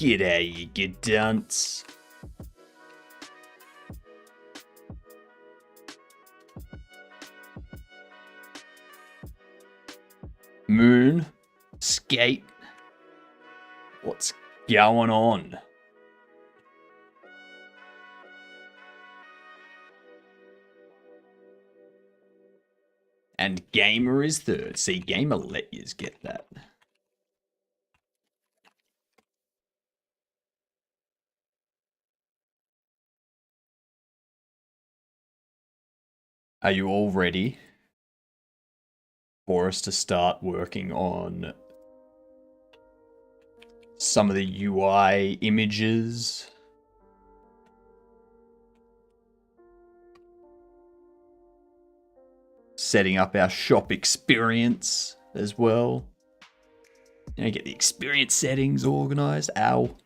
G'day, you good dunce. Moon, skate, what's going on? And Gamer is third. See, Gamer let yous get that. Are you all ready for us to start working on some of the UI images? Setting up our shop experience as well. You know, get the experience settings organized. Ow.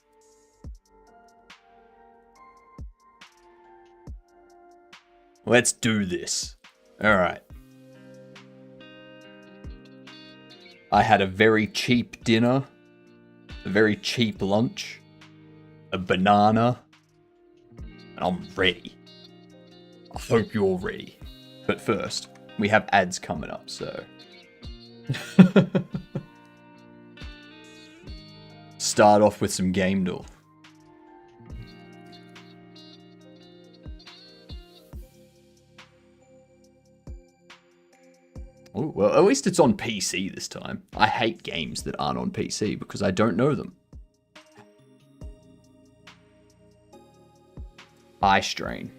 Let's do this. All right. I had a very cheap dinner, a very cheap lunch, a banana, and I'm ready. I hope you're all ready. But first, we have ads coming up, so. Start off with some GamDev. Ooh, well, at least it's on PC this time. I hate games that aren't on PC because I don't know them. Eye strain.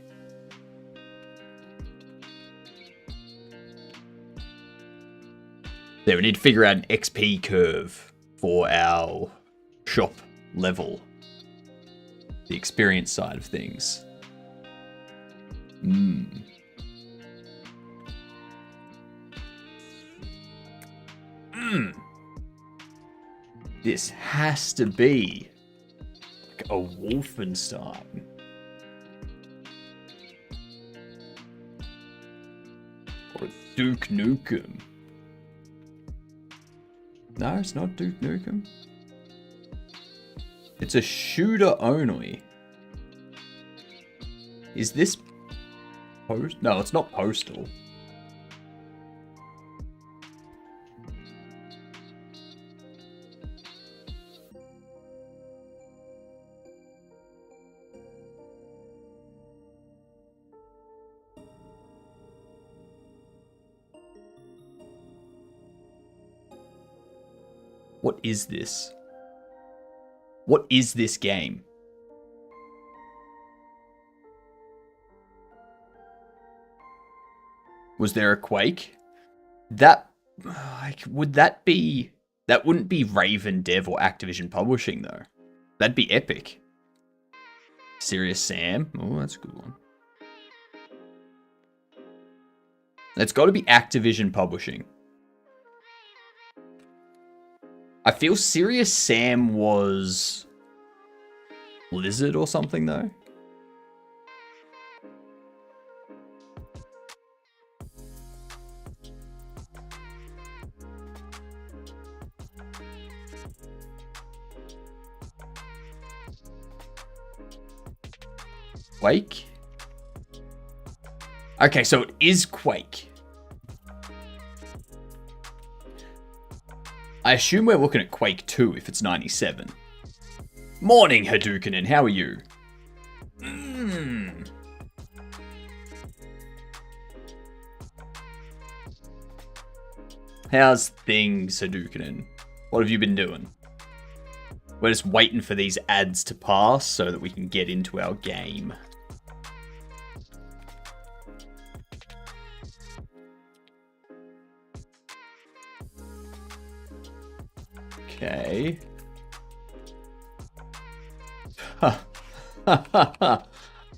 There, we need to figure out an XP curve for our shop level. The experience side of things. This has to be like a Wolfenstein. Or a Duke Nukem. No, it's not Duke Nukem. It's a shooter only. Is this post? No, it's not Postal. What is this? What is this game? Was there a Quake? That, like, would that be... That wouldn't be Raven Dev or Activision Publishing, though. That'd be epic. Serious Sam? Oh, that's a good one. It's got to be Activision Publishing. I feel Serious Sam was Blizzard or something, though. Quake? Okay, so it is Quake. I assume we're looking at Quake 2 if it's 97. Morning, Hadouken, how are you? How's things, Hadouken? What have you been doing? We're just waiting for these ads to pass so that we can get into our game. Okay.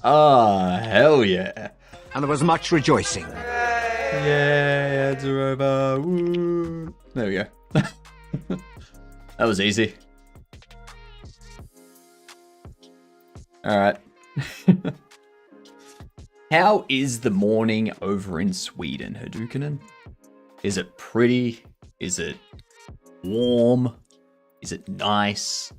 Ah, hell yeah. And there was much rejoicing. Yeah, it's over. Woo. There we go. That was easy. Alright. How is the morning over in Sweden, Hadouken? Is it pretty? Is it warm? Is it nice?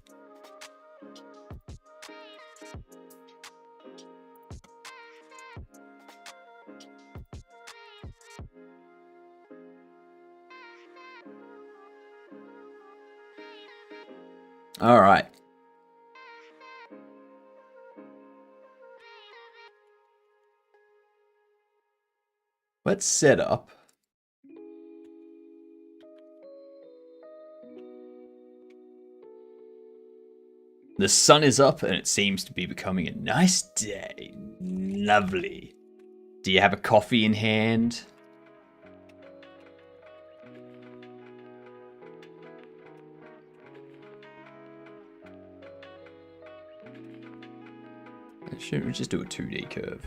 All right. Let's set up. The sun is up and it seems to be becoming a nice day. Lovely. Do you have a coffee in hand? Shouldn't we just do a 2D curve?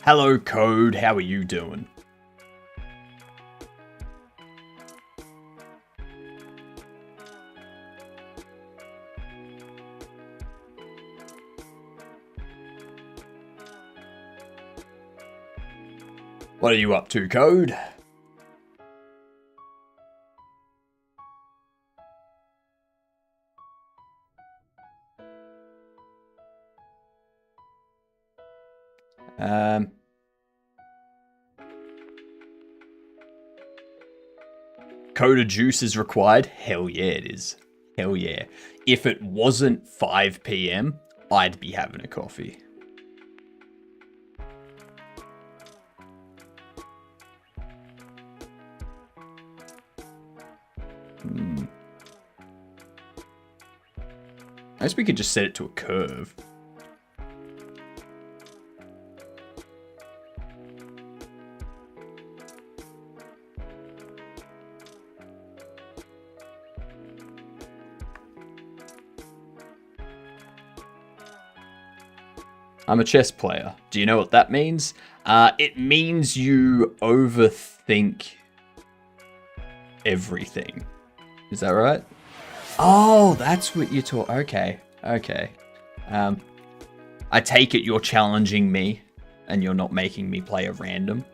Hello, Code. How are you doing? What are you up to, Code? Coda juice is required? Hell yeah, it is. Hell yeah. If it wasn't 5 p.m., I'd be having a coffee. I guess we could just set it to a curve. I'm a chess player. Do you know what that means? It means you overthink everything. Is that right? Oh, that's what you're talking. Okay, okay. I take it you're challenging me, and you're not making me play a random.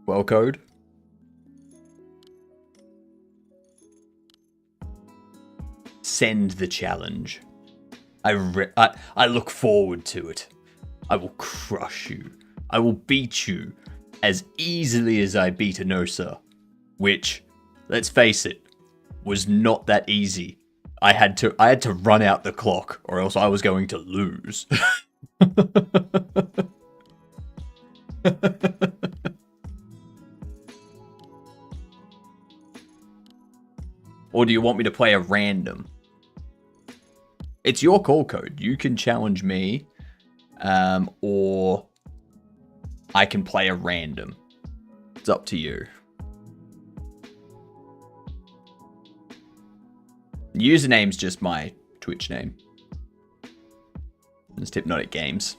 Well, Code. Send the challenge. I look forward to it. I will crush you. I will beat you as easily as I beat Anosa, which, let's face it, was not that easy. I had to run out the clock, or else I was going to lose. Or do you want me to play a random? It's your call, Code. You can challenge me, or I can play a random. It's up to you. Username's just my Twitch name. It's HypnotiK Games.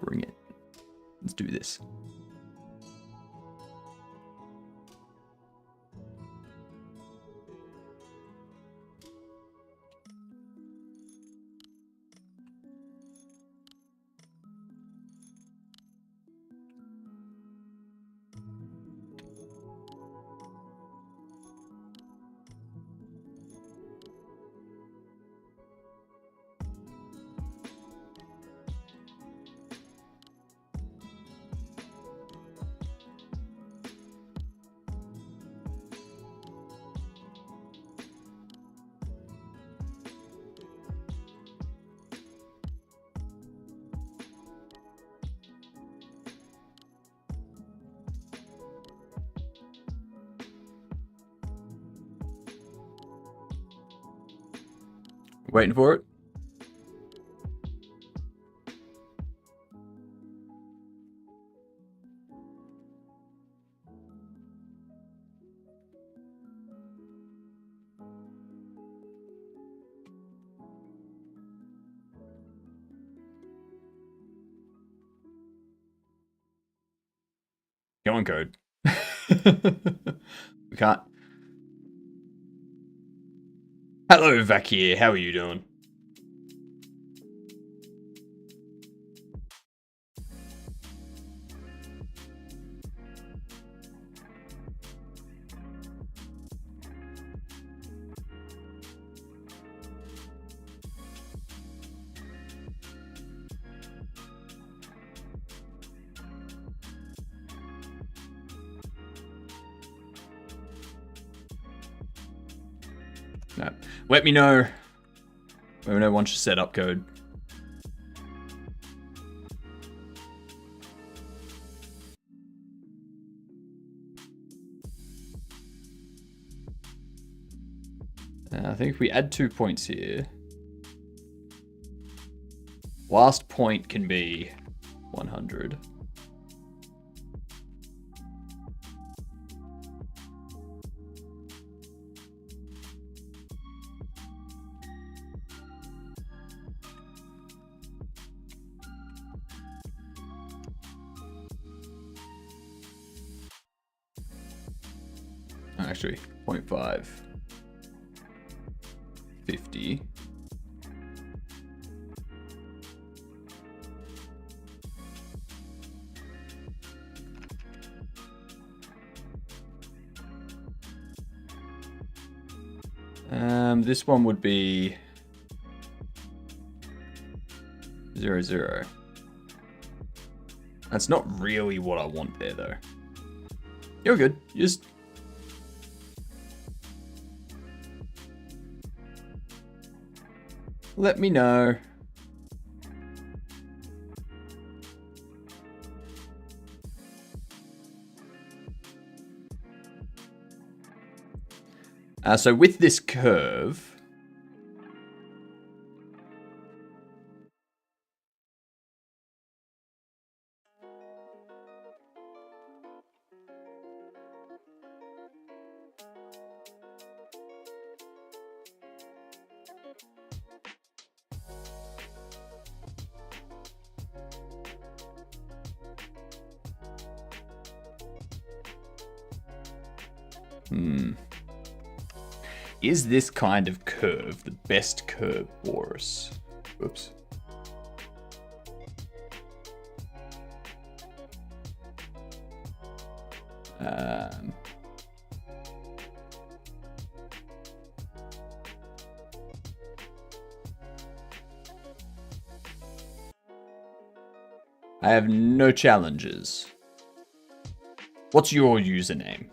Bring it. Let's do this. Waiting for it. Go on, Code. We can't. Hello, Vakir. How are you doing? No. Let me know. Let me know once you set up code. I think if we add 2 points here, last point can be 100. Actually, 0.5. 50. This one would be 0, 0. That's not really what I want there, though. You're good. Just let me know. So with this curve, is this kind of curve the best curve for us? Oops. I have no challenges. What's your username?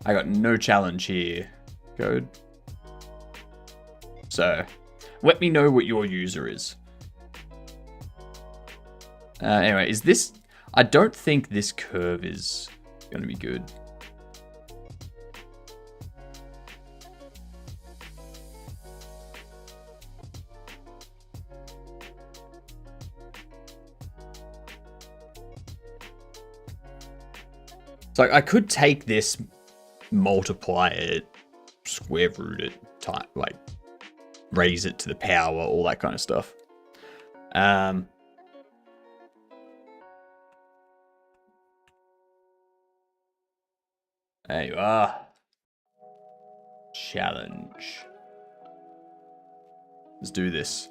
I got no challenge here, code. So, let me know what your user is. Anyway, is this... I don't think this curve is going to be good. So I could take this, multiply it, square root it, type, like raise it to the power, all that kind of stuff. There you are. Challenge. Let's do this.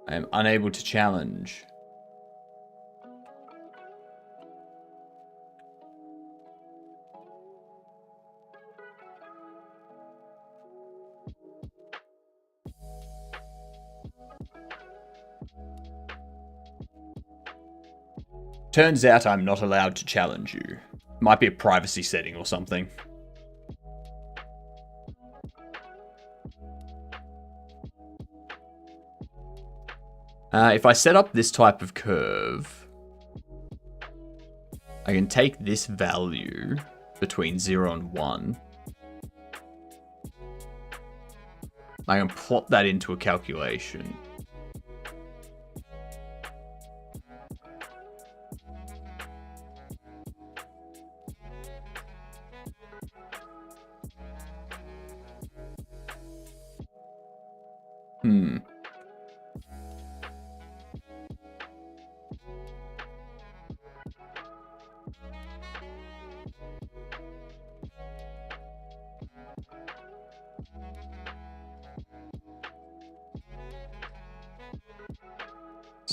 I am unable to challenge. Turns out I'm not allowed to challenge you. Might be a privacy setting or something. If I set up this type of curve, I can take this value between 0 and 1. I can plot that into a calculation.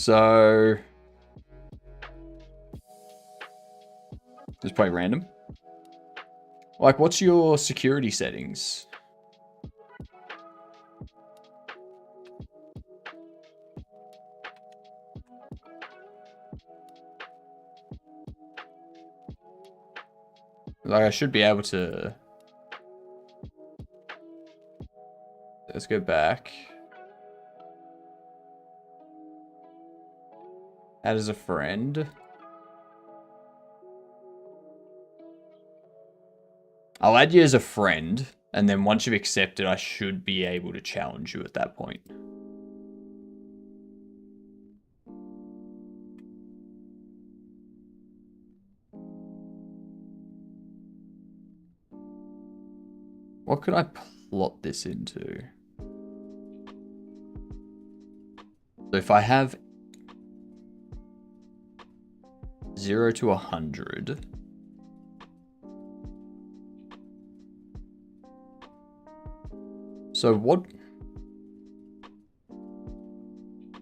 So it's probably random. Like, what's your security settings? Like, I should be able to... Let's go back. Add as a friend. I'll add you as a friend, and then once you've accepted, I should be able to challenge you at that point. What could I plot this into? So if I have 0 to 100... So what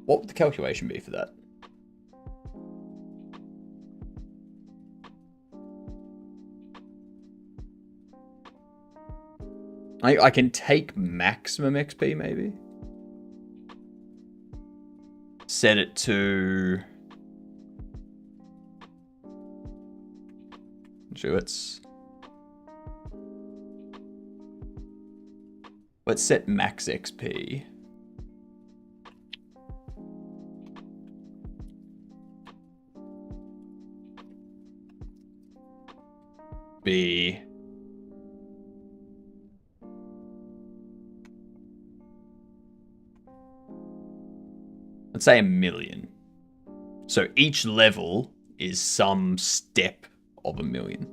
would the calculation be for that? I can take maximum XP maybe. Set it to... Let's set max XP. Be... Let's say 1,000,000. So each level is some step of 1,000,000.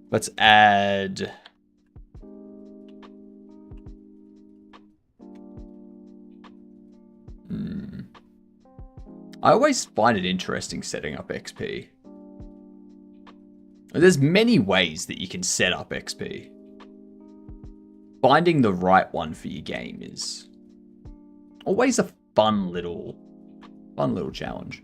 Let's add... I always find it interesting setting up XP. There's many ways that you can set up XP. Finding the right one for your game is always a fun little challenge.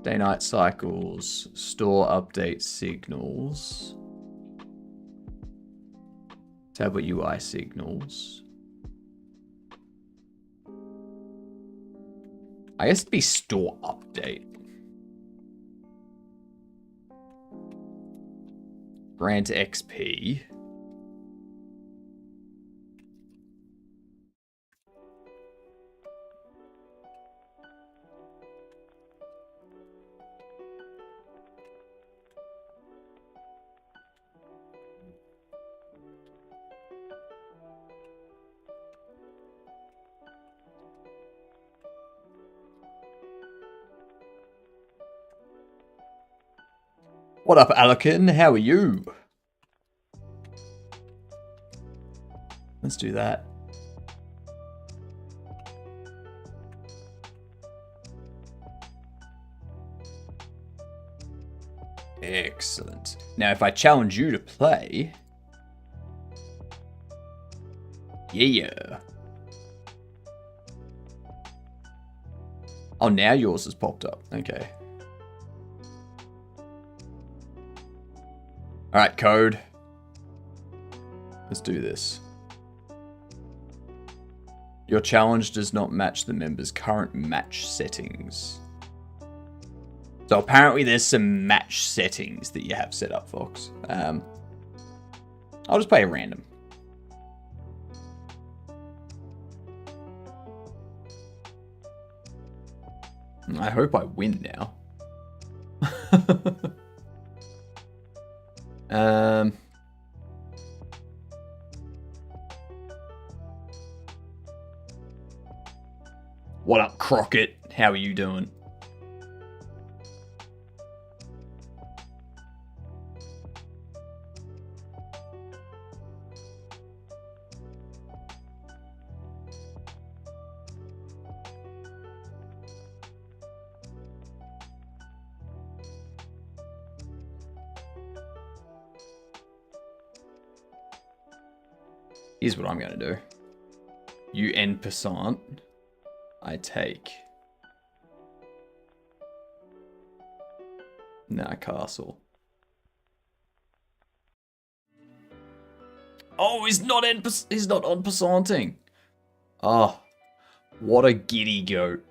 Day-night cycles, store update signals, tablet UI signals. I guess it'd be store update. Grant XP. What up, Alekin? How are you? Let's do that. Excellent. Now, if I challenge you to play... Yeah. Oh, now yours has popped up. Okay. Alright, code. Let's do this. Your challenge does not match the member's current match settings. So apparently there's some match settings that you have set up, Fox. I'll just play a random. I hope I win now. What up, Crockett? How are you doing? Here's what I'm going to do. You en passant. I take. Nah, castle. Oh, he's not en passanting. Oh, what a giddy goat.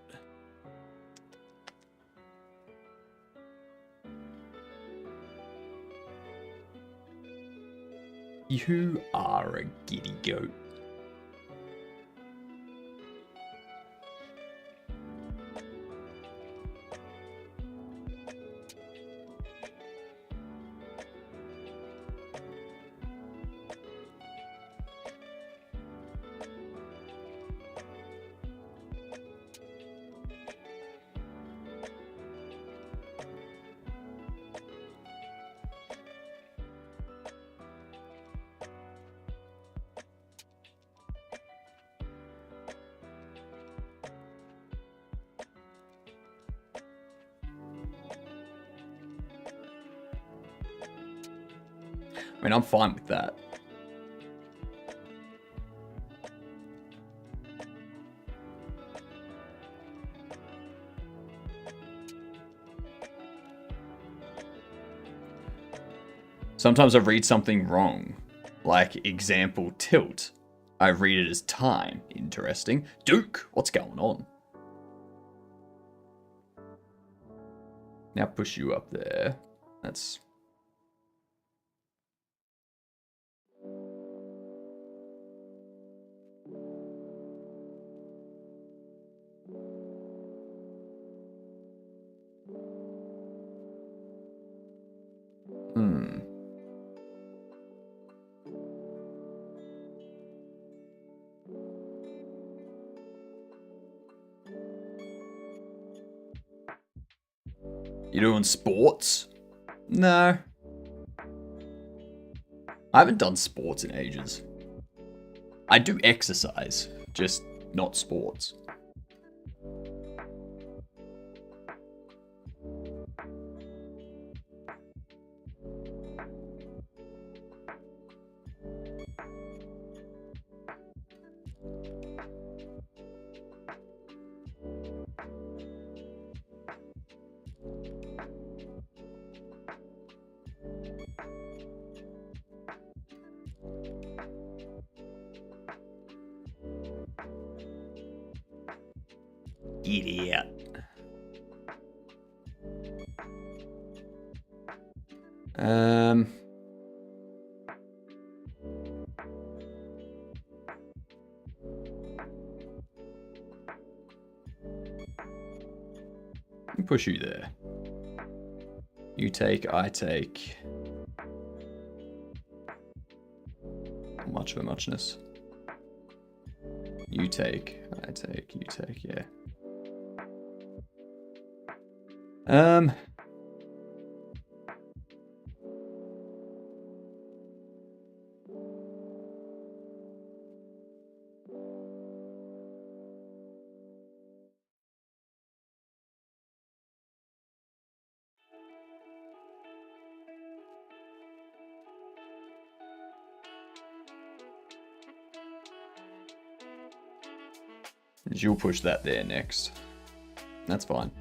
You are a giddy goat. I mean, I'm fine with that. Sometimes I read something wrong. Like, example, tilt. I read it as time. Interesting. Duke, what's going on? Now push you up there. That's... You doing sports? No. I haven't done sports in ages. I do exercise, just not sports. Idiot. Push you there. You take, I take. Much of a muchness. You take, I take, you take, yeah. You'll push that there next. That's fine.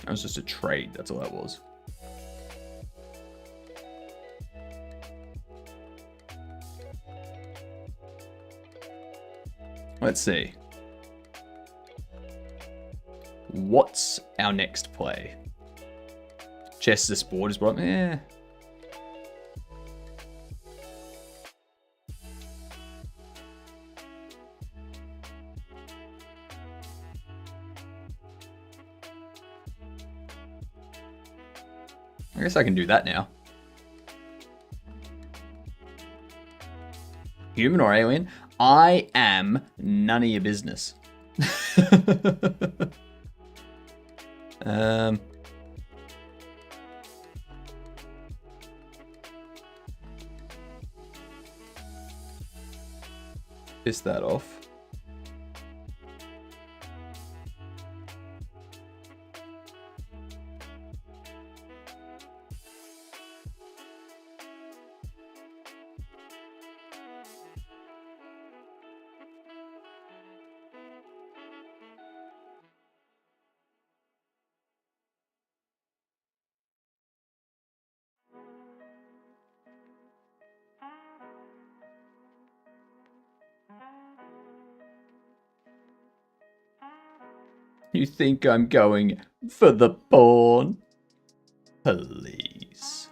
That was just a trade, that's all that was. Let's see. What's our next play? Chess this board is what? I guess I can do that now. Human or alien? I am none of your business. Piss that off. You think I'm going for the porn? Please.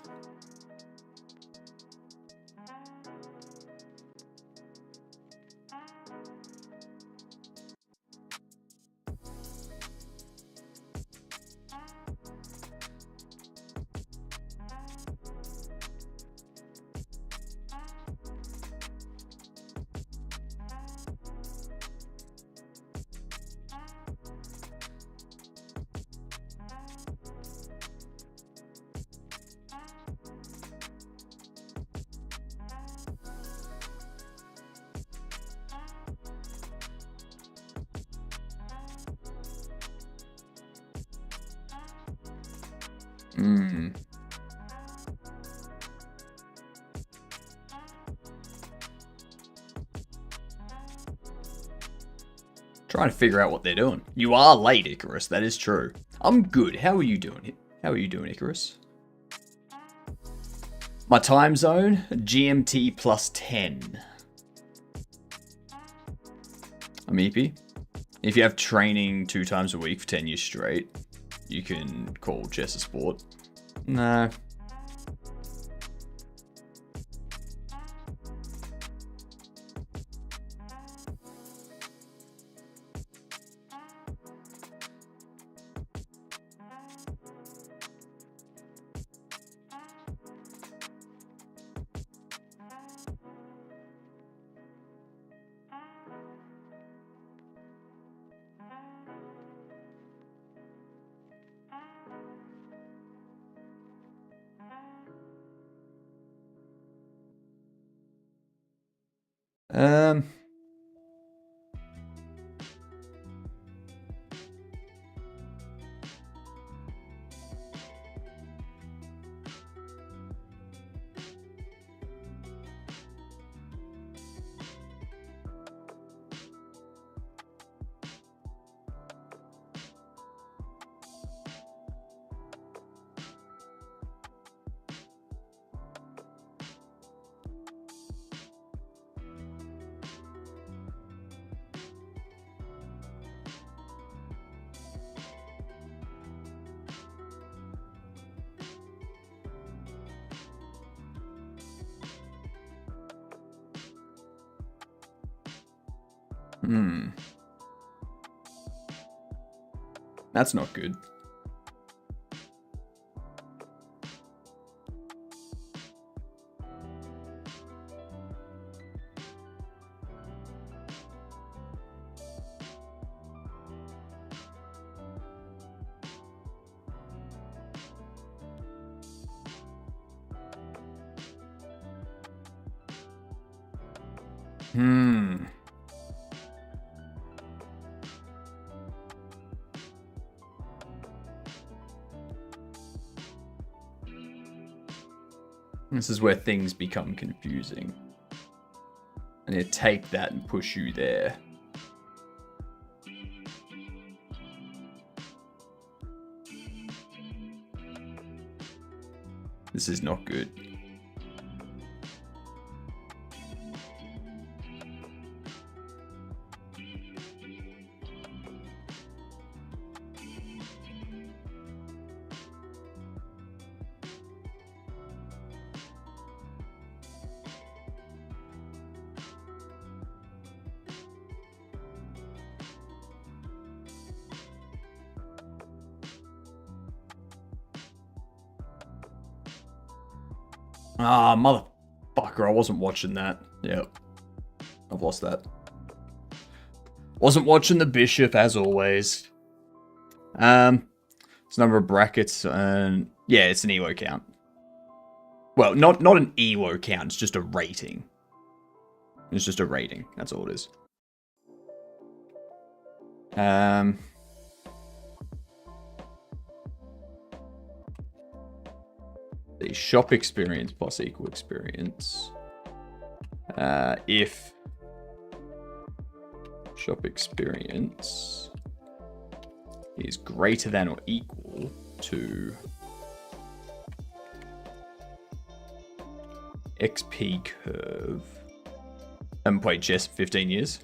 Trying to figure out what they're doing. You are late, Icarus. That is true. I'm good. How are you doing? How are you doing, Icarus? My time zone, GMT plus 10. I'm EP. If you have training 2 times a week for 10 years straight, you can call chess a sport. No. That's not good. This is where things become confusing. And they take that and push you there. This is not good. Ah, motherfucker, I wasn't watching that. Yep. I've lost that. Wasn't watching the bishop, as always. It's number of brackets, and yeah, it's an EWO count. Well, not an EWO count, it's just a rating. It's just a rating, that's all it is. The shop experience plus equal experience. If shop experience is greater than or equal to XP curve. I haven't played chess in 15 years.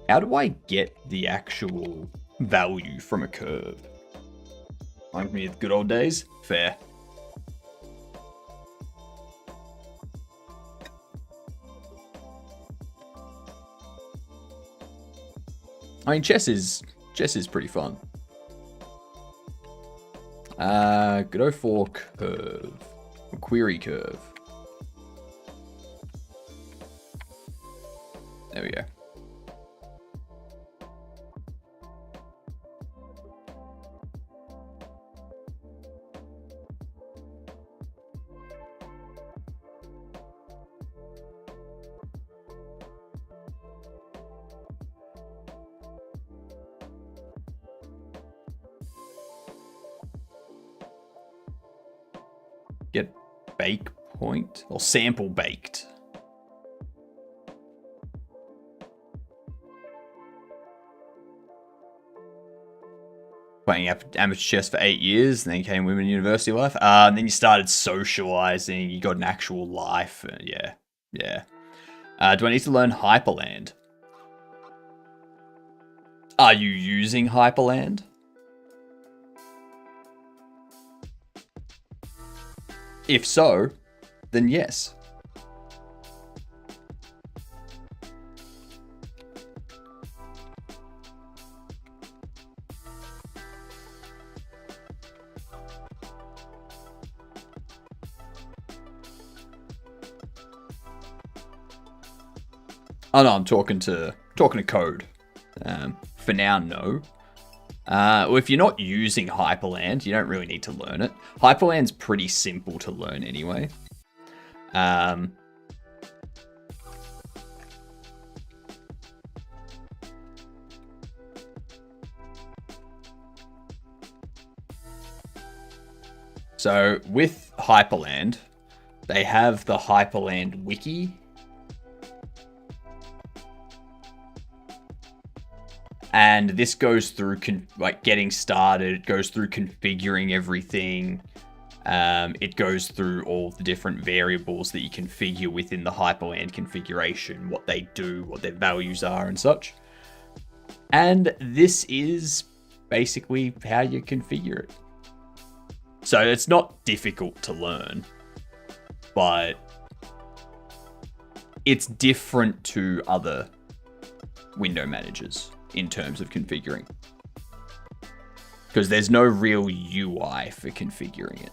How do I get the actual value from a curve? Like me the good old days? Fair. I mean, chess is pretty fun. Go for curve. Query curve. There we go. Get bake point or sample baked. Playing amateur chess for 8 years, and then came women in university life. And then you started socializing. You got an actual life. Yeah. Do I need to learn Hyperland? Are you using Hyperland? If so, then yes. Oh no, I'm talking to code. For now, no. Well, if you're not using Hyperland, you don't really need to learn it. Hyperland's pretty simple to learn anyway. So with Hyperland, they have the Hyperland wiki. And this goes through like getting started. It goes through configuring everything. It goes through all the different variables that you configure within the Hyperland configuration, what they do, what their values are, and such. And this is basically how you configure it. So it's not difficult to learn, but it's different to other window managers in terms of configuring, because there's no real UI for configuring it.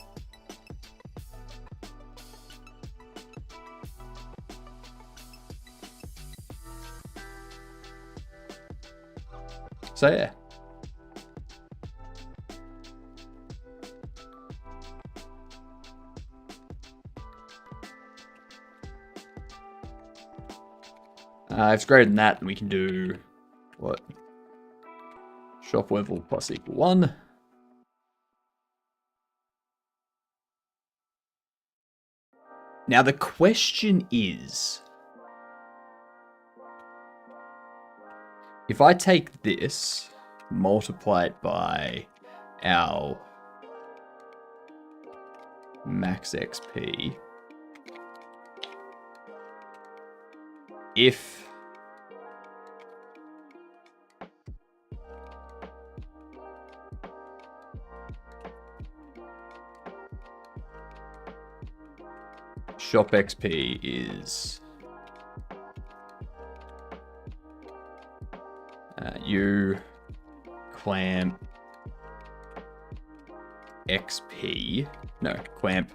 So yeah. If it's greater than that, then we can do what? Shop level plus equal 1. Now the question is, if I take this, multiply it by our max XP, if shop XP is you clamp XP, no, clamp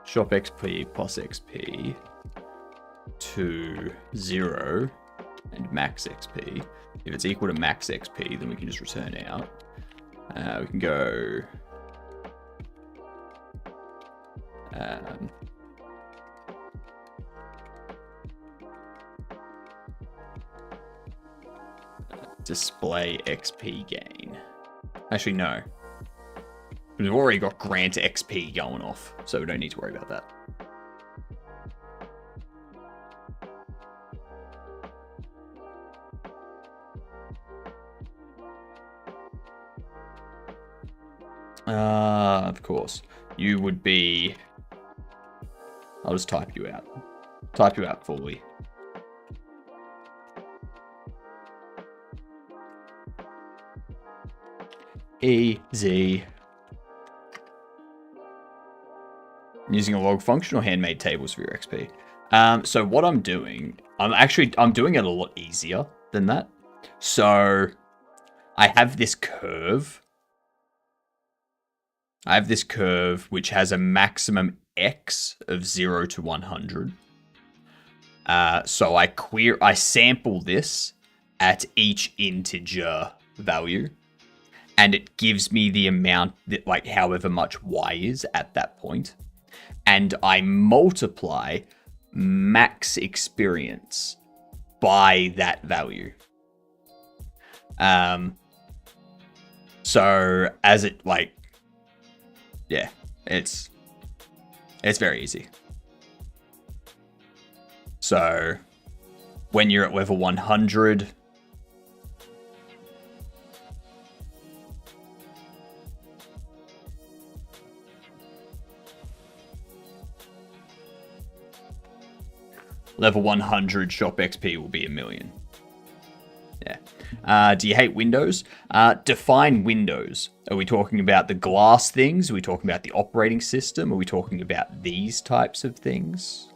shop XP plus XP to 0 and max XP. If it's equal to max XP, then we can just return out. We can go display XP gain. Actually, no. We've already got grant XP going off, so we don't need to worry about that. Of course. You would be... I'll just type you out. Type you out fully. Easy. I'm using a log function or handmade tables for your XP. So what I'm doing, I'm doing it a lot easier than that. So I have this curve. I have this curve which has a maximum X of 0 to 100. So I sample this at each integer value, and it gives me the amount that, like, however much Y is at that point. And I multiply max experience by that value. So as it, like, yeah, it's very easy. So when you're at level 100, level 100 shop XP will be 1,000,000. Yeah. Do you hate Windows? Define Windows. Are we talking about the glass things? Are we talking about the operating system? Are we talking about these types of things?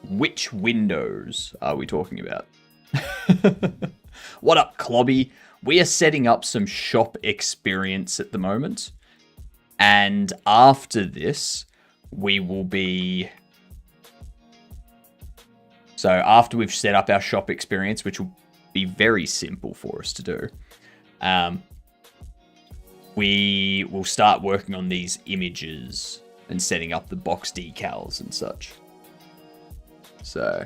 Which Windows are we talking about? What up, Clobby? We are setting up some shop experience at the moment. And after this, we will be... So after we've set up our shop experience, which will be very simple for us to do, we will start working on these images and setting up the box decals and such. So...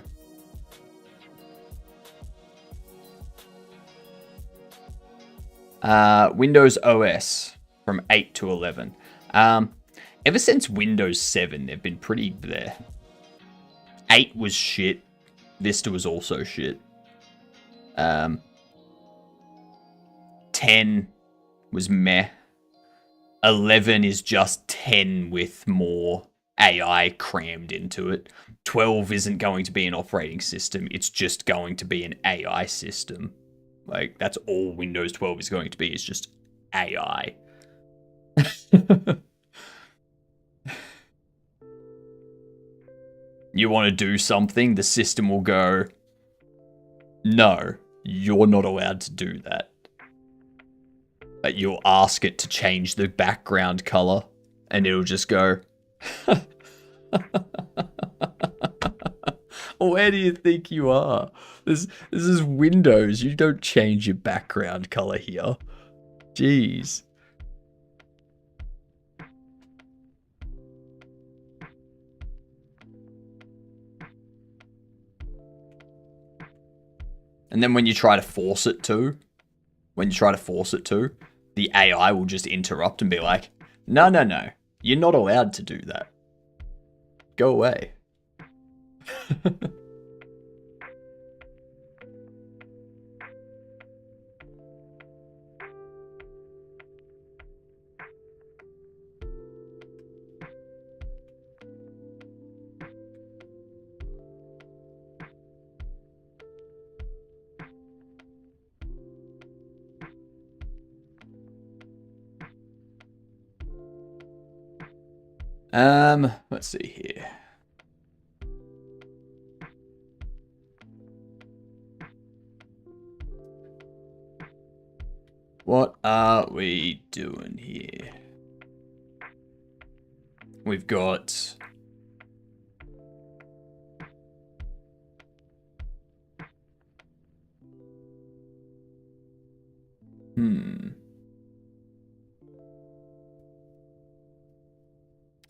Windows OS from 8 to 11. Ever since Windows 7, they've been pretty bleh. 8 was shit. Vista was also shit. 10 was meh. 11 is just 10 with more AI crammed into it. 12 isn't going to be an operating system. It's just going to be an AI system. Like, that's all Windows 12 is going to be, is just AI. You want to do something, the system will go, no, you're not allowed to do that. But you'll ask it to change the background color, and it'll just go, where do you think you are? This is Windows. You don't change your background color here. Jeez. And then when you try to force it to, the AI will just interrupt and be like, no, no, no, you're not allowed to do that. Go away. Let's see here. What are we doing here? We've got...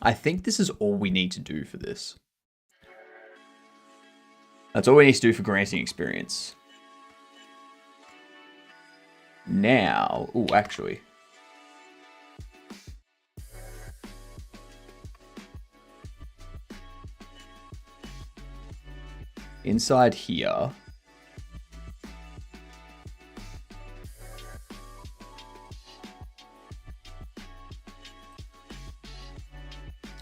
I think this is all we need to do for this. That's all we need to do for granting experience. Now... Oh, actually... Inside here...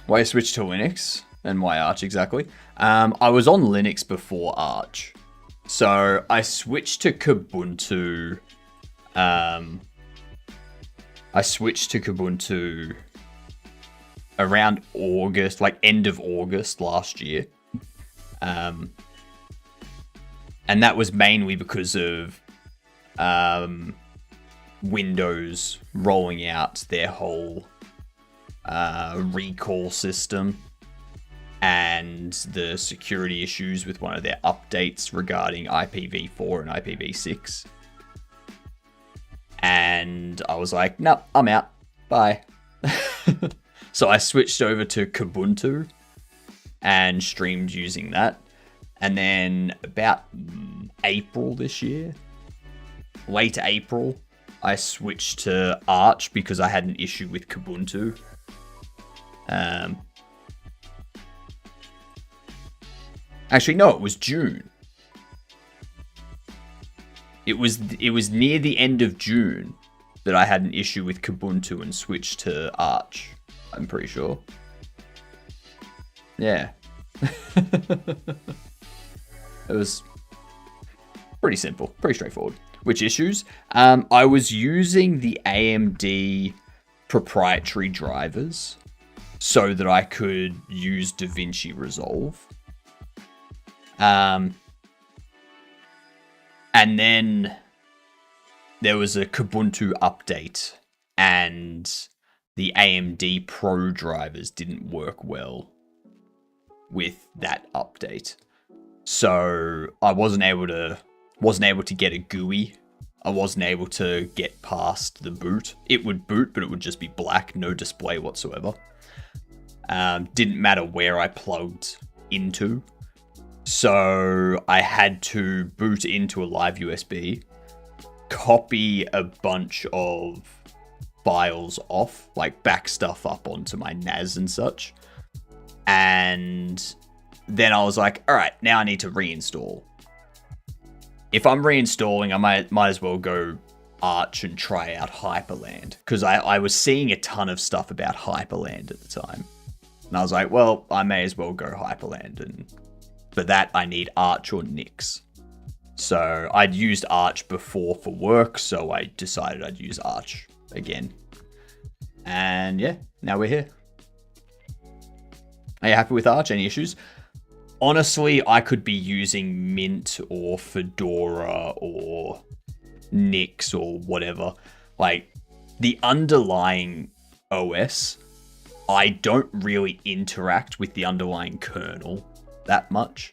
Why I switched to Linux and why Arch exactly. I was on Linux before Arch. So I switched to Kubuntu. Around August, like end of August last year. And that was mainly because of Windows rolling out their whole recall system and the security issues with one of their updates regarding IPv4 and IPv6. And I was like, nope, I'm out. Bye. So I switched over to Kubuntu and streamed using that. And then about April this year, late April, I switched to Arch because I had an issue with Kubuntu. Actually, no, it was June. It was near the end of June that I had an issue with Kubuntu and switched to Arch. I'm pretty sure. Yeah. It was pretty simple, pretty straightforward. Which issues? I was using the AMD proprietary drivers so that I could use DaVinci Resolve. And then there was a Kubuntu update and the AMD Pro drivers didn't work well with that update. So I wasn't able to get a GUI. I wasn't able to get past the boot. It would boot, but it would just be black, no display whatsoever. Didn't matter where I plugged into. So I had to boot into a live USB, copy a bunch of files off, like back stuff up onto my NAS and such. And then I was like, all right, now I need to reinstall. If I'm reinstalling, I might as well go Arch and try out Hyperland, because I was seeing a ton of stuff about Hyperland at the time. And I was like, well, I may as well go Hyperland, and for that I need Arch or Nix. So I'd used Arch before for work, so I decided I'd use Arch again. And yeah, now we're here. Are you happy with Arch? Any issues? Honestly, I could be using Mint or Fedora or Nix or whatever. Like, the underlying OS, I don't really interact with the underlying kernel that much.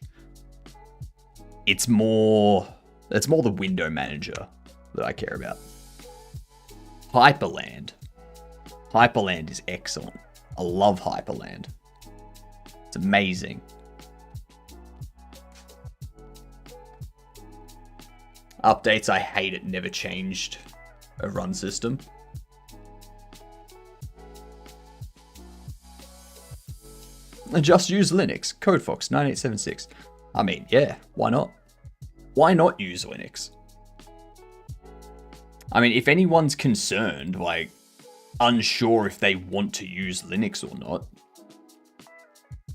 It's more the window manager that I care about. Hyperland is excellent. I love Hyperland. It's amazing. Updates, I hate it. Never changed a run system. And just use Linux. CodeFox 9876. I mean, yeah, why not? Why not use Linux? I mean, if anyone's concerned, like, unsure if they want to use Linux or not,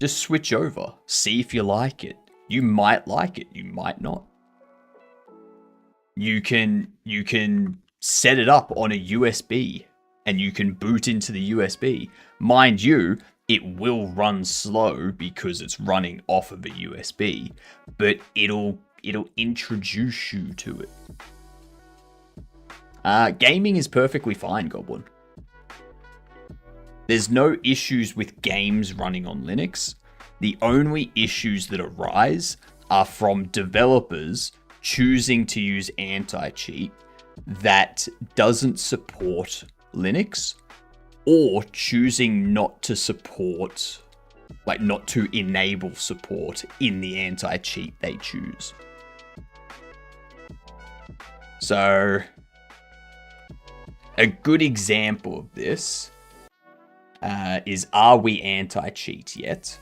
just switch over. See if you like it. You might like it. You might not. You can set it up on a USB and you can boot into the USB. Mind you, it will run slow because it's running off of a USB, but it'll introduce you to it. Gaming is perfectly fine, Goblin. There's no issues with games running on Linux. The only issues that arise are from developers choosing to use anti-cheat that doesn't support Linux, or choosing not to support, like not to enable support in the anti-cheat they choose. So, a good example of this is, are we anti-cheat yet?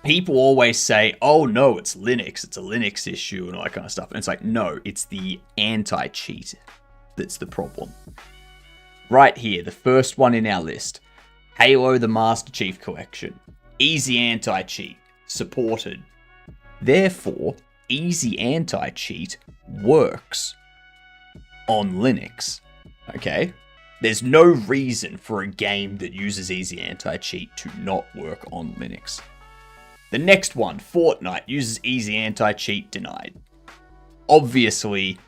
People always say, oh no, it's Linux, it's a Linux issue and all that kind of stuff. And it's like, no, it's the anti-cheat that's the problem. Right here, the first one in our list, Halo the Master Chief Collection. Easy anti-cheat, supported. Therefore, easy anti-cheat works on Linux, okay? There's no reason for a game that uses easy anti-cheat to not work on Linux. The next one, Fortnite, uses easy anti-cheat, denied. Obviously,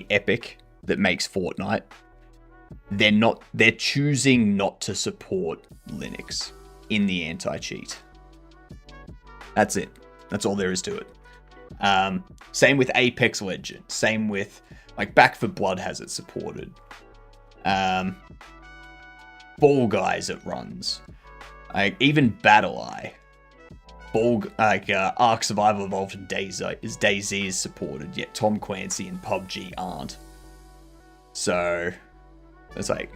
Epic that makes Fortnite, they're choosing not to support Linux in the anti-cheat. That's it. That's all there is to it. Same with Apex Legends. Same with, like, Back 4 Blood has it supported. Fall Guys it runs. Like, even BattleEye. Ark Survival Evolved and DayZ is supported, yet Tom Clancy and PUBG aren't. So, it's like...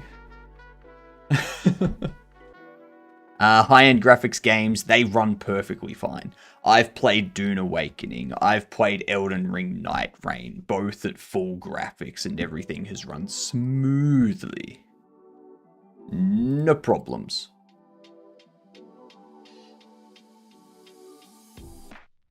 high-end graphics games, they run perfectly fine. I've played Dune Awakening. I've played Elden Ring Night Rain, both at full graphics, and everything has run smoothly. No problems.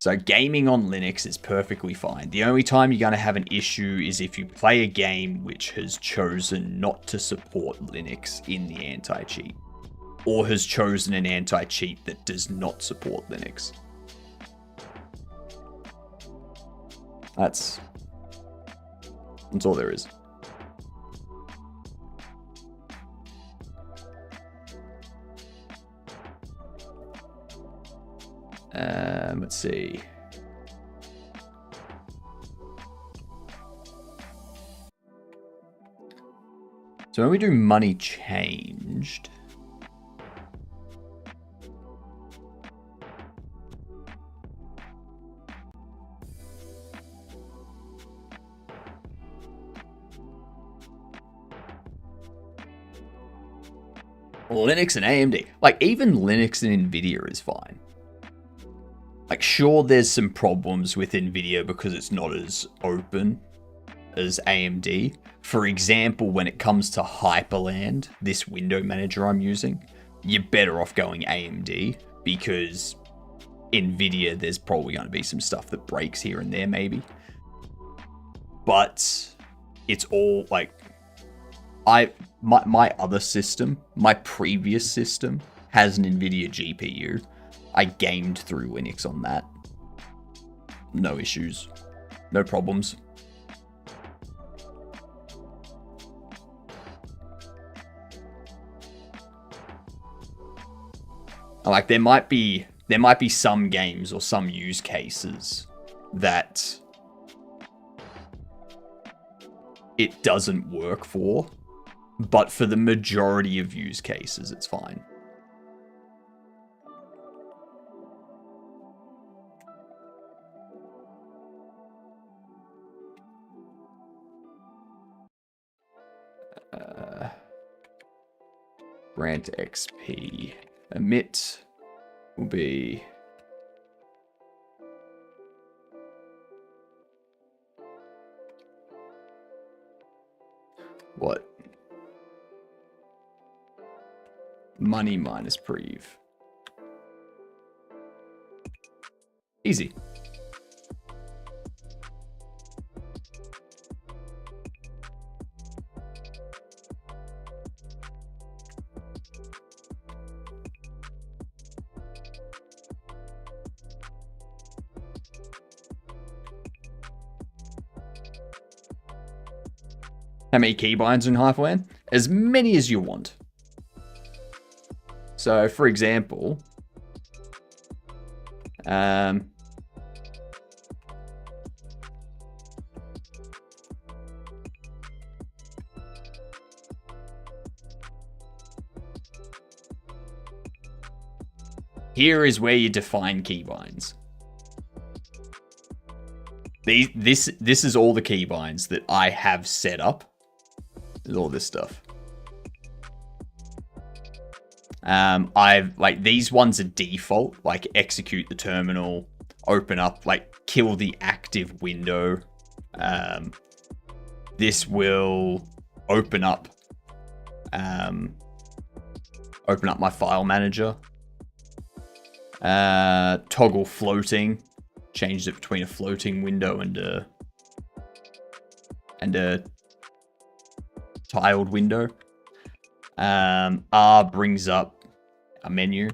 So gaming on Linux is perfectly fine. The only time you're going to have an issue is if you play a game which has chosen not to support Linux in the anti-cheat, or has chosen an anti-cheat that does not support Linux. That's all there is. Let's see. So when we do money changed, Linux and AMD, like even Linux and Nvidia is fine. Like, sure, there's some problems with NVIDIA because it's not as open as AMD. For example, when it comes to Hyperland, this window manager I'm using, you're better off going AMD because NVIDIA, there's probably going to be some stuff that breaks here and there, maybe. But it's all like, my other system, my previous system, has an NVIDIA GPU. I gamed through Linux on that. No issues. No problems. Like, there might be some games or some use cases that it doesn't work for, but for the majority of use cases, it's fine. Grant XP. Emit will be... what? Money minus prev. Easy. How many keybinds in Hyperland? As many as you want. So, for example, here is where you define keybinds. This is all the keybinds that I have set up. There's all this stuff. These ones are default, like execute the terminal, open up, like kill the active window. This will open up my file manager. Toggle floating, changes it between a floating window and a tiled window. R brings up a menu.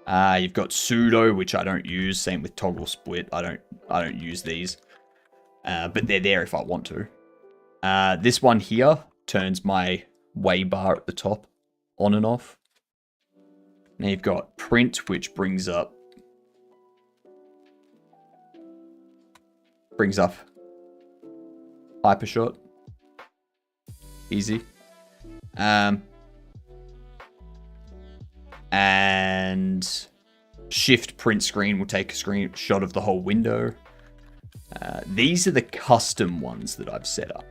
You've got sudo, which I don't use. Same with toggle split. I don't use these, but they're there if I want to. This one here turns my way bar at the top on and off. Now you've got print, which brings up hypershot. Easy. And shift print screen will take a screenshot of the whole window. These are the custom ones that I've set up.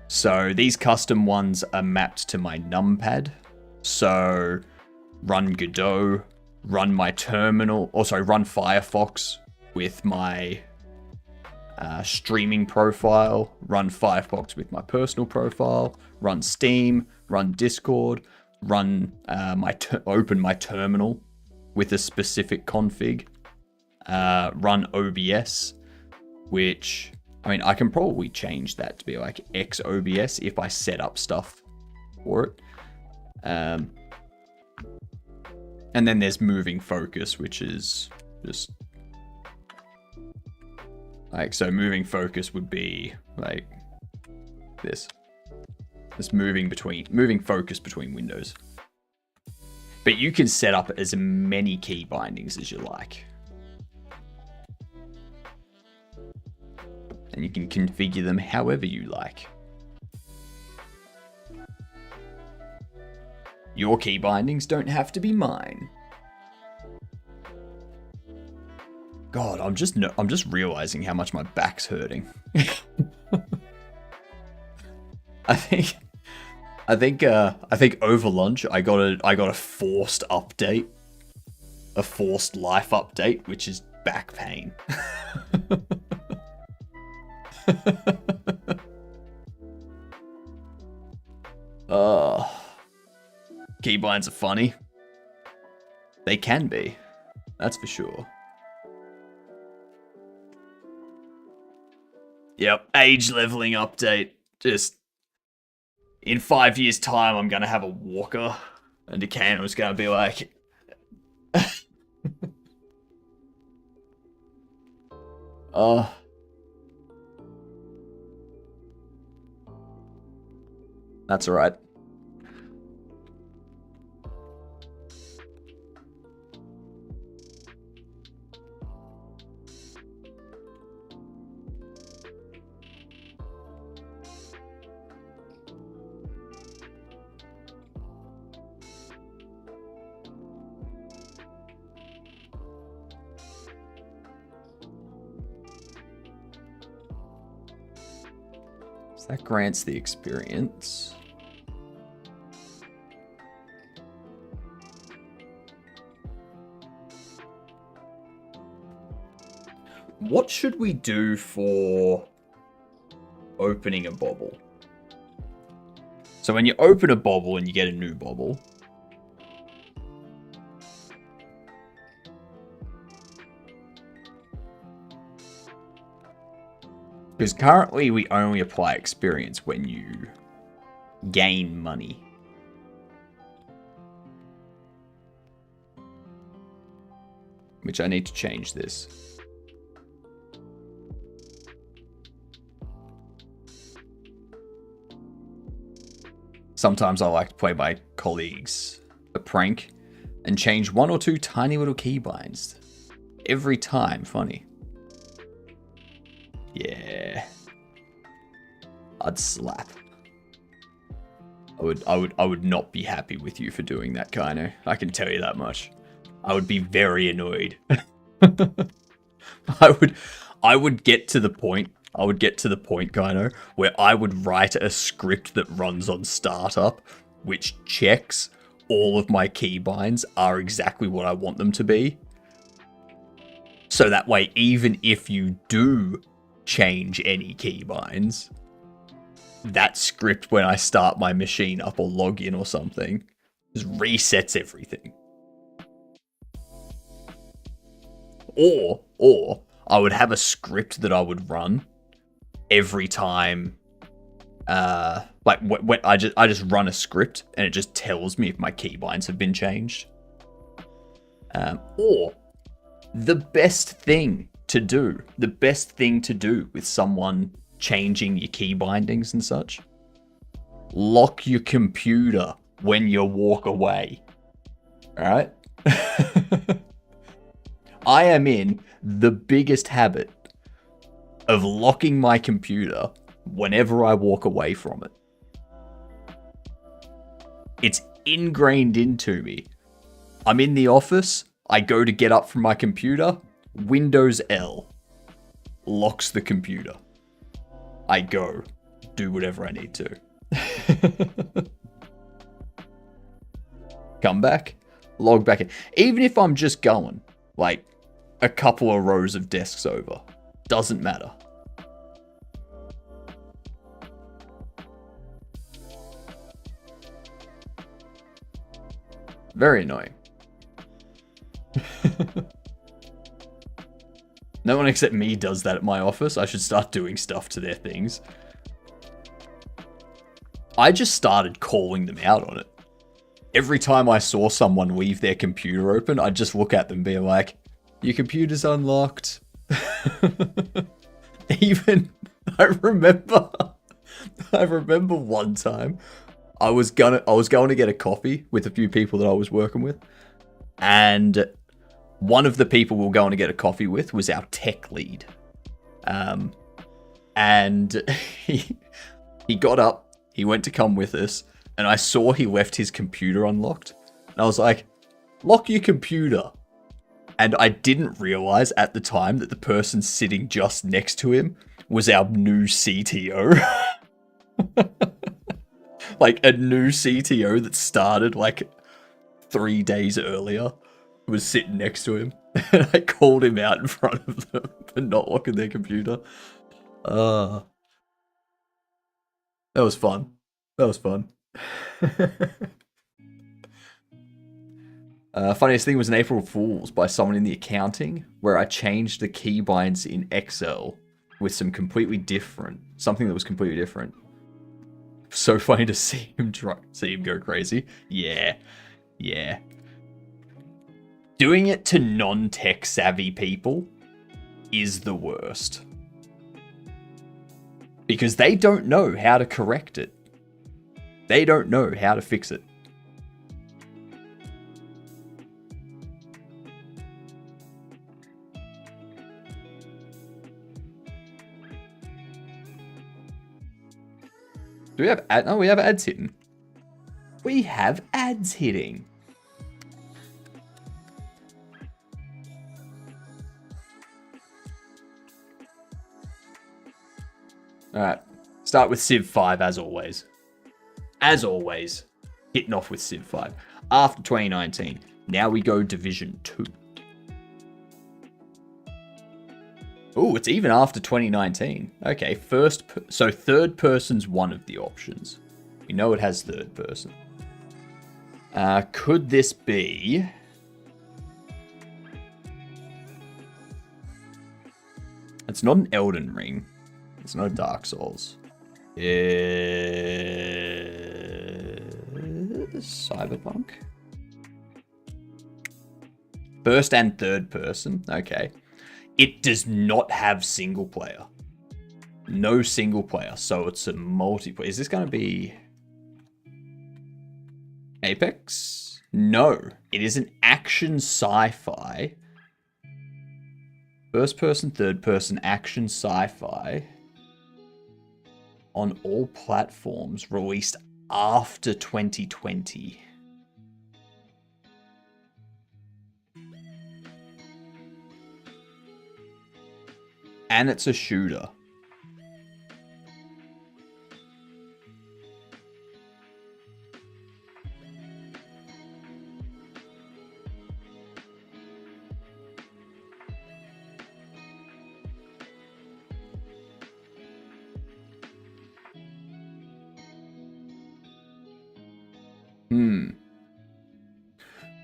So these custom ones are mapped to my numpad. So run Godot, run my terminal, also run Firefox with my streaming profile, run Firefox with my personal profile, run Steam, run Discord, run open my terminal with a specific config, run OBS, which, I mean, I can probably change that to be like XOBS if I set up stuff for it. And then there's moving focus, which is just like, so moving focus would be like this. This moving focus between windows. But you can set up as many key bindings as you like. And you can configure them however you like. Your key bindings don't have to be mine. God, I'm just realizing how much my back's hurting. I think over lunch I got a forced update, a forced life update, which is back pain. Keybinds are funny. They can be, that's for sure. Yep, age leveling update. Just in 5 years' time, I'm gonna have a walker, and Decan was gonna be like, that's alright. That grants the experience. What should we do for opening a bobble? So when you open a bobble and you get a new bobble, because currently we only apply experience when you gain money. Which I need to change this. Sometimes I like to play my colleagues a prank and change 1 or 2 tiny little keybinds. Every time, funny. Yeah. I'd slap. I would not be happy with you for doing that, Kino. I can tell you that much. I would be very annoyed. I would get to the point, Kino, where I would write a script that runs on startup, which checks all of my keybinds are exactly what I want them to be. So that way, even if you do change any keybinds, that script, when I start my machine up or log in or something, just resets everything. Or I would have a script that I would run every time. Like when I just run a script and it just tells me if my keybinds have been changed. Or the best thing to do with someone changing your key bindings and such, lock your computer when you walk away. Alright? I am in the biggest habit of locking my computer whenever I walk away from it. It's ingrained into me. I'm in the office, I go to get up from my computer, Windows L locks the computer. I go, do whatever I need to. Come back, log back in. Even if I'm just going, like, a couple of rows of desks over, doesn't matter. Very annoying. No one except me does that at my office. I should start doing stuff to their things. I just started calling them out on it. Every time I saw someone leave their computer open, I'd just look at them and be like, your computer's unlocked. Even, I remember one time I was going to get a coffee with a few people that I was working with, and one of the people we were going to get a coffee with was our tech lead. And he got up, he went to come with us, and I saw he left his computer unlocked. And I was like, lock your computer. And I didn't realize at the time that the person sitting just next to him was our new CTO. Like a new CTO that started like 3 days earlier was sitting next to him. And I called him out in front of them for not locking their computer. That was fun. Funniest thing was an April Fool's by someone in the accounting where I changed the keybinds in Excel with something that was completely different. So funny to see him go crazy. Yeah. Doing it to non-tech savvy people is the worst. Because they don't know how to correct it. They don't know how to fix it. Do we have ads? Oh, we have ads hitting. We have ads hitting. Alright. Start with Civ 5 as always. As always. Hitting off with Civ 5. After 2019. Now we go Division 2. Oh, it's even after 2019. Okay, so third person's one of the options. We know it has third person. Could this be... It's not an Elden Ring. It's not a Dark Souls. Cyberpunk? First and third person? Okay. It does not have single player. No single player, so it's a multiplayer. Is this going to be... Apex? No, it is an action sci-fi. First person, third person action sci-fi. On all platforms, released after 2020. And it's a shooter.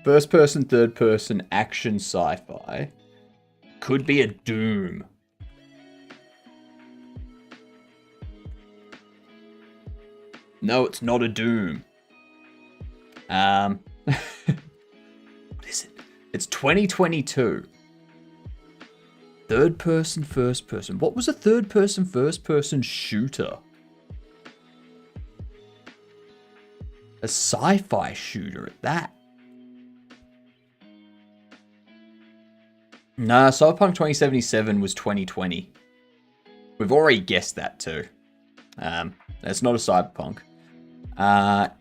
First person, third person, action sci-fi. Could be a Doom. No, it's not a Doom. What is it? It's 2022. Third person, first person. What was a third person, first person shooter? A sci-fi shooter at that. Nah, Cyberpunk 2077 was 2020. We've already guessed that too. It's not a Cyberpunk.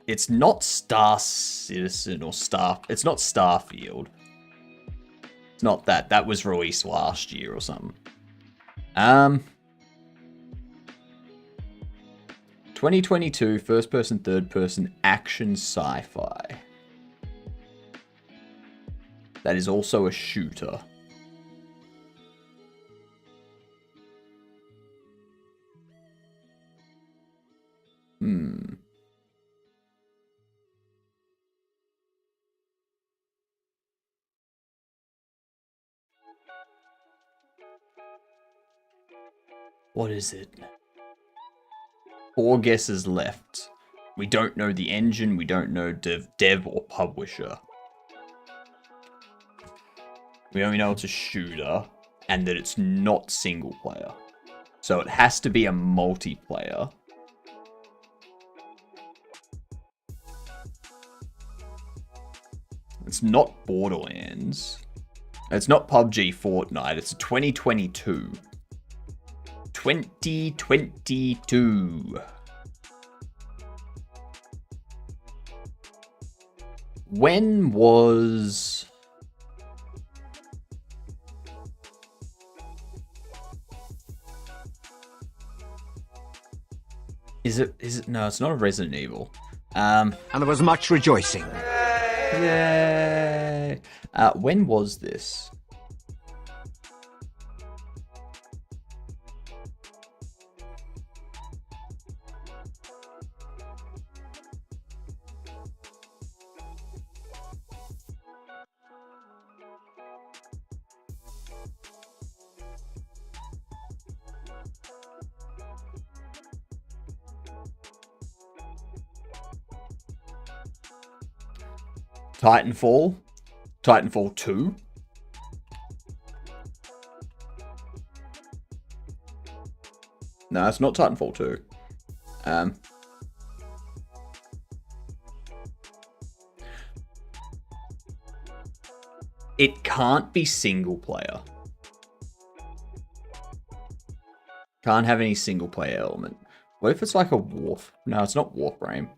It's not Star Citizen or Star... It's not Starfield. It's not that. That was released last year or something. 2022, first person, third person, action sci-fi. That is also a shooter. What is it? 4 guesses left. We don't know the engine, we don't know dev or publisher. We only know it's a shooter, and that it's not single player. So it has to be a multiplayer. It's not Borderlands. It's not PUBG Fortnite, it's 2022. 2022. When was... Is it? No, it's not a Resident Evil. And there was much rejoicing. Yay! When was this? Titanfall? Titanfall 2? No, it's not Titanfall 2. It can't be single player. Can't have any single player element. What if it's like a Warf? No, it's not Warframe.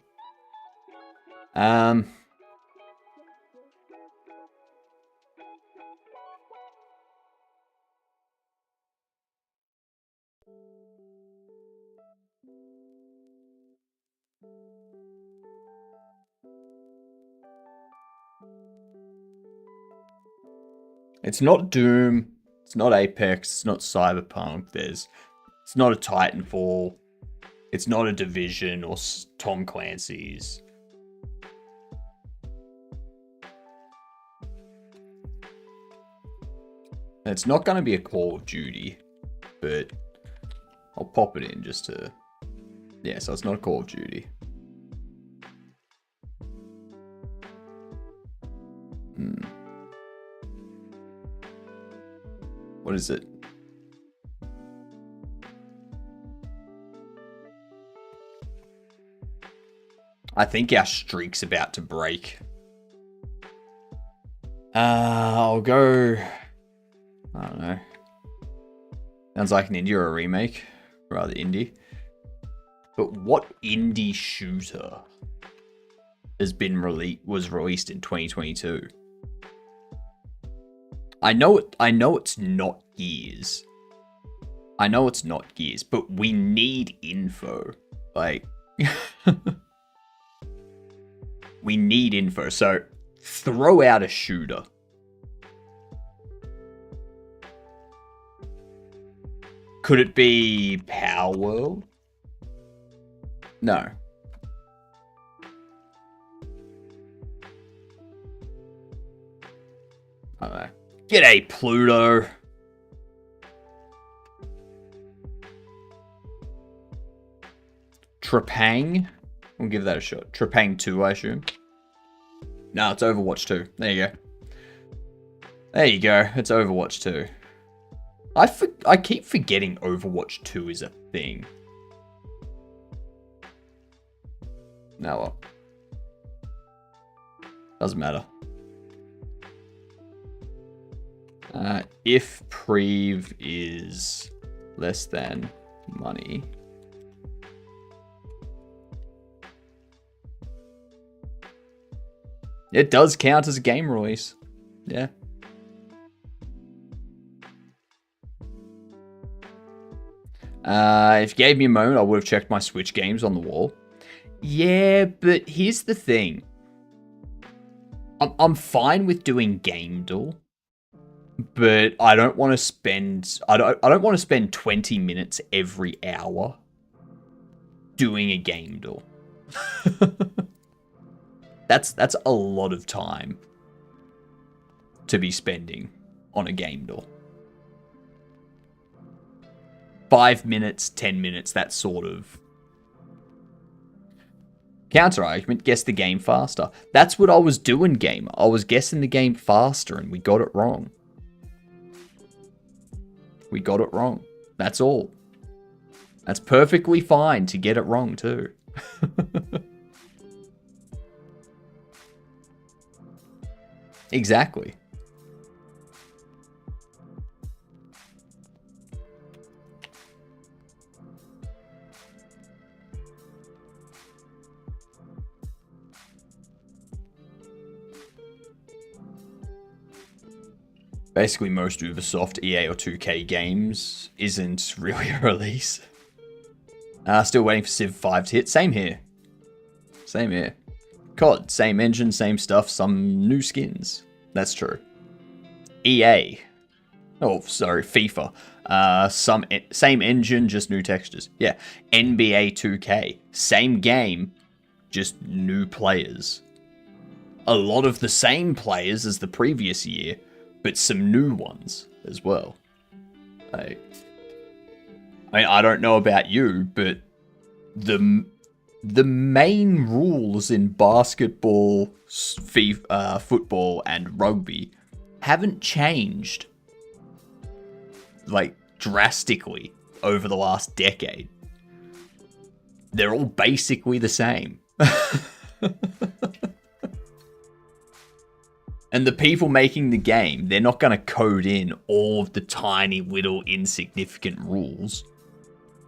It's not Doom. It's not Apex. It's not Cyberpunk. It's not a Titanfall. It's not a Division or Tom Clancy's. It's not going to be a Call of Duty, but I'll pop it in just to... Yeah, so it's not a Call of Duty. What is it? I think our streak's about to break. I'll go... I don't know. Sounds like an indie or a remake. Rather indie. But what indie shooter has been was released in 2022? I know it's not Gears. I know it's not Gears, but we need info. Like, we need info. So, throw out a shooter. Could it be Power World? No. I don't know. G'day, Pluto. Trepang? We'll give that a shot. Trepang 2, I assume. No, it's Overwatch 2. There you go. There you go. It's Overwatch 2. I keep forgetting Overwatch 2 is a thing. Now what? Doesn't matter. If Prev is less than money. It does count as a game release. Yeah. If you gave me a moment, I would have checked my Switch games on the wall. Yeah, but here's the thing. I'm fine with doing GamDev, but I don't want to spend 20 minutes every hour doing a GamDev. That's a lot of time to be spending on a GamDev. 5 minutes, 10 minutes, that sort of counter argument. Guess the game faster. That's what I was doing, gamer. I was guessing the game faster and we got it wrong. We got it wrong. That's all. That's perfectly fine to get it wrong too. Exactly. Basically, most Ubisoft, EA, or 2K games isn't really a release. Still waiting for Civ 5 to hit. Same here. Same here. COD, same engine, same stuff, some new skins. That's true. EA. Oh, sorry, FIFA. Same engine, just new textures. Yeah. NBA 2K. Same game, just new players. A lot of the same players as the previous year, but some new ones as well. I mean, I don't know about you, but the main rules in basketball, FIFA, football, and rugby haven't changed like drastically over the last decade. They're all basically the same. And the people making the game, they're not going to code in all of the tiny little insignificant rules.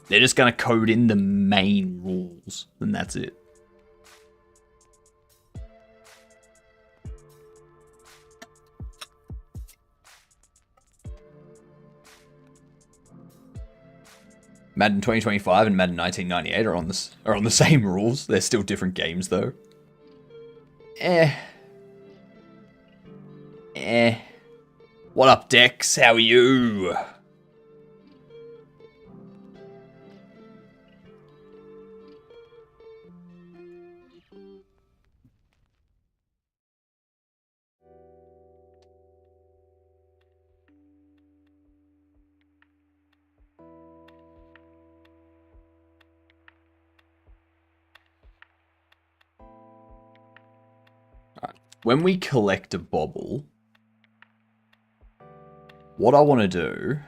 They're just going to code in the main rules, and that's it. Madden 2025 and Madden 1998 are on the same rules. They're still different games, though. What up, Dex? How are you? When we collect a bobble, what I want to do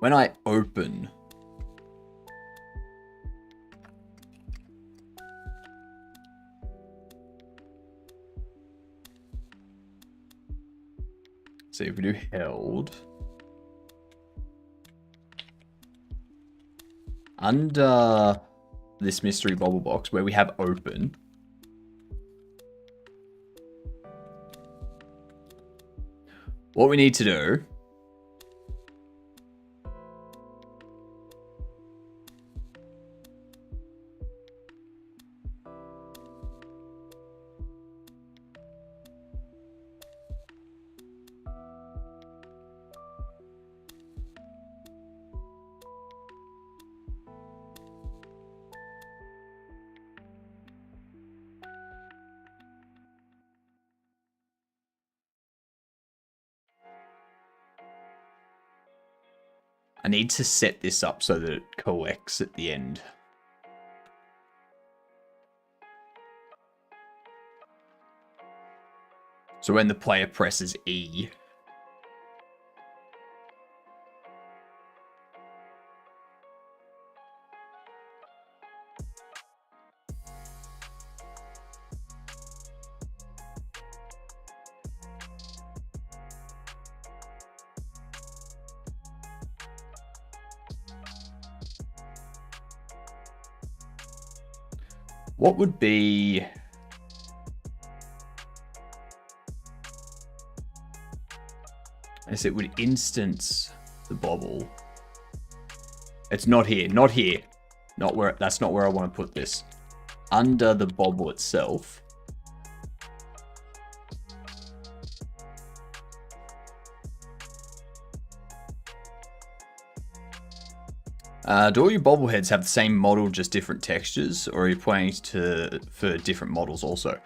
when I open, see if we do held, under this mystery bubble box where we have open, what we need to do I need to set this up so that it collects at the end. So when the player presses E, what would be... As it would instance the bobble. It's not here, not here. Not where, that's not where I want to put this. Under the bobble itself. Do all your bobbleheads have the same model, just different textures? Or are you planning for different models also?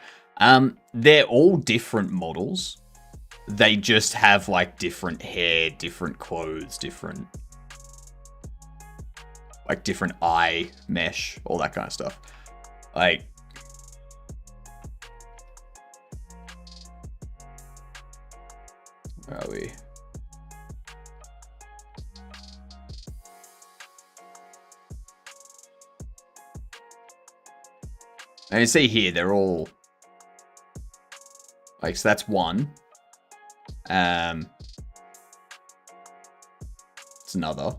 They're all different models. They just have like different hair, different clothes, different eye mesh, all that kind of stuff. Like, where are we? And you see here, they're all like, so that's one. It's another.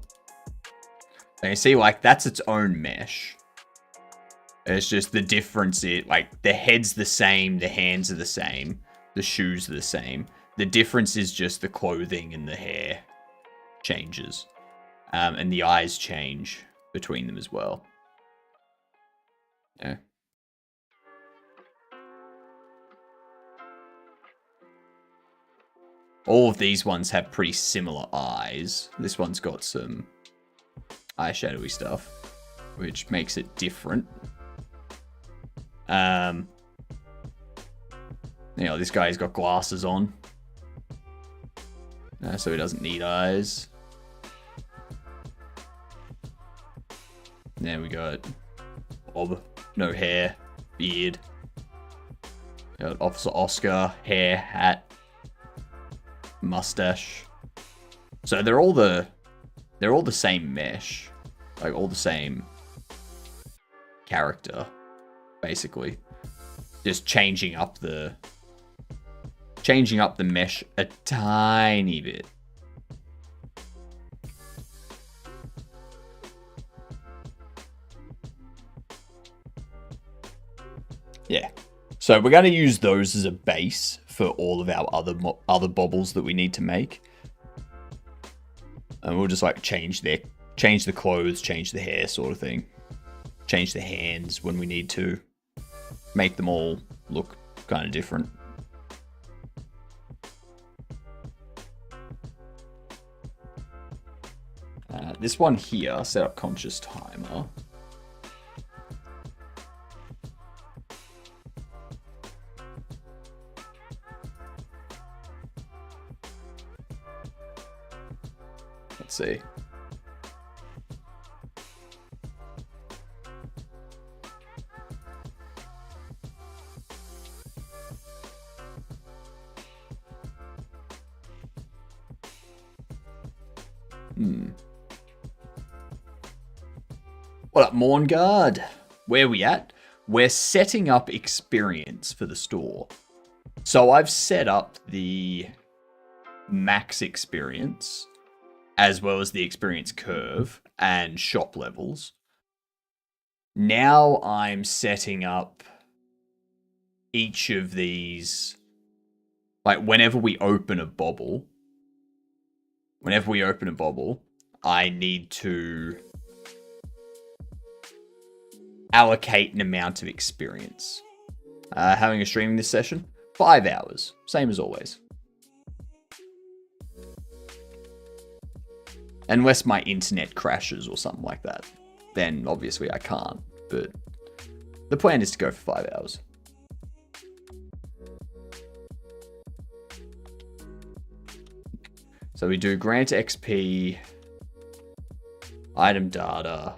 And you see, like, that's its own mesh. It's just the difference is, like, the head's the same, the hands are the same, the shoes are the same. The difference is just the clothing and the hair changes. And the eyes change between them as well. Yeah. All of these ones have pretty similar eyes. This one's got some eyeshadowy stuff, which makes it different. You know, this guy's got glasses on, so he doesn't need eyes. And then we got Bob, no hair, beard. We got Officer Oscar, hair, hat, mustache. So they're all the same mesh, like all the same character, basically. Just changing up the mesh a tiny bit. Yeah. So we're going to use those as a base for all of our other bobbles that we need to make. And we'll just like change the clothes, change the hair sort of thing. Change the hands when we need to. Make them all look kind of different. This one here, set up conscious timer. Let's see. What up, Morn Guard? Where we at? We're setting up experience for the store. So I've set up the max experience as well as the experience curve and shop levels. Now I'm setting up each of these, like whenever we open a bobble, I need to allocate an amount of experience. Having a stream this session, 5 hours, same as always. Unless my internet crashes or something like that, then obviously I can't, but the plan is to go for 5 hours. So we do grant XP, item data,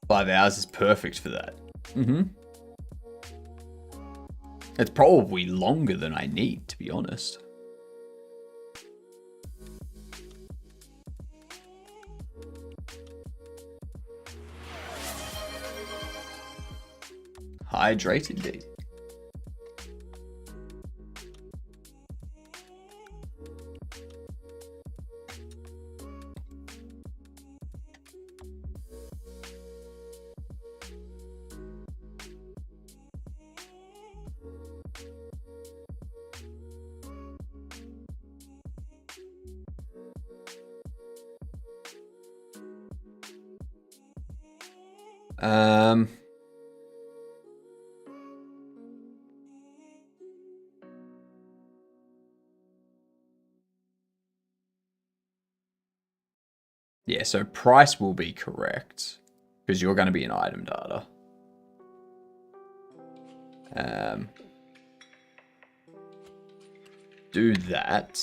$5 hours is perfect for that. It's probably longer than I need, to be honest. Hydrate indeed. Yeah, so price will be correct because you're going to be in item data. Do that.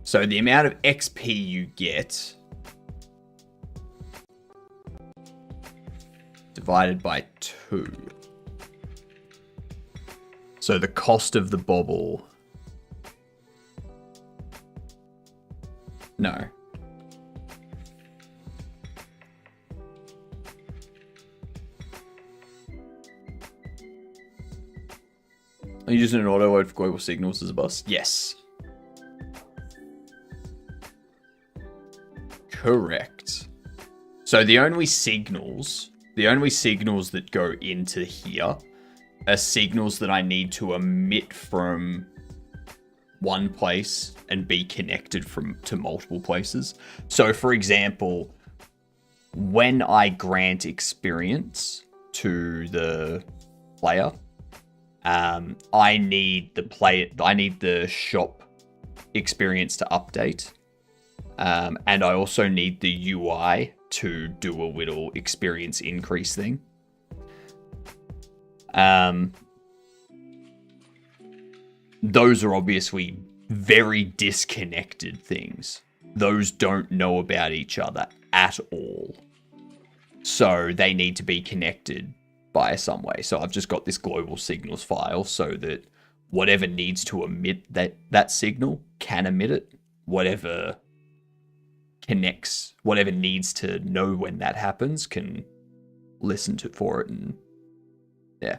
So the amount of XP you get divided by 2. So the cost of the bobble. No. Are you using an auto load for global signals as a bus? Yes. Correct. So the only signals that go into here are signals that I need to emit from one place and be connected to multiple places. So for example, when I grant experience to the player, I need the shop experience to update. And I also need the UI to do a little experience increase thing. Those are obviously very disconnected things. Those don't know about each other at all. So they need to be connected by some way. So I've just got this global signals file so that whatever needs to emit that signal can emit it. Whatever connects, whatever needs to know when that happens can listen for it, and yeah.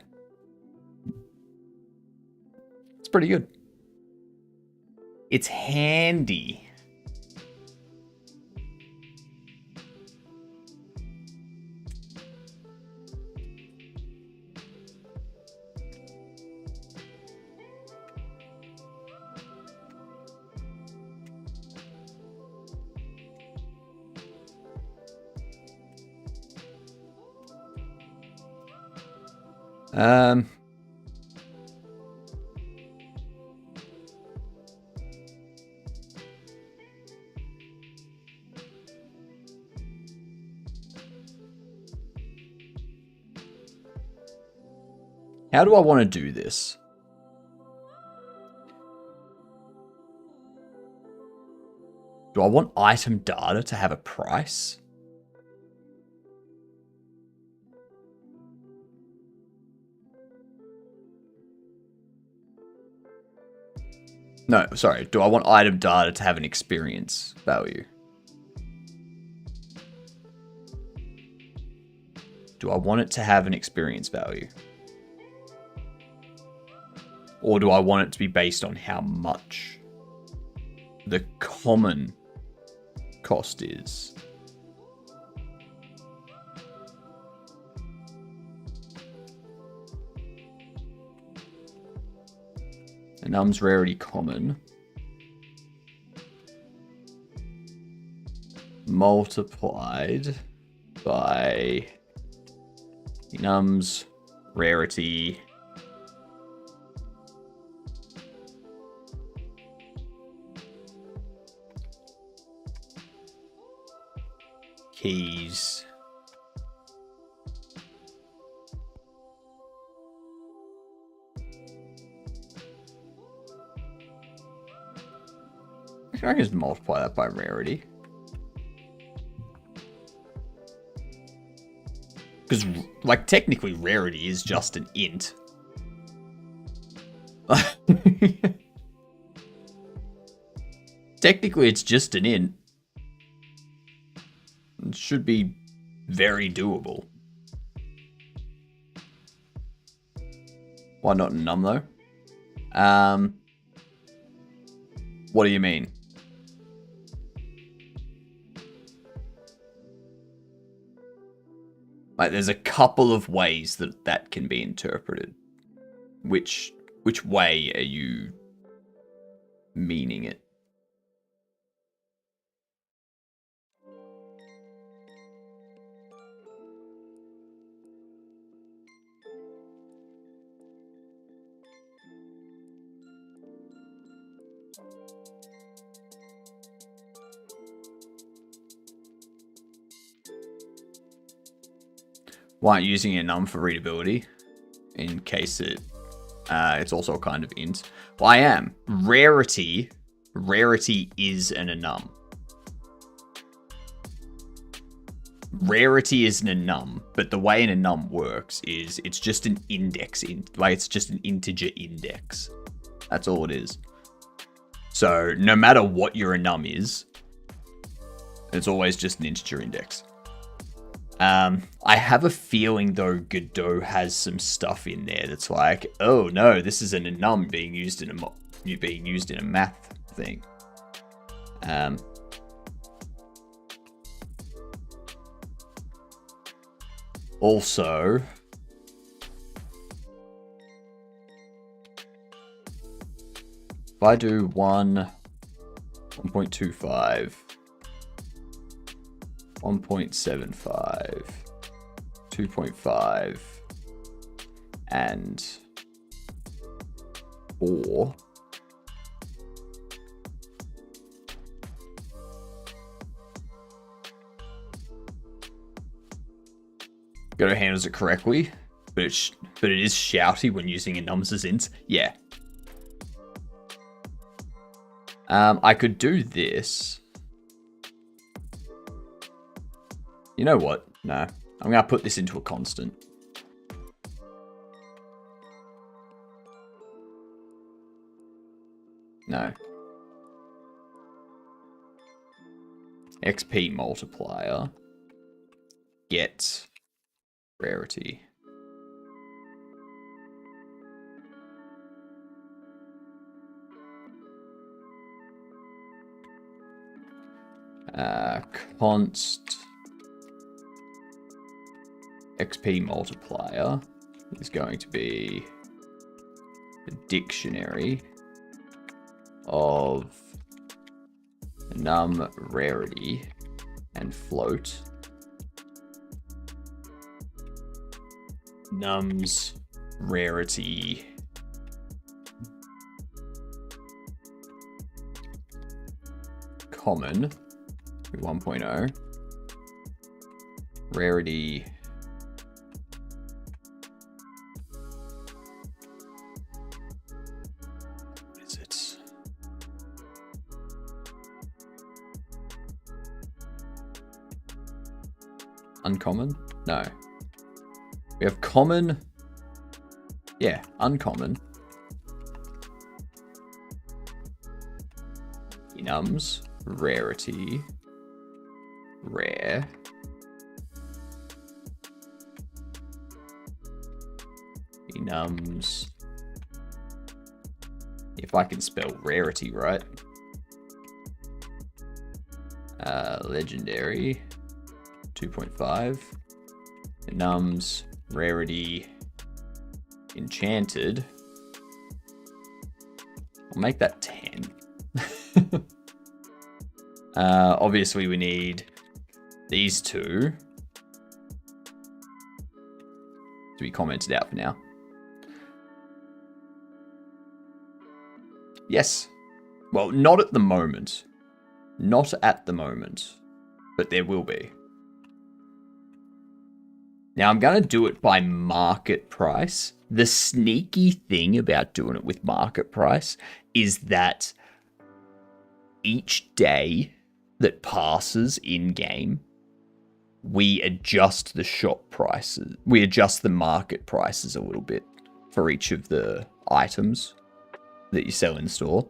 It's pretty good. It's handy. How do I want to do this? Do I want item data to have a price? No, sorry. Do I want item data to have an experience value? Do I want it to have an experience value? Or do I want it to be based on how much the common cost is? Enum's rarity common multiplied by enum's rarity keys I can just multiply that by rarity. Because, like, technically rarity is just an int. Technically it's just an int. It should be very doable. Why not num though? What do you mean? Like, there's a couple of ways that that can be interpreted. Which way are you meaning it? Why aren't you using a num for readability? In case it's also a kind of int. Well, I am. Rarity is an enum. Rarity is an enum, but the way an enum works is it's just an index, like it's just an integer index. That's all it is. So no matter what your enum is, it's always just an integer index. I have a feeling though Godot has some stuff in there that's like, oh no, this is an enum being used in a math thing. Also, if I do 1.25, 1.75, 2.5, and 4. Godot handles it correctly, but it is shouty when using enums as ints. Yeah. I could do this. You know what? No. I'm going to put this into a constant. No. XP multiplier. Get rarity. Const XP multiplier is going to be the dictionary of num rarity and float num's rarity common 1.0 rarity what is it? Uncommon? No. We have common. Yeah, uncommon. Enums, rarity, rare. Enums. If I can spell rarity right. Legendary, 2.5. Enums, rarity, enchanted. I'll make that 10. Obviously we need these two to be commented out for now. Yes. Well, not at the moment. Not at the moment. But there will be. Now, I'm going to do it by market price. The sneaky thing about doing it with market price is that each day that passes in-game, we adjust the shop prices. We adjust the market prices a little bit for each of the items that you sell in store.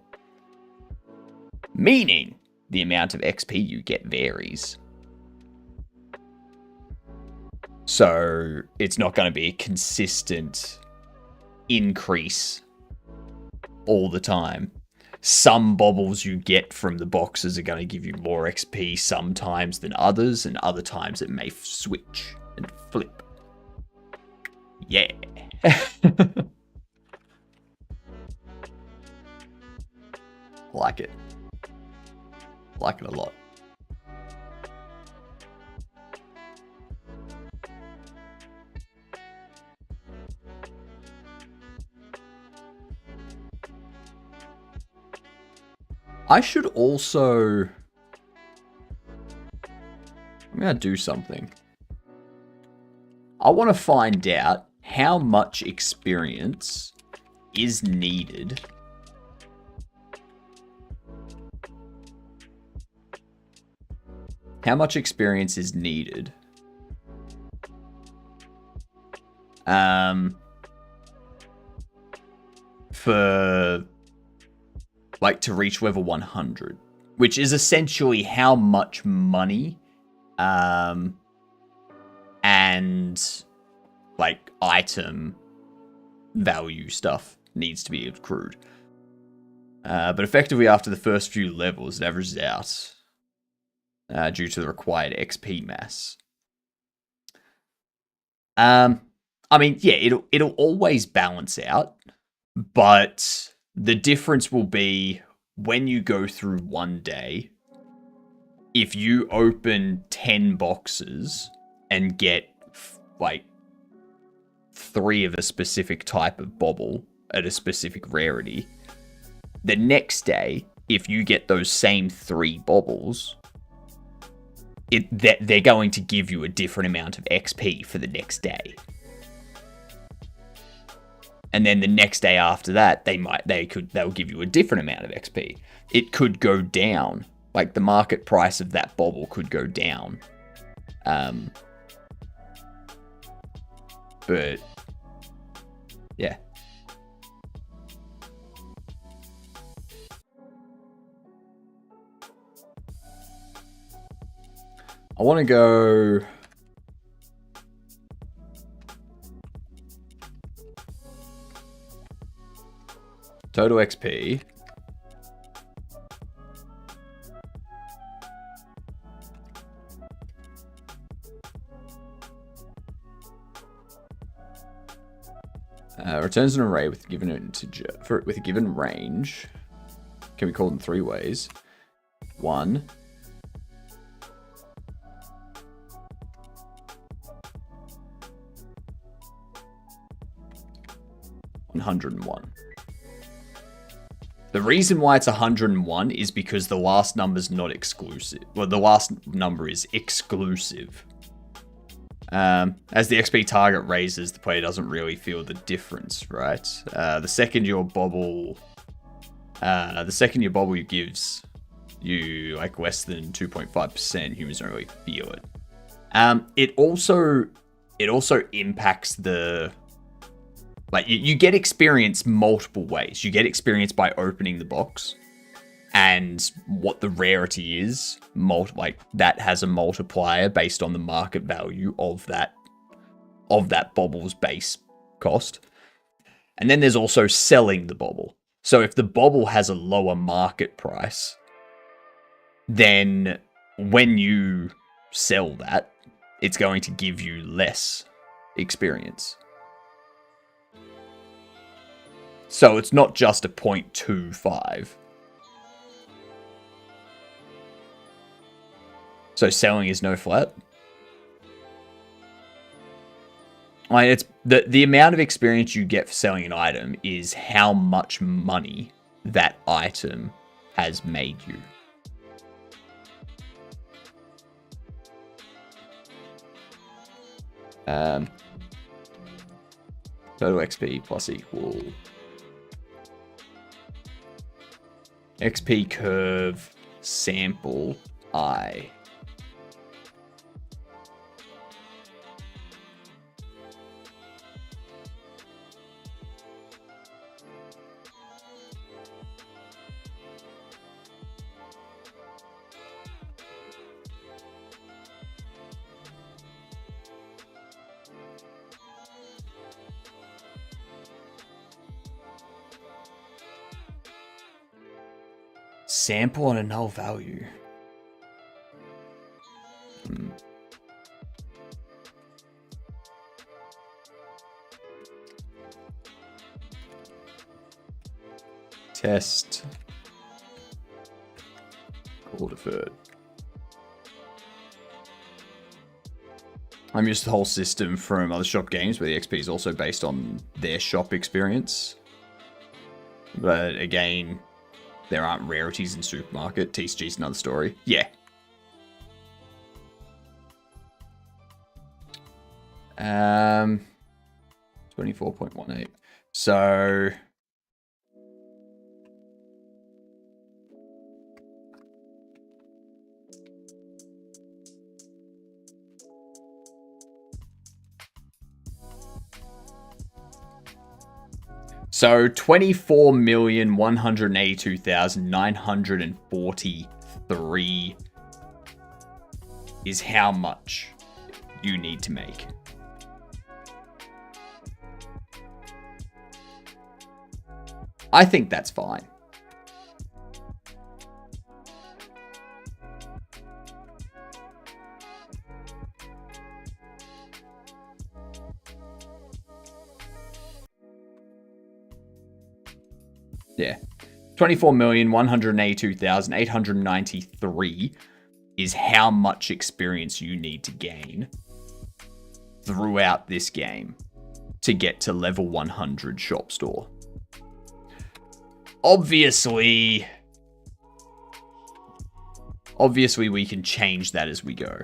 Meaning, the amount of XP you get varies. So, it's not going to be a consistent increase all the time. Some bobbles you get from the boxes are going to give you more XP sometimes than others, and other times it may switch and flip. Yeah. Like it. Like it a lot. I should also... I'm going to do something. I want to find out how much experience is needed for like to reach level 100, which is essentially how much money and like item value stuff needs to be accrued. But effectively after the first few levels, it averages out due to the required XP mass. I mean, yeah, it'll always balance out, but the difference will be when you go through one day, if you open 10 boxes and get like 3 of a specific type of bobble at a specific rarity, the next day, if you get those same 3 bobbles, they're going to give you a different amount of XP for the next day. And then the next day after that, they'll give you a different amount of XP. It could go down. Like the market price of that bobble could go down. But yeah. I want to go... Total XP. Returns an array with a given integer with a given range. Can we call them 3 ways? 1. 101. The reason why it's 101 is because the last number's not exclusive. Well, the last number is exclusive. As the XP target raises, the player doesn't really feel the difference, right? The second your bobble gives you like less than 2.5%, humans don't really feel it. It also impacts the, like, you get experience multiple ways. You get experience by opening the box, and what the rarity is, like that has a multiplier based on the market value of that bobble's base cost. And then there's also selling the bobble. So if the bobble has a lower market price, then when you sell that, it's going to give you less experience. So it's not just a 0.25. So selling is no flat. I mean, it's the amount of experience you get for selling an item is how much money that item has made you. Total XP plus equal XP curve sample I. Sample on a null value. Test. Call deferred. I'm used to the whole system from other shop games where the XP is also based on their shop experience. But again, there aren't rarities in supermarket. TCG's another story. Yeah. 24.18. So So 24,182,943 is how much you need to make. I think that's fine. Yeah. 24,182,893 is how much experience you need to gain throughout this game to get to level 100 shop store. Obviously we can change that as we go.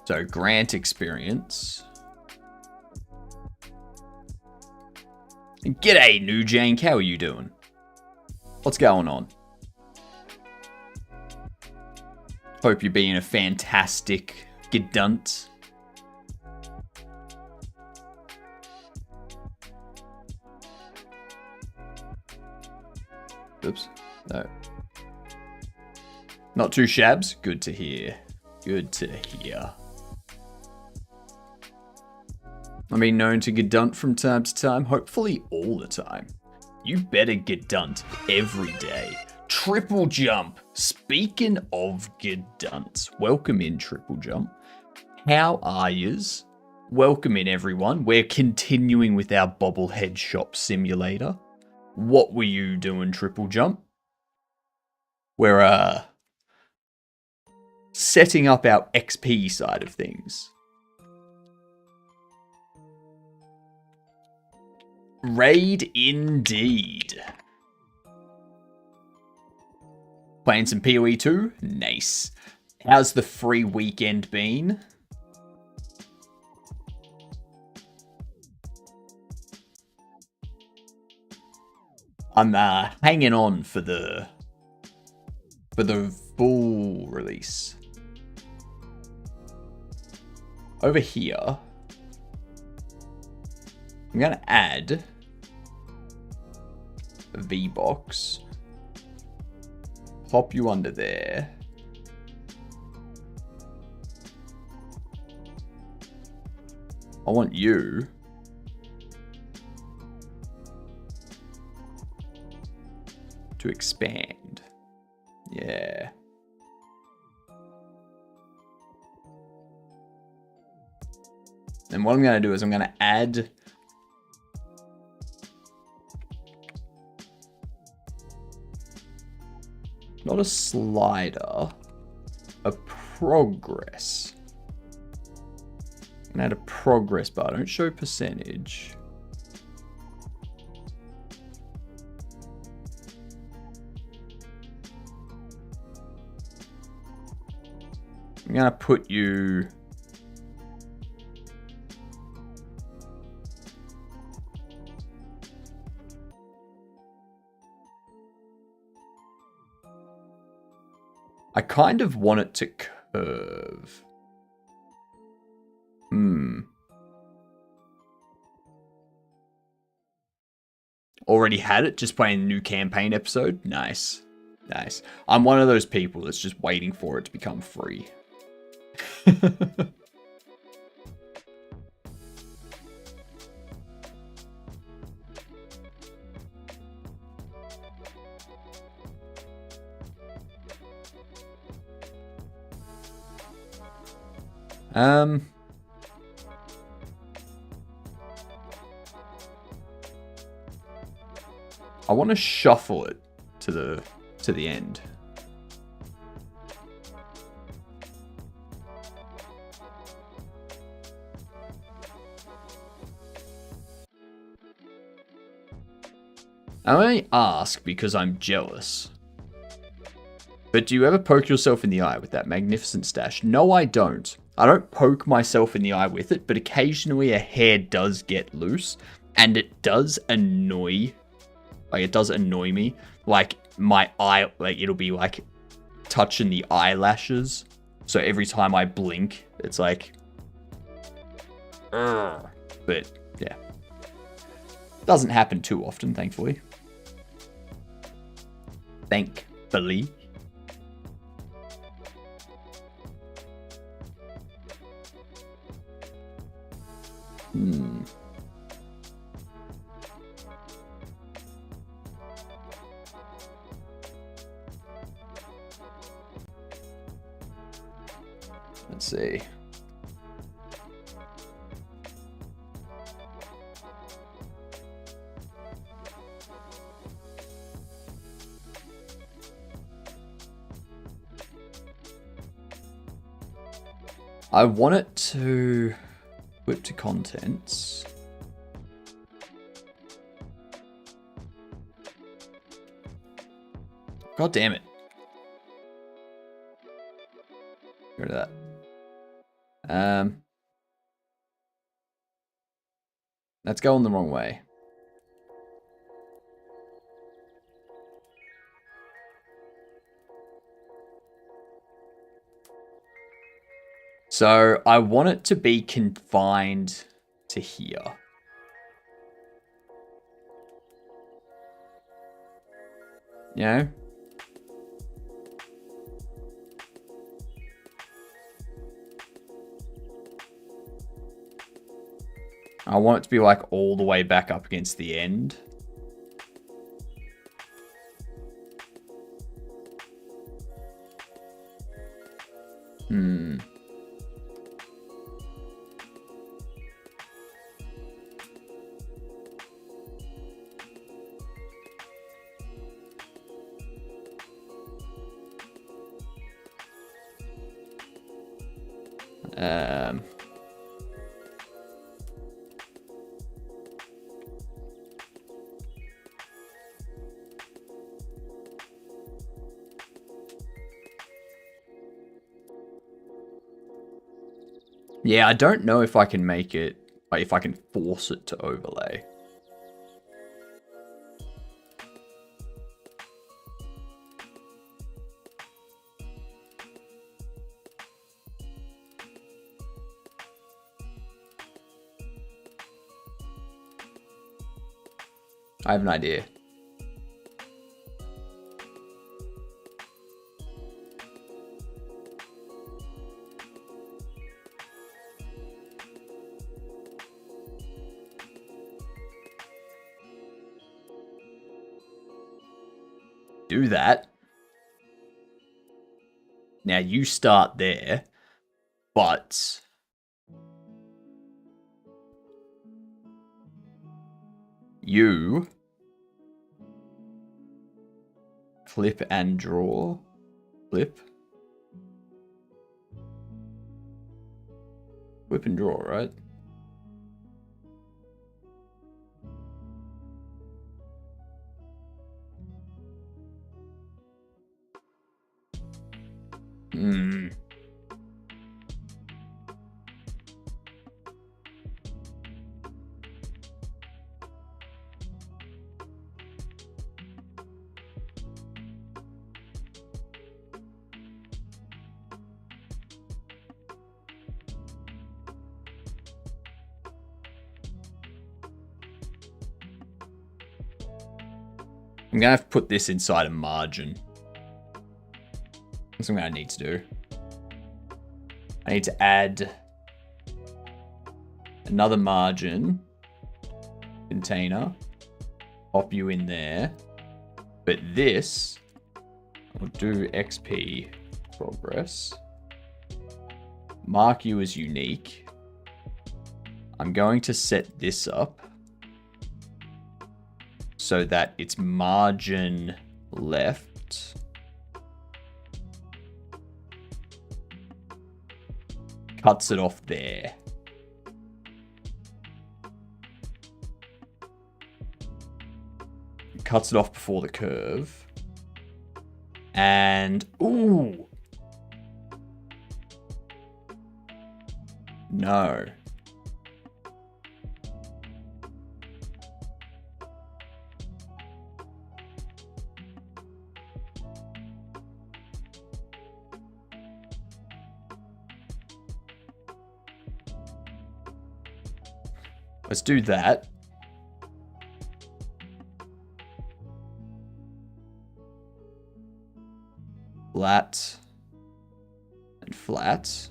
So grant experience. G'day, New Jank. How are you doing? What's going on? Hope you're being a fantastic gedunt. Oops. No. Not too shabs. Good to hear. Good to hear. I mean, known to gedunt from time to time, hopefully all the time. You better gedunt every day. Triple Jump. Speaking of gedunts, welcome in, Triple Jump. How are yous? Welcome in, everyone. We're continuing with our Bobblehead Shop Simulator. What were you doing, Triple Jump? We're, setting up our XP side of things. Raid indeed. Playing some PoE 2? Nice. How's the free weekend been? I'm hanging on for the full release. Over here, I'm gonna add a V-box, pop you under there. I want you to expand. Yeah. And what I'm going to do is I'm going to add not a slider, a progress. And add a progress bar. Don't show percentage. I'm gonna put you I kind of want it to curve. Already had it, just playing a new campaign episode. Nice. Nice. I'm one of those people that's just waiting for it to become free. I want to shuffle it to the end. I only ask because I'm jealous. But do you ever poke yourself in the eye with that magnificent stash? No, I don't. I don't poke myself in the eye with it, but occasionally a hair does get loose, and it does annoy. Like, it does annoy me. Like, my eye, like, it'll be, like, touching the eyelashes. So every time I blink, it's like... Ugh. But, yeah. Doesn't happen too often, thankfully. Thankfully. Let's see. I want it to whip to contents. God damn it. Get rid of that. That's going the wrong way. So I want it to be confined to here. You know? I want it to be like all the way back up against the end. Yeah, I don't know if I can make it, like if I can force it to overlay. I have an idea. Do that. Now you start there, but you flip and draw. Flip. Whip and draw, right? Hmm. I'm gonna have to put this inside a margin. That's what I need to do. I need to add another margin container, pop you in there. But this, I'll do XP progress, mark you as unique. I'm going to set this up so that it's margin left. Cuts it off there. Cuts it off before the curve. And, ooh. No. Let's do that. Flat and flat.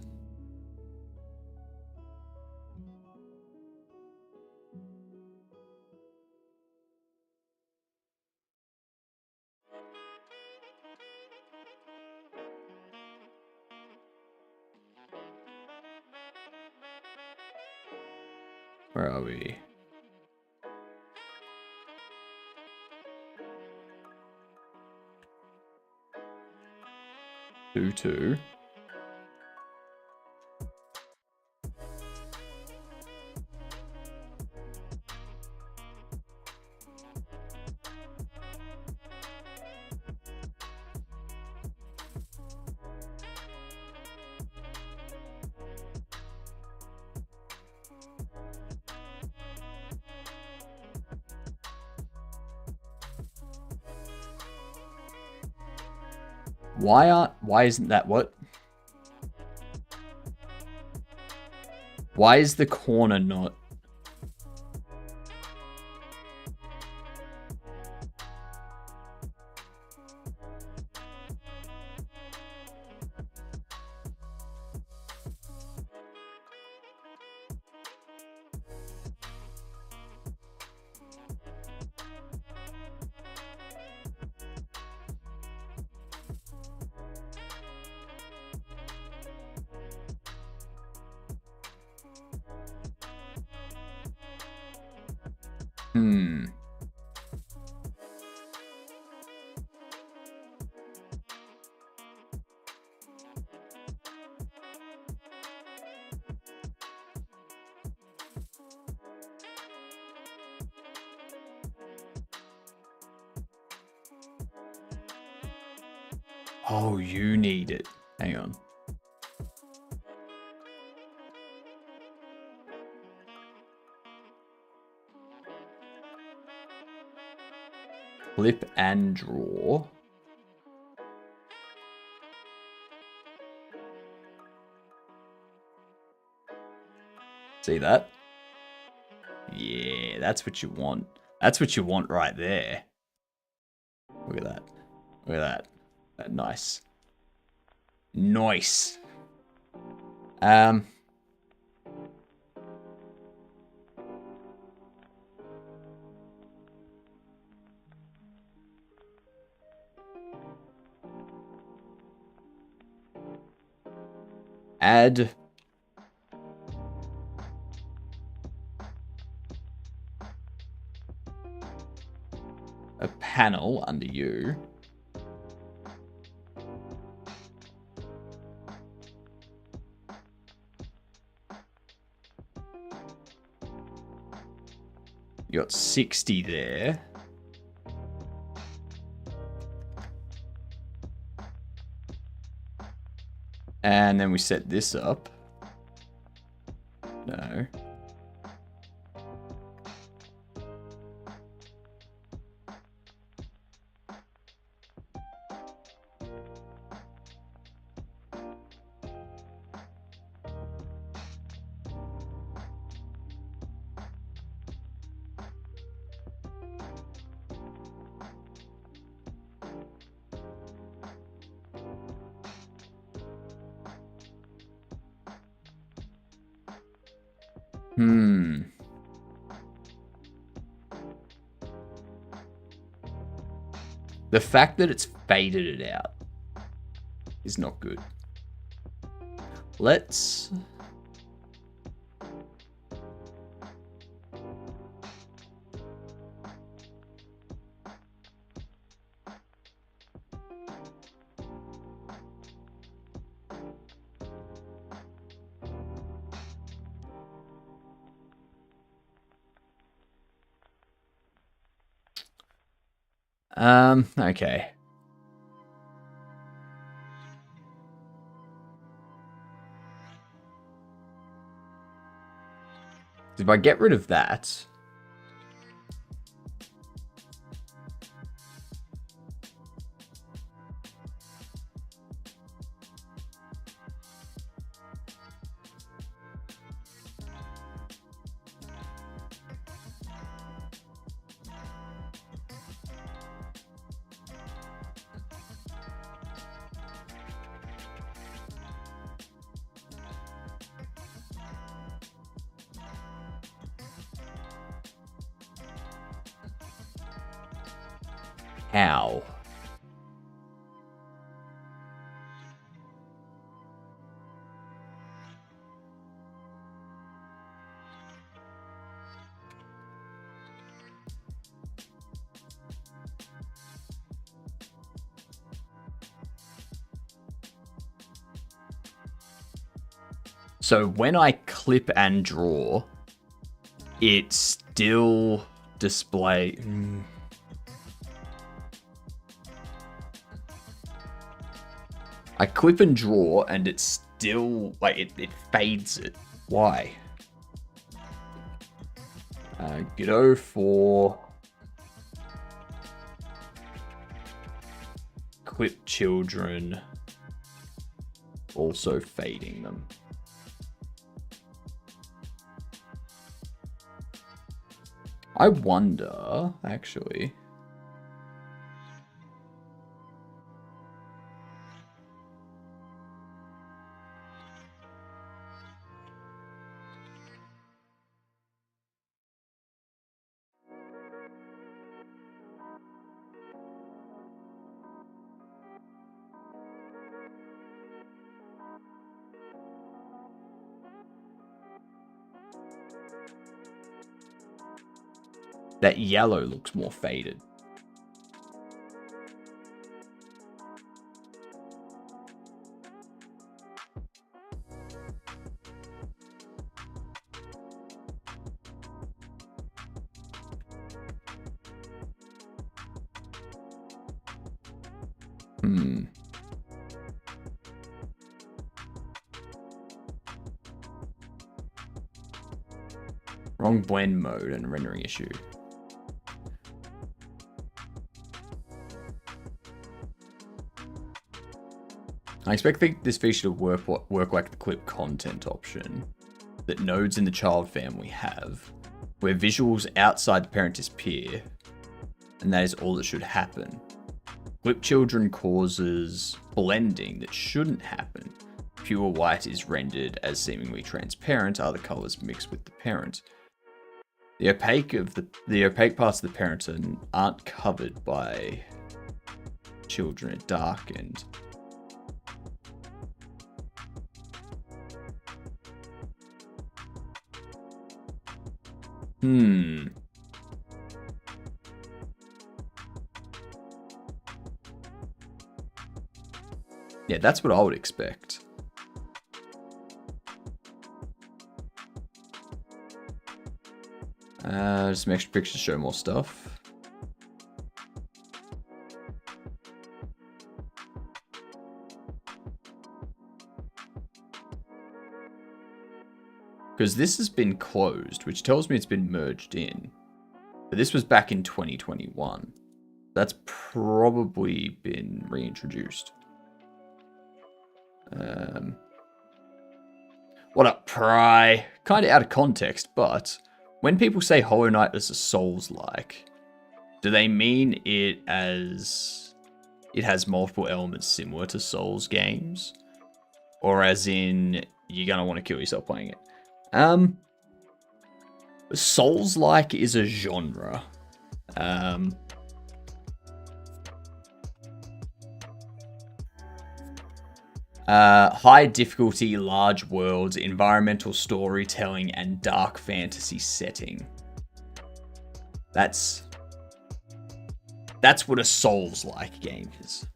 Where are we? Two. Why isn't that what? Why is the corner not? Oh, you need it. Hang on. Flip and draw. See that? Yeah, that's what you want. That's what you want right there. Look at that. Look at that. Nice. Nice. Add a panel under you. You got 60 there. And then we set this up. No. The fact that it's faded it out is not good. Let's... okay. If I get rid of that... How? So when I clip and draw, it still display... I clip and draw and it's still, like, it fades it. Why? Go for clip children, also fading them. I wonder, actually... That yellow looks more faded. Wrong blend mode and rendering issue. I expect this feature to work like the clip content option that nodes in the child family have, where visuals outside the parent disappear, and that is all that should happen. Flip children causes blending that shouldn't happen. Pure white is rendered as seemingly transparent, other colors mixed with the parent. The opaque parts of the parent aren't covered by children are darkened. Yeah, that's what I would expect. Some extra pictures to show more stuff. Because this has been closed, which tells me it's been merged in. But this was back in 2021. That's probably been reintroduced. What up, Pry? Kind of out of context, but when people say Hollow Knight is a Souls-like, do they mean it as it has multiple elements similar to Souls games? Or as in, you're gonna want to kill yourself playing it? Souls-like is a genre. High difficulty, large worlds, environmental storytelling, and dark fantasy setting. That's what a Souls-like game is.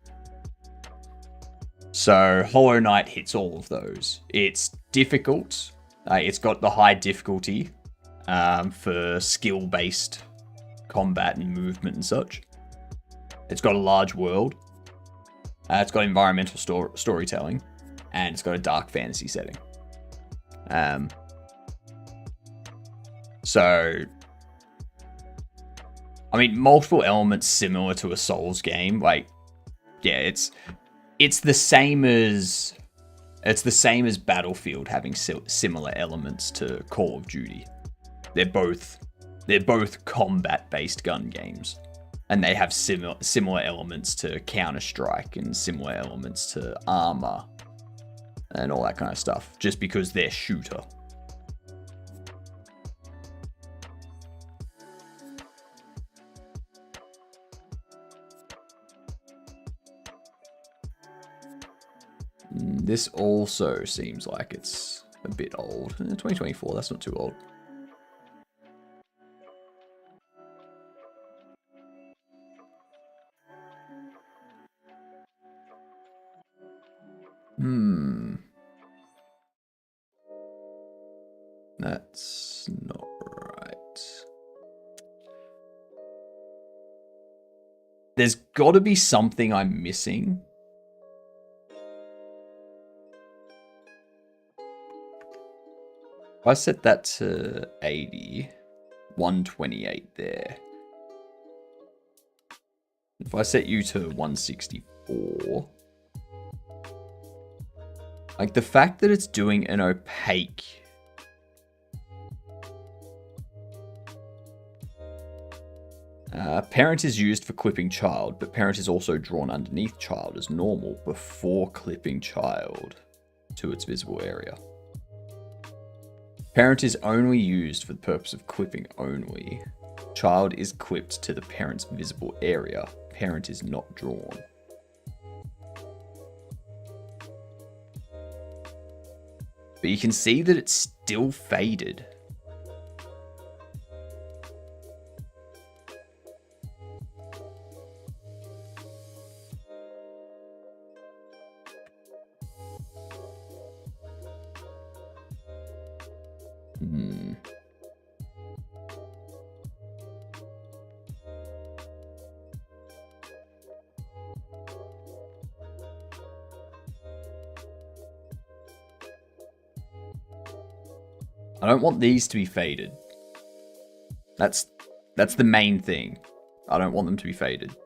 So Hollow Knight hits all of those. It's difficult. It's got the high difficulty for skill-based combat and movement and such. It's got a large world. It's got environmental storytelling, and it's got a dark fantasy setting. So, I mean, multiple elements similar to a Souls game. Like, yeah, it's the same as Battlefield having similar elements to Call of Duty. They're both combat-based gun games. And they have similar elements to Counter-Strike and similar elements to Armor and all that kind of stuff, just because they're shooter. This also seems like it's a bit old. 2024, that's not too old. That's not right. There's got to be something I'm missing. If I set that to 80, 128 there. If I set you to 164... Like, the fact that it's doing an opaque... parent is used for clipping child, but parent is also drawn underneath child as normal before clipping child to its visible area. Parent is only used for the purpose of clipping only. Child is clipped to the parent's visible area. Parent is not drawn. But you can see that it's still faded. I don't want these to be faded. That's the main thing. I don't want them to be faded.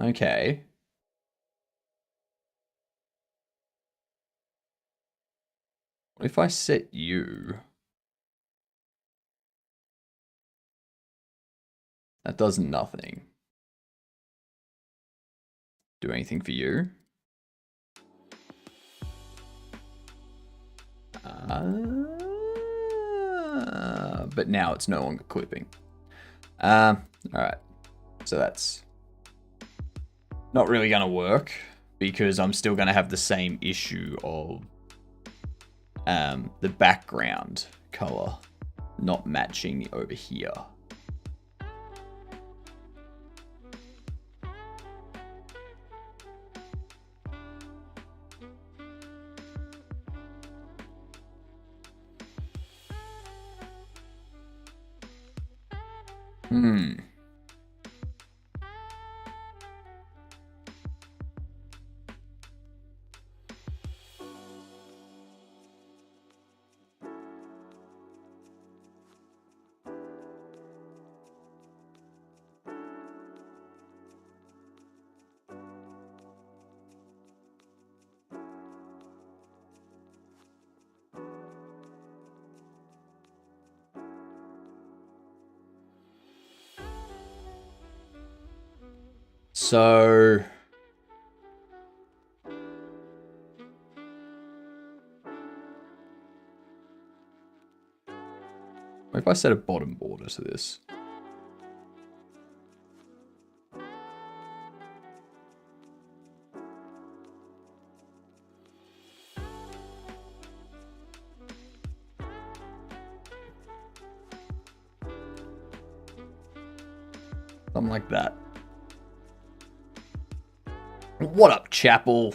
Okay. What if I set you? That does nothing. Do anything for you? But now it's no longer clipping. All right. So that's not really going to work because I'm still going to have the same issue of the background color not matching over here. So what if I set a bottom border to this? Something like that. What up, Chapel?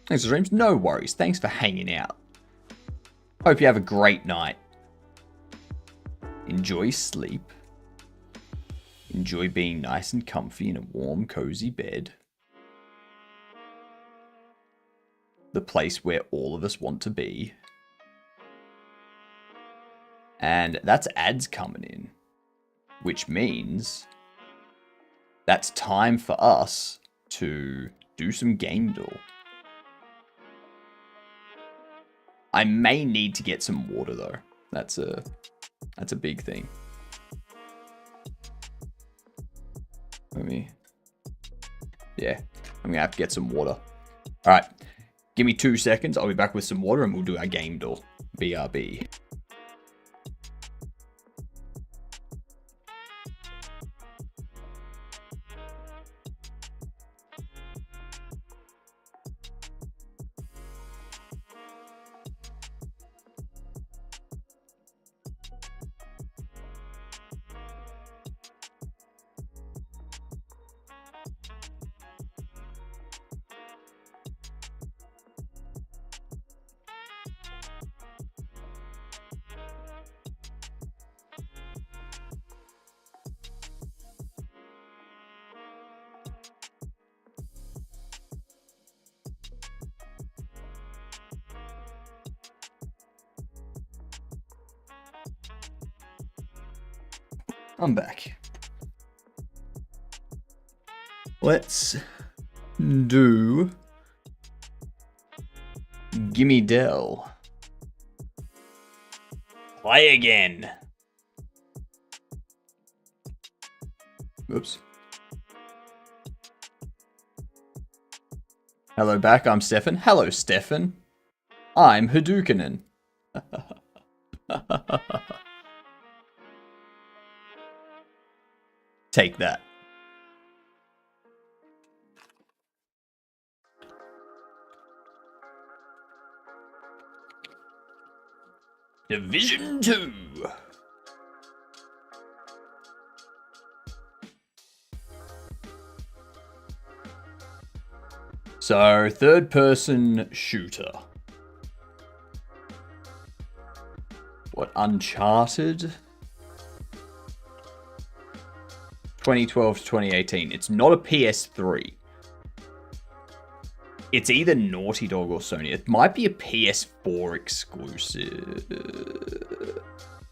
Thanks for streams. No worries. Thanks for hanging out. Hope you have a great night. Enjoy sleep. Enjoy being nice and comfy in a warm, cozy bed. The place where all of us want to be. And that's ads coming in. Which means that's time for us to do some GamDev. I may need to get some water though. That's a big thing. Yeah, I'm gonna have to get some water. All right, give me 2 seconds. I'll be back with some water and we'll do our GamDev. BRB. I'm back. Let's do Gimme Dell. Play again. Oops. Hello back, I'm Stefan. Hello, Stefan. I'm Hadoukenin. Take that. Division 2. So, third person shooter. What, Uncharted? 2012 to 2018. It's not a PS3. It's either Naughty Dog or Sony. It might be a PS4 exclusive.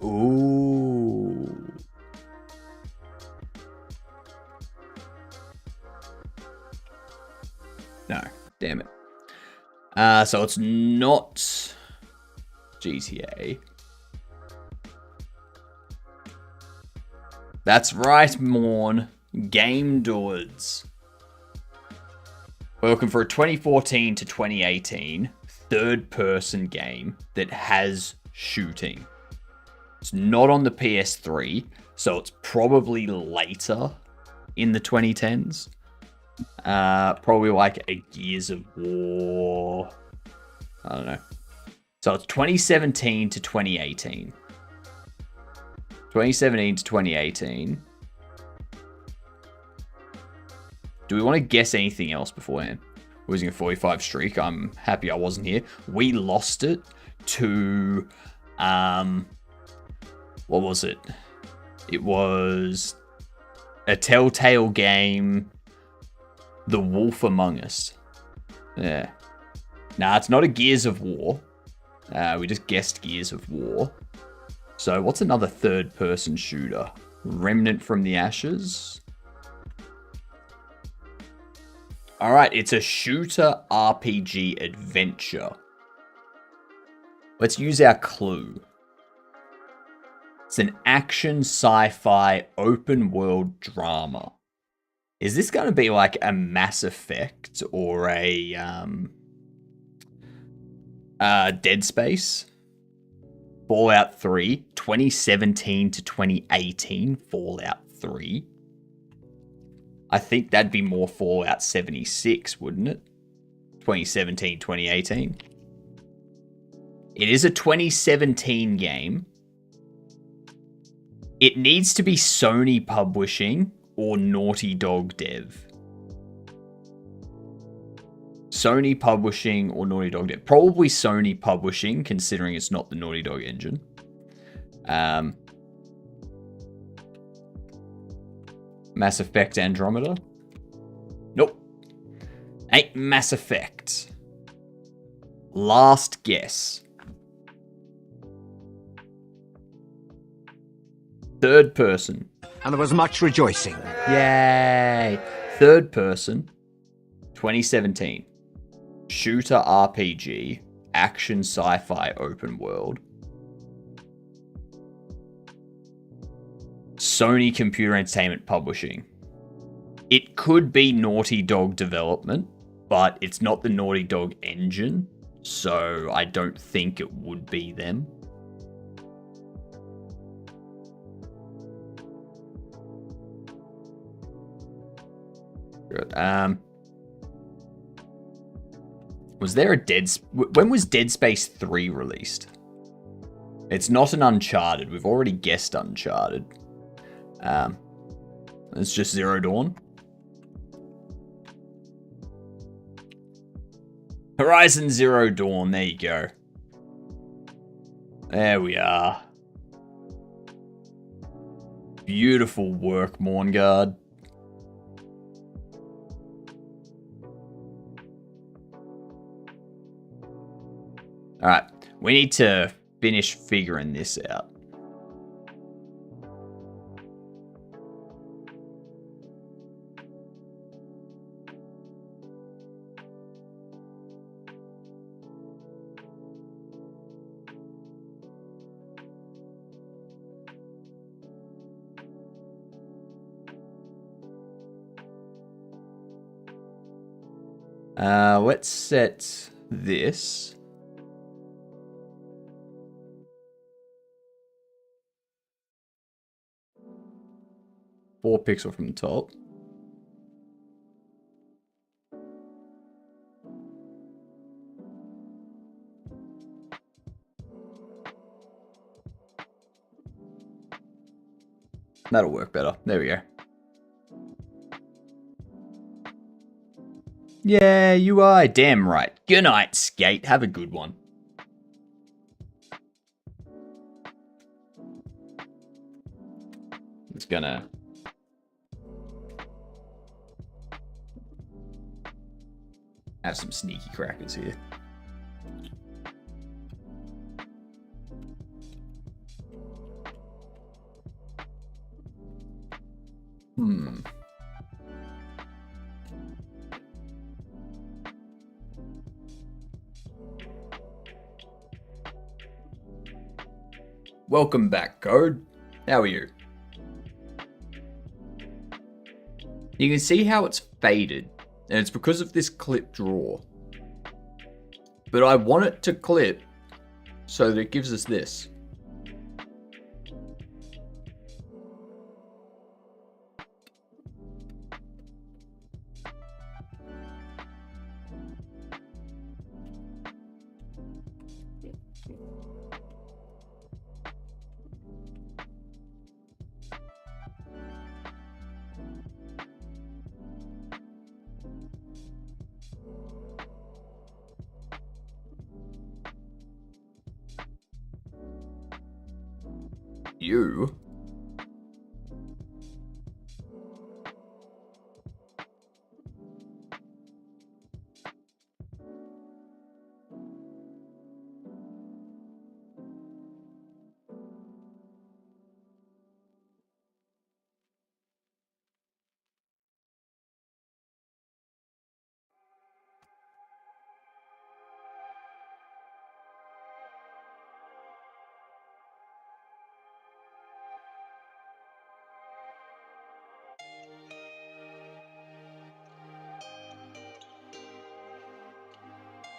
Ooh. So it's not GTA. That's right, Morn. GamDev. We're looking for a 2014 to 2018 third-person game that has shooting. It's not on the PS3, so it's probably later in the 2010s. Probably like a Gears of War. I don't know. So it's 2017 to 2018. 2017 to 2018. Do we want to guess anything else beforehand? Losing a 45 streak. I'm happy I wasn't here. We lost it to... what was it? It was a Telltale game, The Wolf Among Us. Yeah. Nah, it's not a Gears of War. We just guessed Gears of War. So what's another third-person shooter? Remnant from the Ashes? Alright, it's a shooter RPG adventure. Let's use our clue. It's an action sci-fi open world drama. Is this going to be like a Mass Effect or a Dead Space? Fallout 3, 2017 to 2018, Fallout 3. I think that'd be more Fallout 76, wouldn't it? 2017, 2018. It is a 2017 game. It needs to be Sony Publishing or Naughty Dog Dev. Sony Publishing or Naughty Dog Dev. Probably Sony Publishing, considering it's not the Naughty Dog engine. Mass Effect Andromeda? Nope. Ain't Mass Effect. Last guess. Third person. And there was much rejoicing. Yay! Third person. 2017. Shooter RPG. Action sci-fi open world. Sony Computer Entertainment Publishing. It could be Naughty Dog development, but it's not the Naughty Dog engine, so I don't think it would be them. Good. Was there a when was Dead Space 3 released? It's not an Uncharted. We've already guessed Uncharted. It's just Zero Dawn. Horizon Zero Dawn. There you go. There we are. Beautiful work, Morngard. Alright, we need to finish figuring this out. Let's set this. Four pixel from the top. That'll work better. There we go. Yeah, UI. Damn right. Good night, Skate. Have a good one. It's gonna... have some sneaky crackers here. Welcome back, Code. How are you? You can see how it's faded, and it's because of this clip draw. But I want it to clip so that it gives us this. You?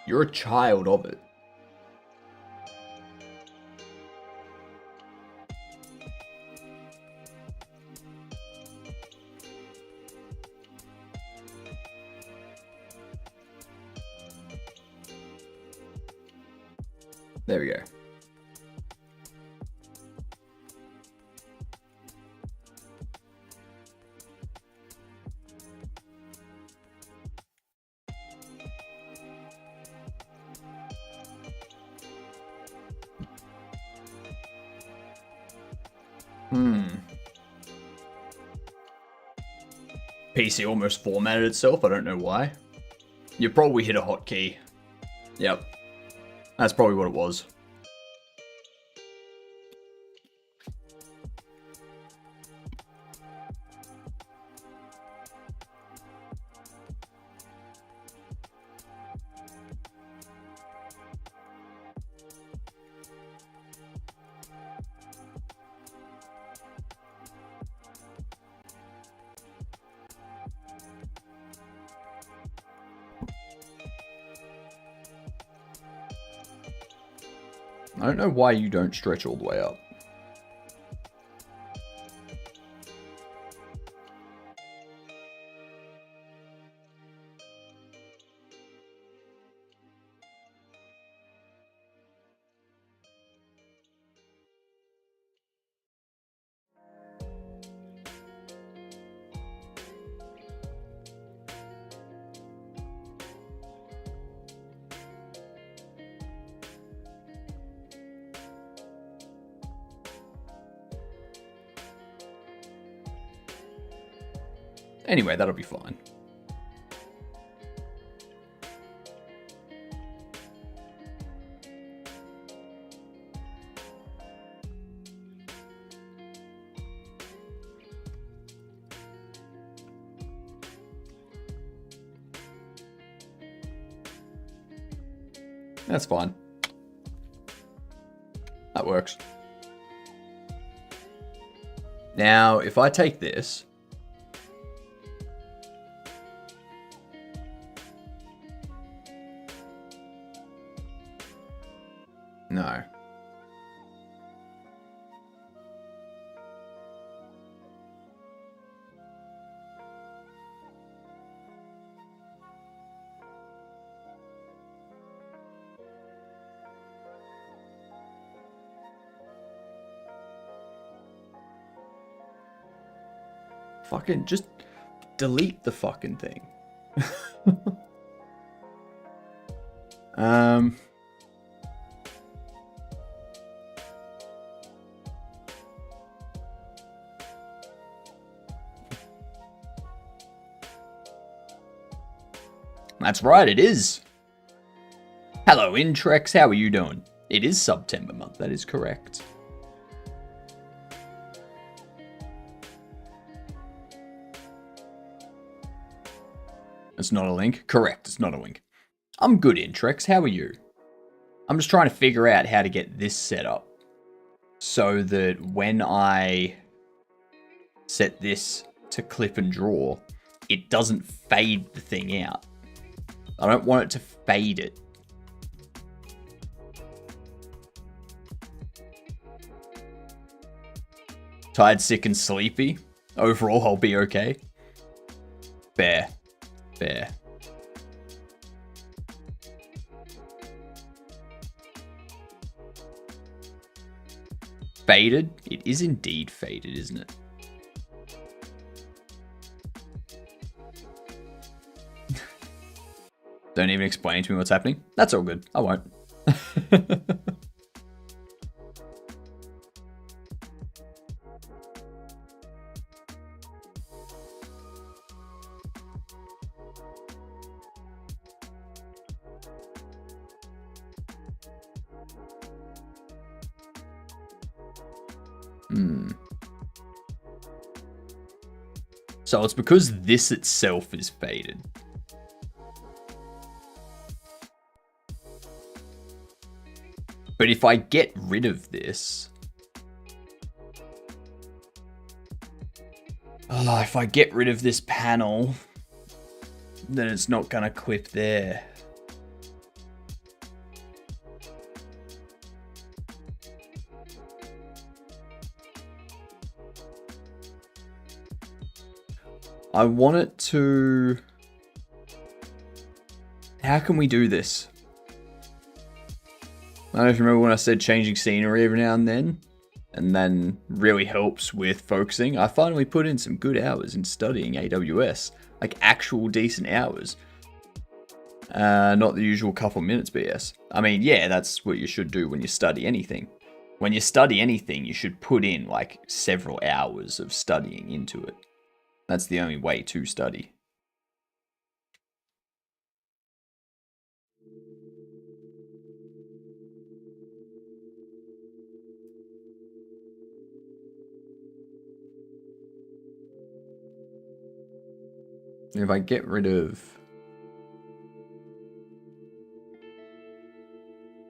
You're a child of it. There we go. PC almost formatted itself, I don't know why. You probably hit a hotkey. Yep. That's probably what it was. I don't know why you don't stretch all the way up. Anyway, that'll be fine. That's fine. That works. Now, if I take this, no. Fucking just delete the fucking thing. That's right, it is. Hello, Intrex, how are you doing? It is September month, that is correct. It's not a link? Correct, it's not a link. I'm good, Intrex, how are you? I'm just trying to figure out how to get this set up. so that when I set this to clip and draw, it doesn't fade the thing out. I don't want it to fade it. Tired, sick, and sleepy. Overall, I'll be okay. Fair. Fair. Faded? It is indeed faded, isn't it? Don't even explain to me what's happening. That's all good. I won't. So it's because this itself is faded. But if I get rid of this... Oh, if I get rid of this panel, then it's not gonna clip there. I want it to... How can we do this? I don't know if you remember when I said changing scenery every now and then really helps with focusing. I finally put in some good hours in studying AWS, like actual decent hours. Not the usual couple minutes BS. I mean, yeah, that's what you should do when you study anything. When you study anything, you should put in like several hours of studying into it. That's the only way to study. If I get rid of...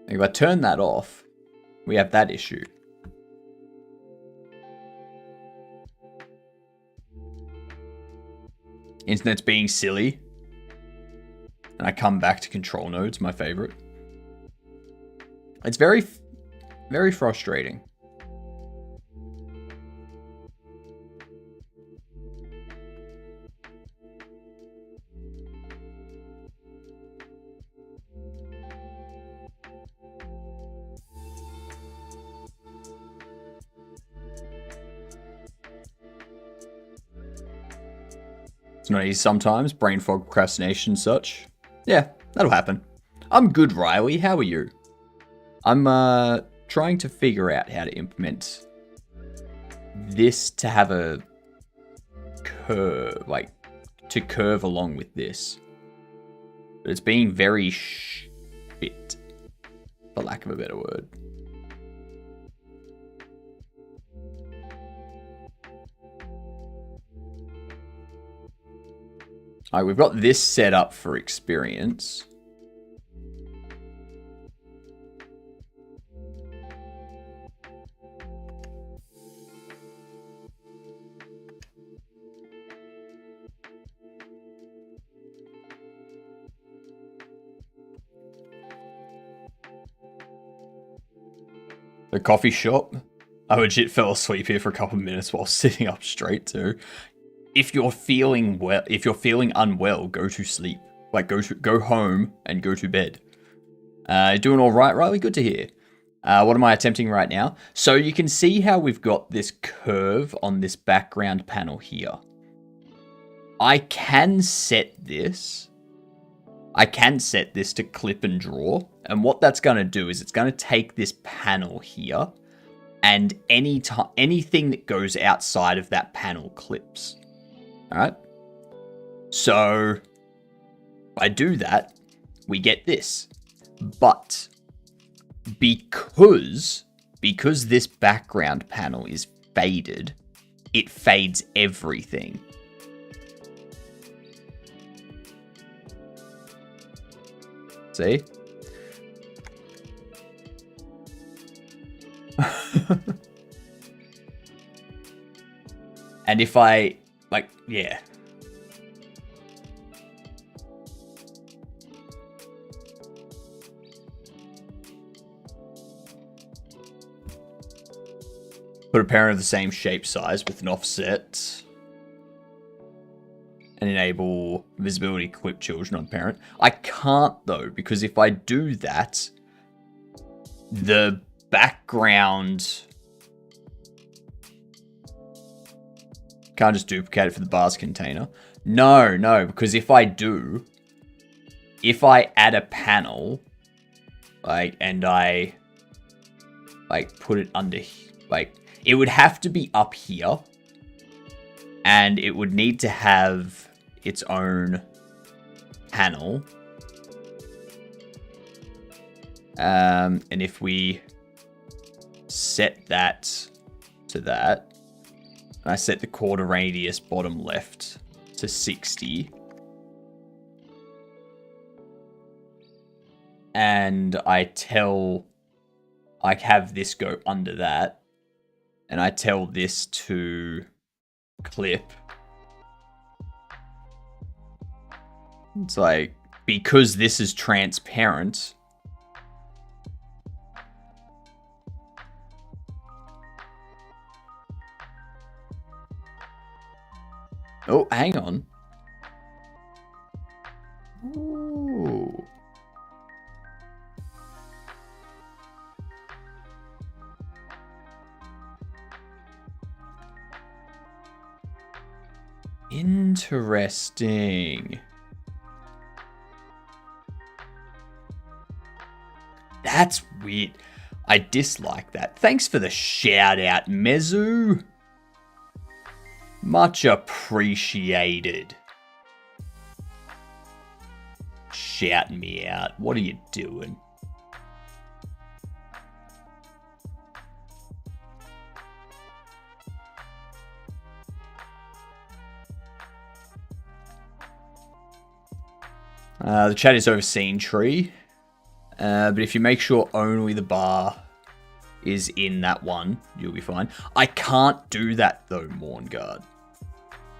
If I turn that off, we have that issue. Internet's being silly. And I come back to control nodes, my favorite. It's very, very frustrating. It's not easy sometimes, brain fog, procrastination, such. Yeah, that'll happen. I'm good, Riley. How are you? I'm trying to figure out how to implement this to have a curve, like to curve along with this. But it's being very shit, for lack of a better word. All right, we've got this set up for experience. The coffee shop. I legit fell asleep here for a couple of minutes while sitting up straight too. If you're feeling well, if you're feeling unwell, go to sleep. Like go home and go to bed. Doing all right, Riley? Good to hear. What am I attempting right now? So you can see how we've got this curve on this background panel here. I can set this. I can set this to clip and draw. And what that's going to do is it's going to take this panel here and anything that goes outside of that panel clips. All right. So if I do that, we get this. But because this background panel is faded, it fades everything. See? And if I, like, yeah. Put a parent of the same shape size with an offset. And enable visibility clip children on parent. I can't though, because if I do that, the background can't just duplicate it for the bars container. No, because if I add a panel, like, and I like put it under, like, it would have to be up here. And it would need to have its own panel. And if we set that to that, and I set the quarter radius bottom left to 60. And I have this go under that. And I tell this to clip. It's like, because this is transparent, oh, hang on. Ooh. Interesting. That's weird. I dislike that. Thanks for the shout out, Mezu. Much appreciated. Shouting me out. What are you doing? The chat is overseen tree. But if you make sure only the bar is in that one, you'll be fine. I can't do that though, Mornguard.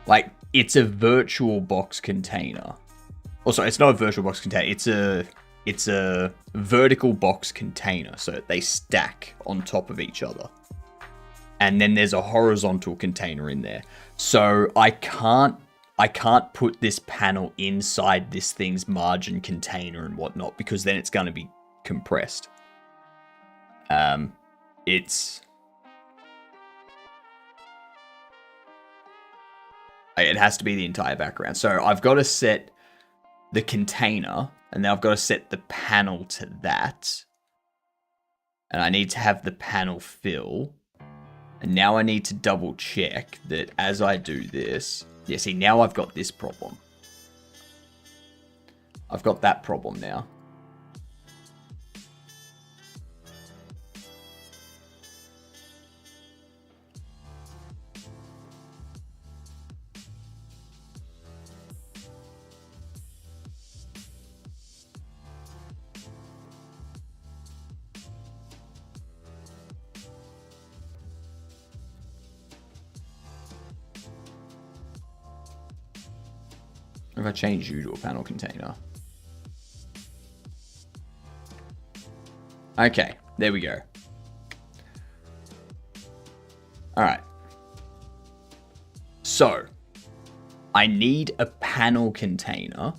Like, it's a virtual box container. Oh, sorry, it's not a virtual box container. It's a vertical box container. So they stack on top of each other. And then there's a horizontal container in there. So I can't put this panel inside this thing's margin container and whatnot, because then it's going to be compressed. It has to be the entire background. So I've got to set the container, and then I've got to set the panel to that. And I need to have the panel fill. And now I need to double check that as I do this... Yeah, see, now I've got this problem. I've got that problem now. If I change you to a panel container. Okay, there we go. Alright. So, I need a panel container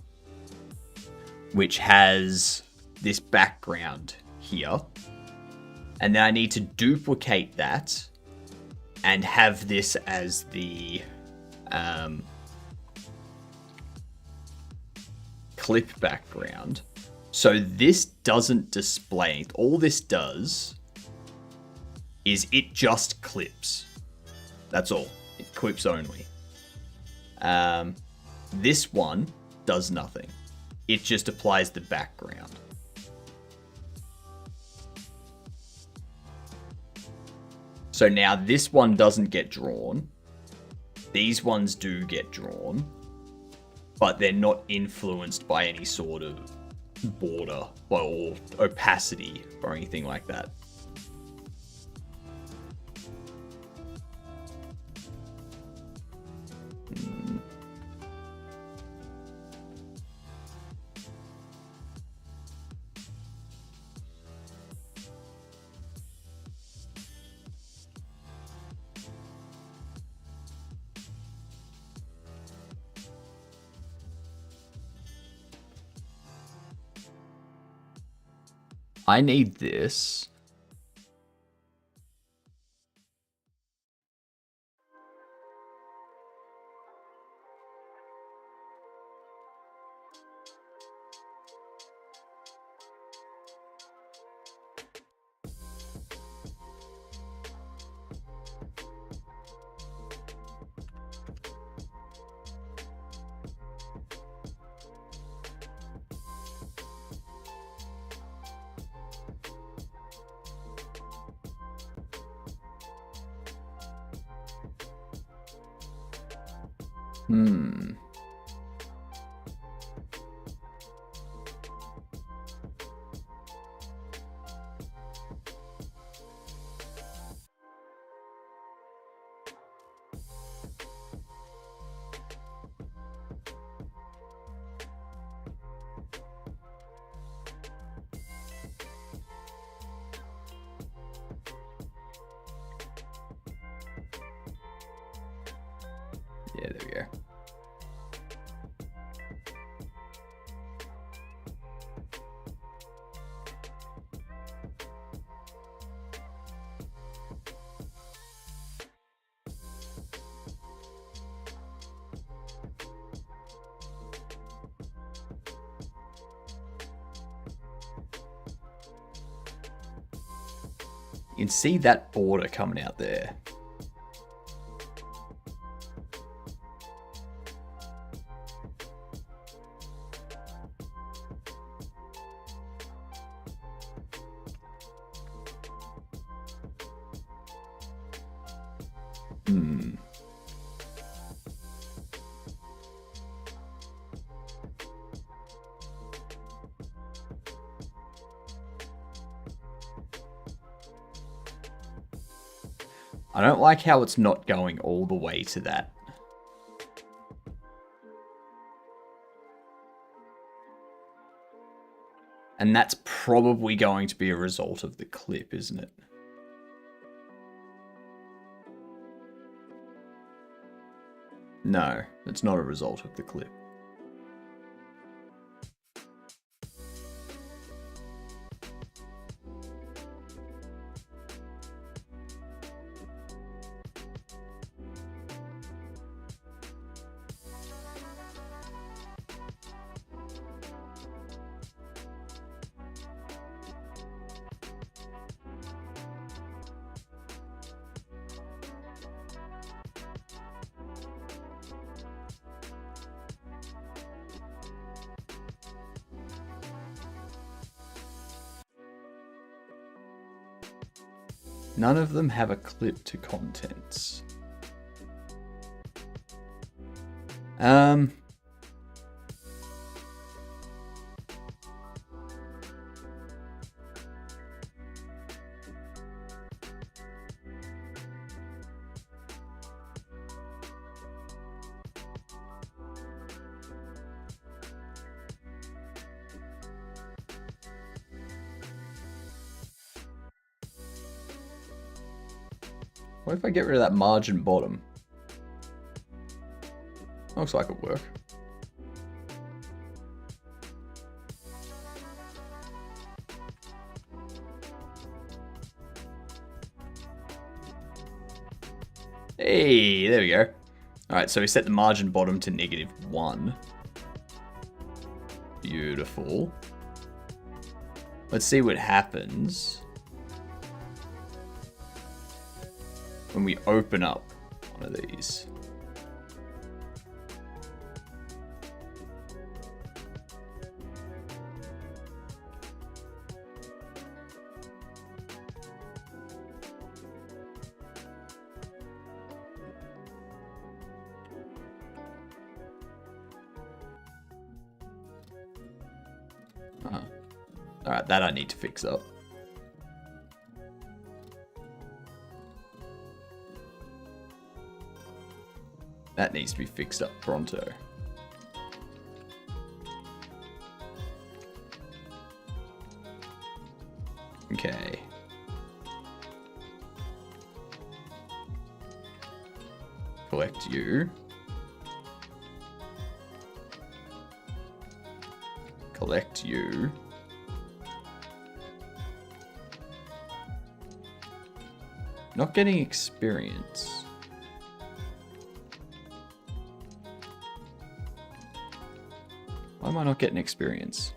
which has this background here. And then I need to duplicate that and have this as the clip background. So this doesn't display. All this does is it just clips. That's all. It clips only. This one does nothing. It just applies the background. So now this one doesn't get drawn. These ones do get drawn, but they're not influenced by any sort of border or opacity or anything like that. I need this. Yeah, there we go. You can see that border coming out there. I don't like how it's not going all the way to that. And that's probably going to be a result of the clip, isn't it? No, it's not a result of the clip. None of them have a clip to contents. What if I get rid of that margin bottom? Looks like it'll work. Hey, there we go. Alright, so we set the margin bottom to -1. Beautiful. Let's see what happens when we open up one of these. Alright, that I need to fix up. That needs to be fixed up pronto. Okay. Collect you. Collect you. Not getting experience. Why am I not getting experience?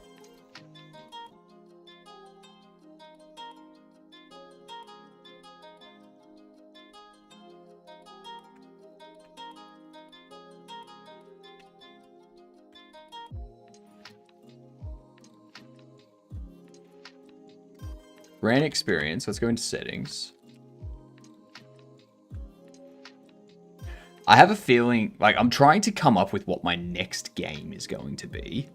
Brand experience. Let's go into settings. I have a feeling, like, I'm trying to come up with what my next game is going to be.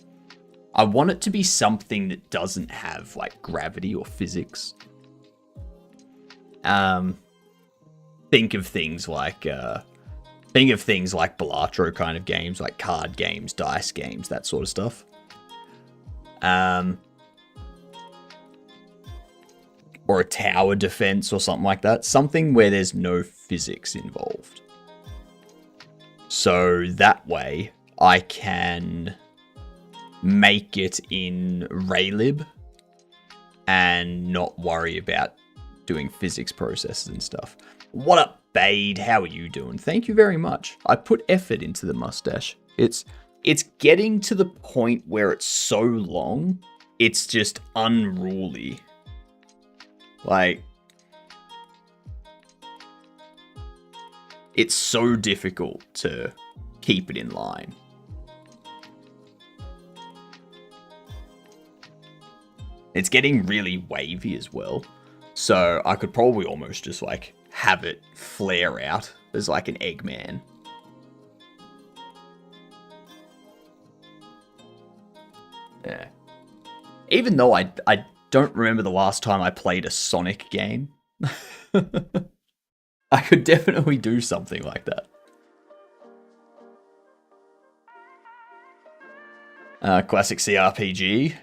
I want it to be something that doesn't have, like, gravity or physics. Think of things like Balatro kind of games, like card games, dice games, that sort of stuff. Or a tower defense or something like that. Something where there's no physics involved. So that way, I can make it in Raylib and not worry about doing physics processes and stuff. What up, Bade? How are you doing? Thank you very much. I put effort into the mustache. It's getting to the point where it's so long, it's just unruly. Like, it's so difficult to keep it in line. It's getting really wavy as well. So I could probably almost just like have it flare out as like an Eggman. Yeah. Even though I don't remember the last time I played a Sonic game. I could definitely do something like that. Classic CRPG.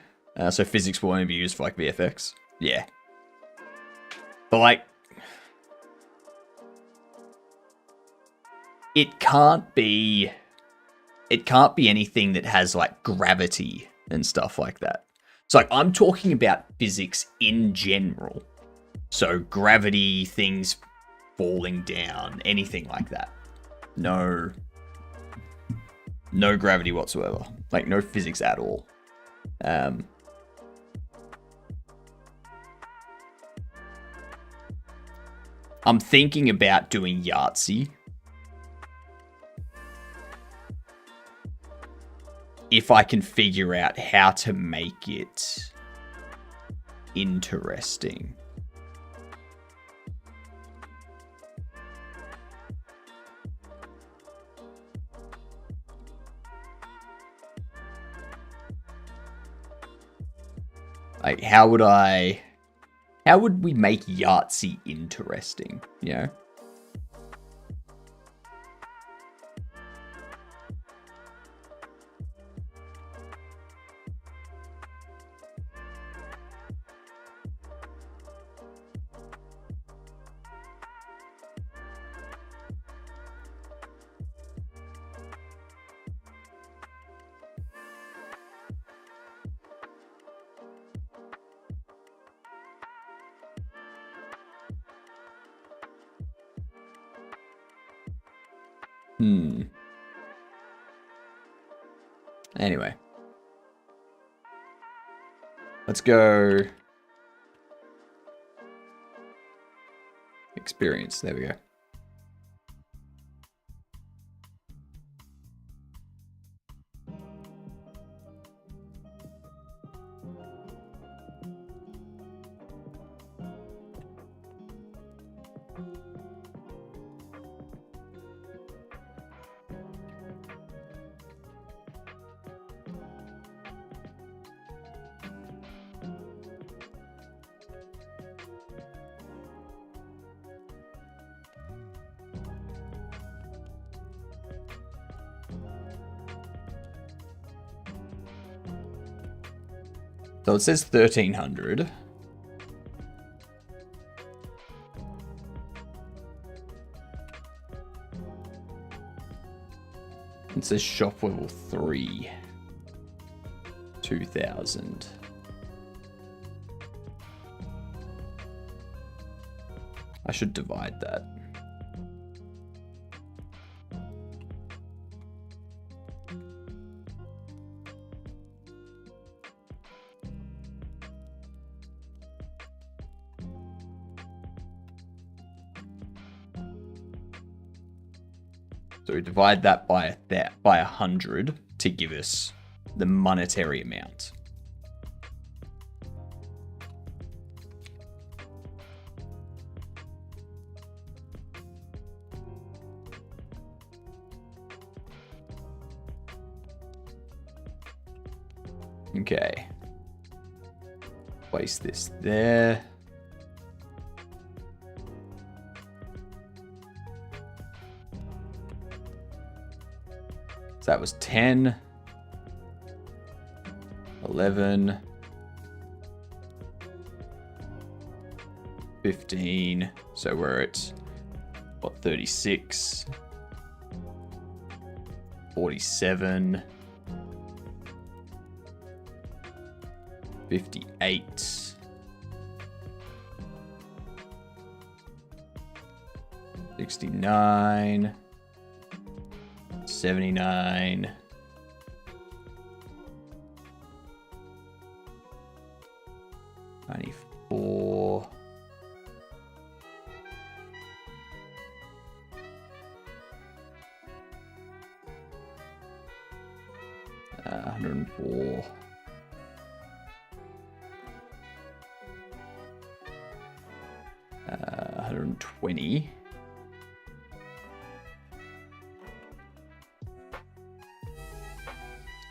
So physics will only be used for like VFX. Yeah. But like, it can't be anything that has like gravity and stuff like that. So like, I'm talking about physics in general. So gravity, things falling down, anything like that. No gravity whatsoever. Like no physics at all. I'm thinking about doing Yahtzee. If I can figure out how to make it interesting. Like, how would we make Yahtzee interesting, you know? Anyway. Let's go. Experience. There we go. So it says 1300. It says shop level 3. 2000. I should divide that. So we divide that by 100 to give us the monetary amount. Okay. Place this there. So that was 10, 11, 15. So we're at, what, 36, 47, 58, 69, 79, 94, 104, 120,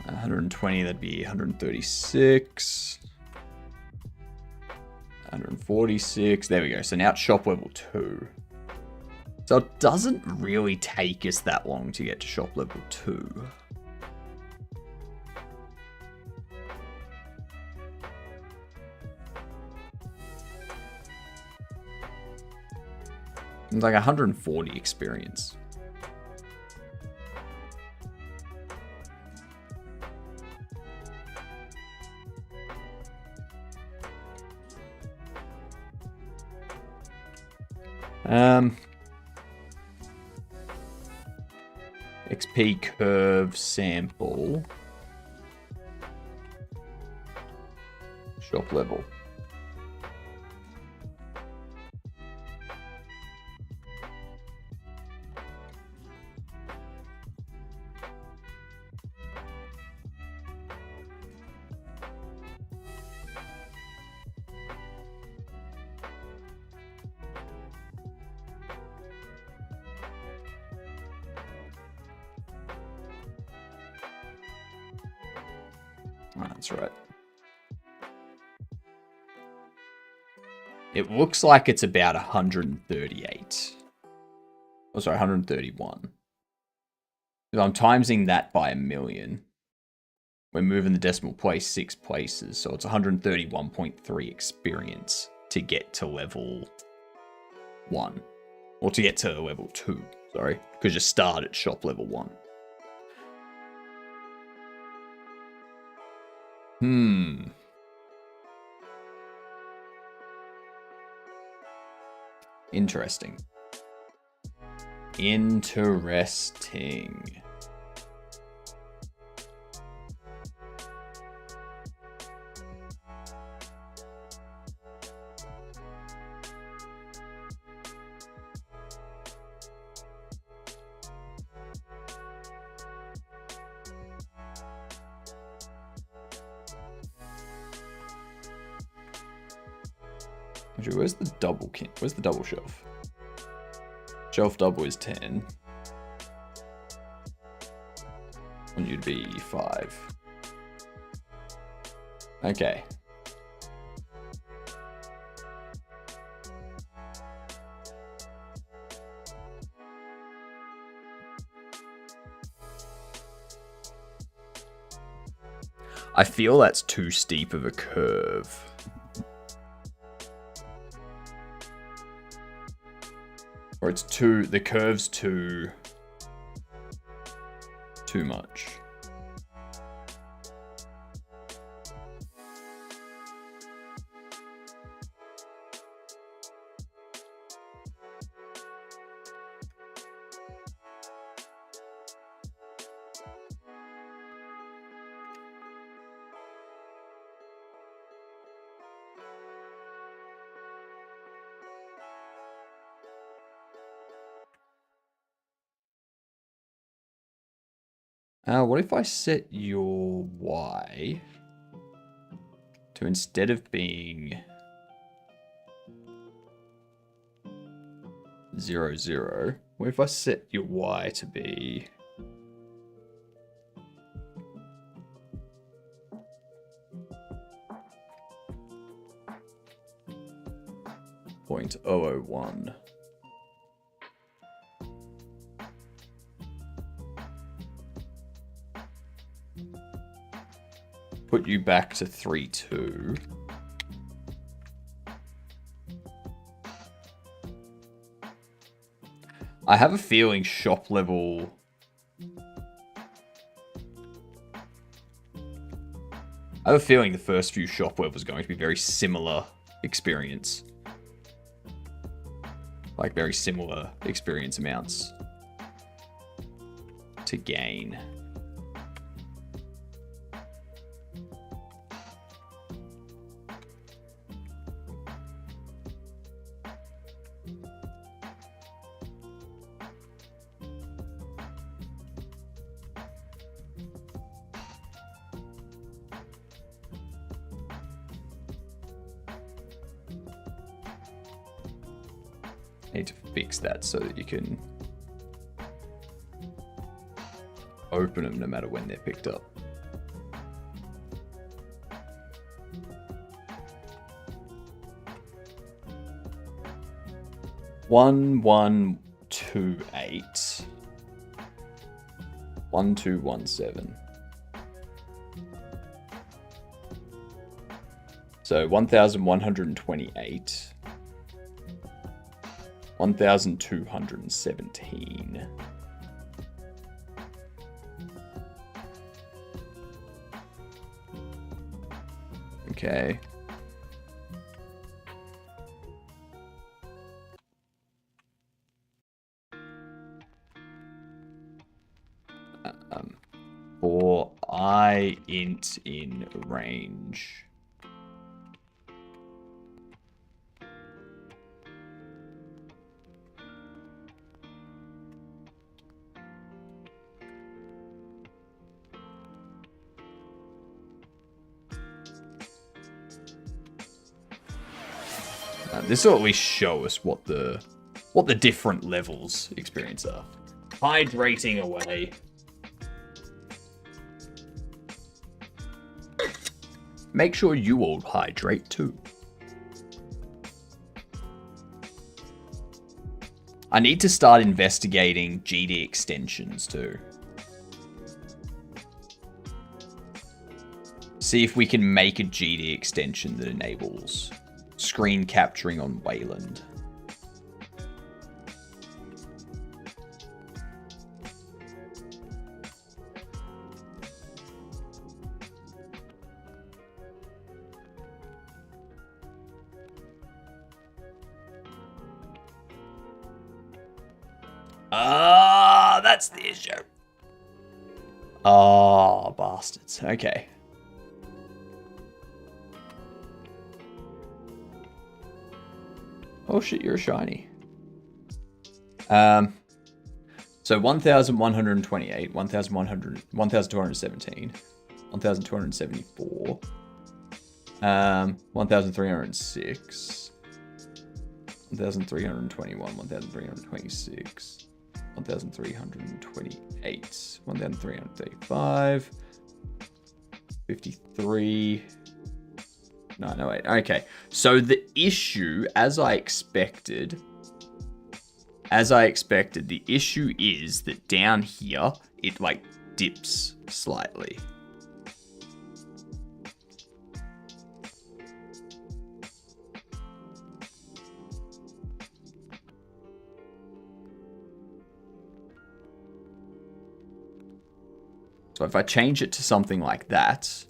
120, that'd be 136, 146. There we go. So now it's shop level 2. So it doesn't really take us that long to get to shop level 2. It's like 140 experience. XP curve sample. Shop level. That's right. It looks like it's about 138. Oh, sorry, 131. If I'm timesing that by 1,000,000, we're moving the decimal place 6 places, so it's 131.3 experience to get to level 1. Or to get to level 2, sorry, because you start at shop level 1. Interesting. Interesting. Actually, where's the double Where's the double shelf? Shelf double is 10. And you'd be 5. Okay. I feel that's too steep of a curve. Or it's too, the curve's too much. What if I set your Y to, instead of being 0, 0, what if I set your Y to be 0.001? Put you back to 3, 2. I have a feeling shop level... I have a feeling the first few shop level was going to be very similar experience. Like very similar experience amounts to gain. Need to fix that so that you can open them no matter when they're picked up. One, 1, 2, 8. 1, 2, 1, 7. So 1,128. 1,217. Okay. For I int in range. This will at least show us what the different levels experience are. Hydrating away. Make sure you all hydrate too. I need to start investigating GD extensions too. See if we can make a GD extension that enables screen capturing on Wayland. Ah, that's the issue. Oh, bastards. Okay. Oh shit, you're a shiny. So 1,128, 1,100, 1,217, 1,274, 1,306, 1,321, 1,326, 1,328, 1,335, 53. 908. Okay, so the issue, as I expected, the issue is that down here, it like dips slightly. So if I change it to something like that,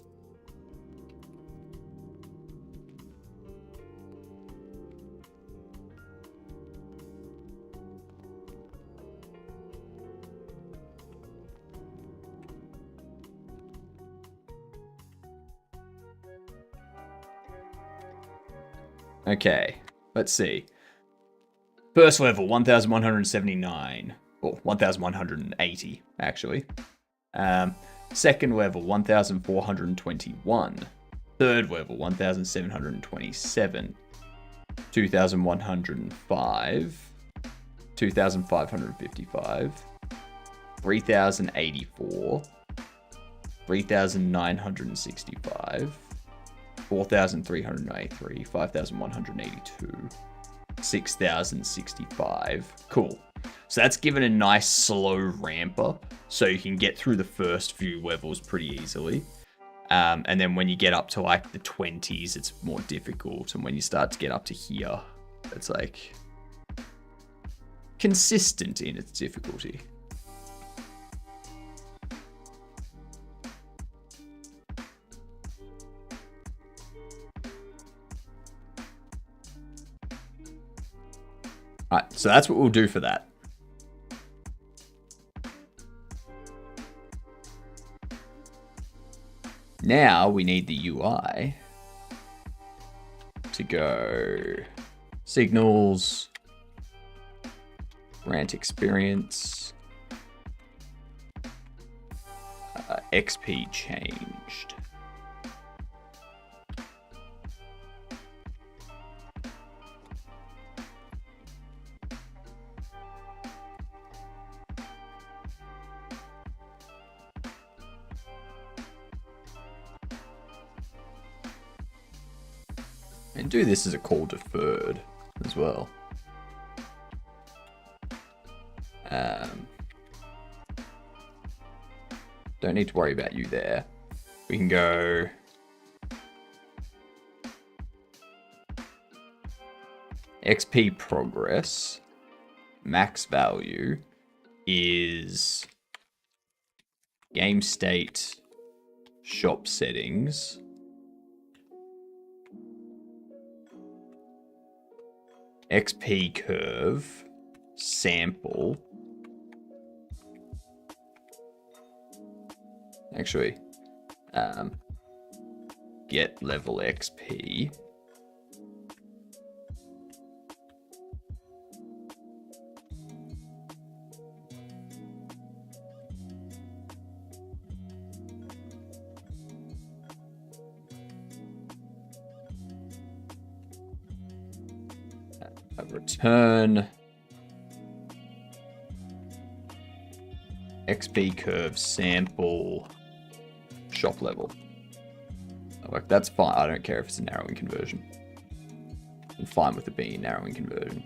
okay, let's see. First level, 1,179. Or 1,180, actually. Second level, 1,421. Third level, 1,727. 2,105. 2,555. 3,084. 3,965. 4,393. 5,182. 6,065. Cool. So that's given a nice slow ramp up, so you can get through the first few levels pretty easily. And then when you get up to like the 20s, it's more difficult. And when you start to get up to here, it's like consistent in its difficulty. All right, so that's what we'll do for that. Now we need the UI to go signals, grant experience, XP changed. And do this as a call deferred as well. Don't need to worry about you there. We can go XP progress. Max value is game state, shop settings. XP curve, sample. Actually, get level XP. Return XP curve sample shop level. Like, that's fine. I don't care if it's a narrowing conversion. I'm fine with it being a narrowing conversion.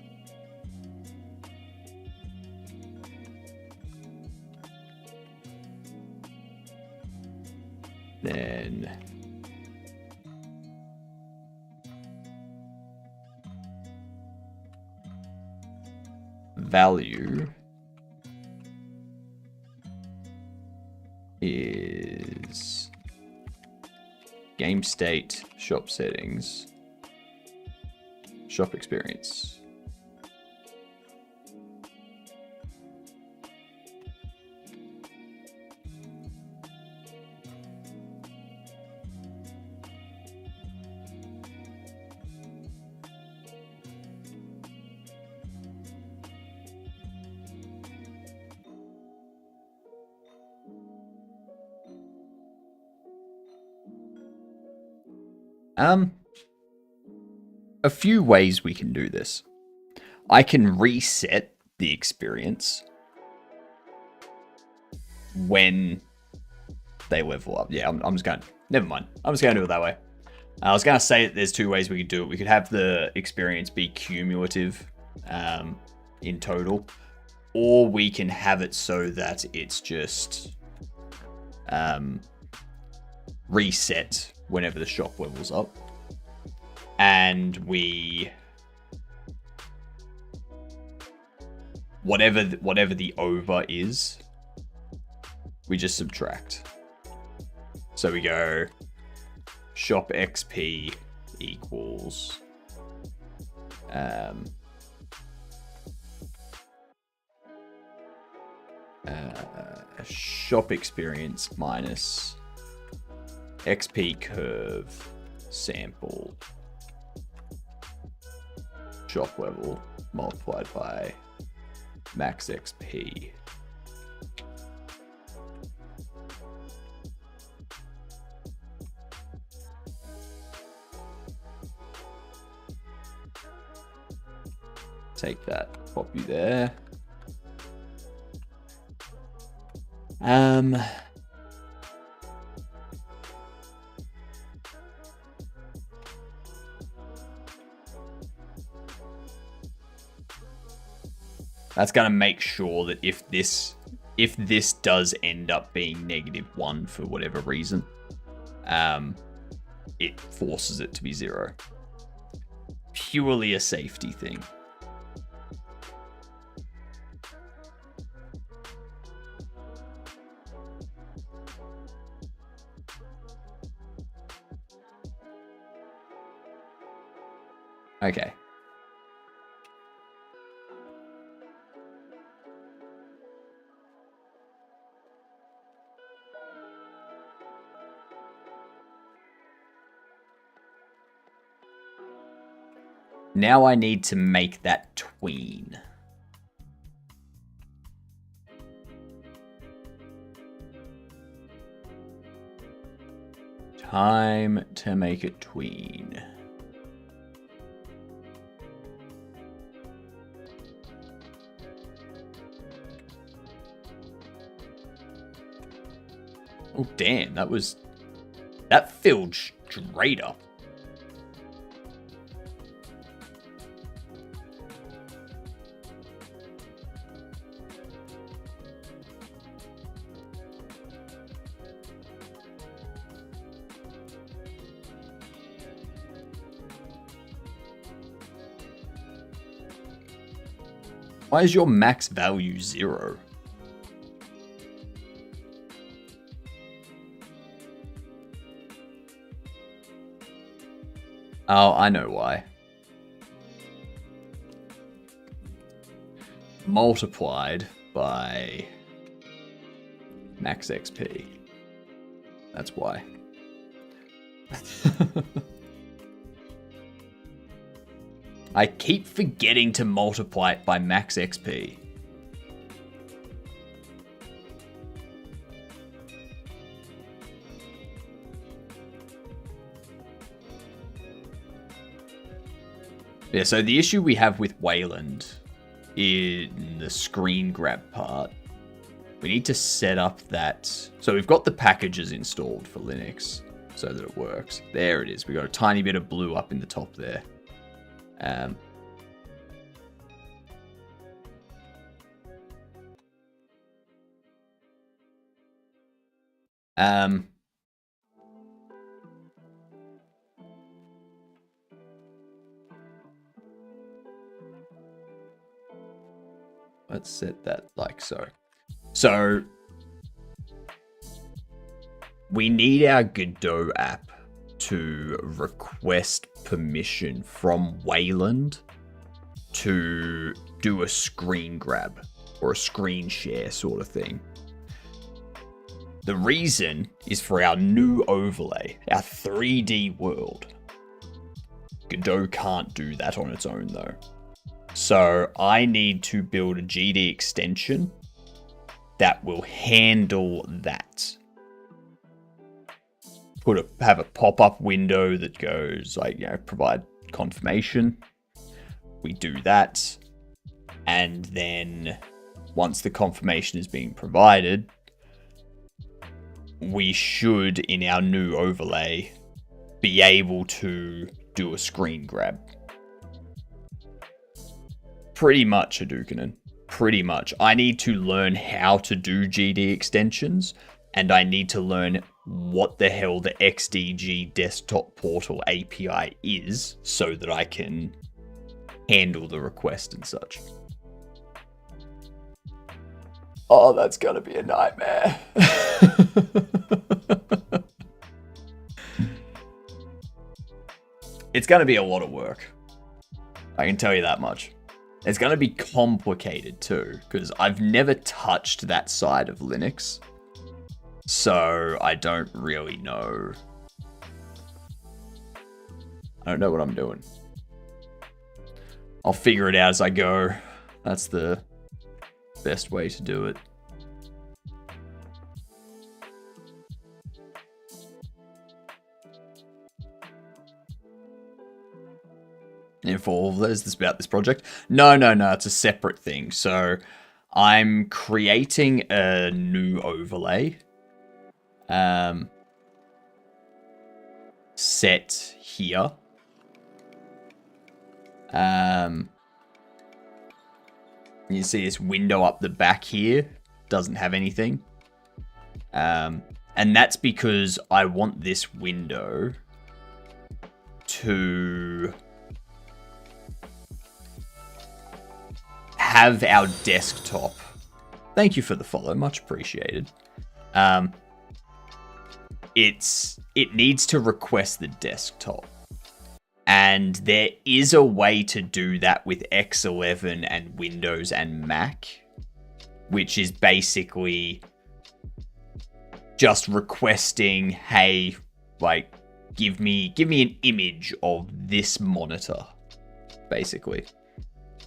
Then value is game state, shop settings, shop experience. A few ways we can do this. I can reset the experience when they level up. Yeah, I'm just going, never mind. I'm just going to do it that way. I was going to say that there's two ways we could do it. We could have the experience be cumulative in total, or we can have it so that it's just reset whenever the shop levels up. And we, whatever the over is, we just subtract. So we go shop XP equals shop experience minus XP curve sample shop level multiplied by max XP. take that, pop you there. That's going to make sure that if this does end up being -1 for whatever reason, it forces it to be 0. Purely a safety thing. Okay. Now I need to make that tween. Time to make a tween. Oh, damn, that filled straight up. Why is your max value 0? Oh, I know why. Multiplied by max XP. That's why. I keep forgetting to multiply it by max XP. Yeah, so the issue we have with Wayland in the screen grab part, we need to set up that. So we've got the packages installed for Linux so that it works. There it is. We got a tiny bit of blue up in the top there. Let's set that like so. So we need our Godot app to request permission from Wayland to do a screen grab or a screen share sort of thing. The reason is for our new overlay, our 3D world. Godot can't do that on its own though. So I need to build a GD extension that will handle that. Have a pop-up window that goes like, provide confirmation. We do that. And then once the confirmation is being provided, we should, in our new overlay, be able to do a screen grab. Pretty much, Hadouken. Pretty much. I need to learn how to do GD extensions, and I need to learn what the hell the XDG desktop portal API is so that I can handle the request and such. Oh, that's gonna be a nightmare. It's gonna be a lot of work. I can tell you that much. It's gonna be complicated too, because I've never touched that side of Linux. So I don't really know. I don't know what I'm doing. I'll figure it out as I go. That's the best way to do it. And for is this about this project? No, it's a separate thing. So I'm creating a new overlay. Set here. You see this window up the back here doesn't have anything. And that's because I want this window to have our desktop. Thank you for the follow, much appreciated. It needs to request the desktop. And there is a way to do that with X11 and Windows and Mac, which is basically just requesting, hey, like, give me an image of this monitor, basically.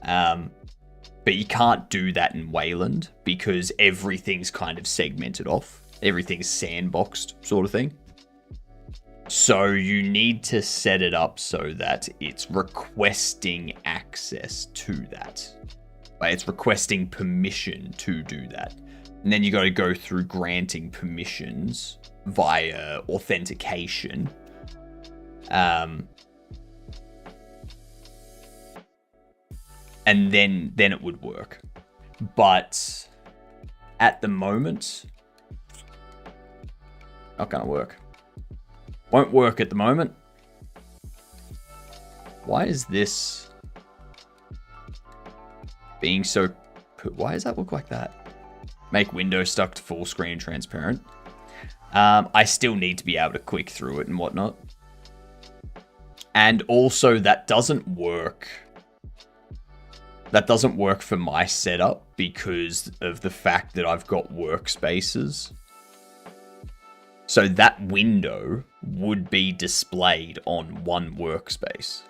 But you can't do that in Wayland because everything's kind of segmented off. Everything's sandboxed, sort of thing. So you need to set it up so that it's requesting access to that. Like it's requesting permission to do that. And then you got to go through granting permissions via authentication. And then it would work. But at the moment, not going to work. Won't work at the moment. Why is this being so... Why does that look like that? Make window stuck to full screen transparent. I still need to be able to click through it and whatnot. And also that doesn't work. That doesn't work for my setup because of the fact that I've got workspaces. So that window would be displayed on one workspace.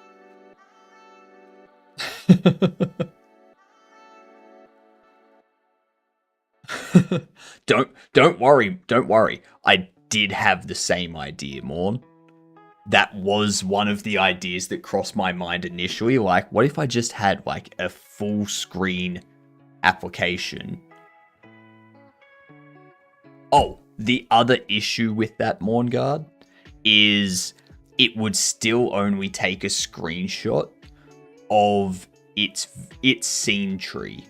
Don't worry. I did have the same idea, Morn. That was one of the ideas that crossed my mind initially. Like, what if I just had like a full screen application? Oh, the other issue with that, Morngard, is it would still only take a screenshot of its scene tree.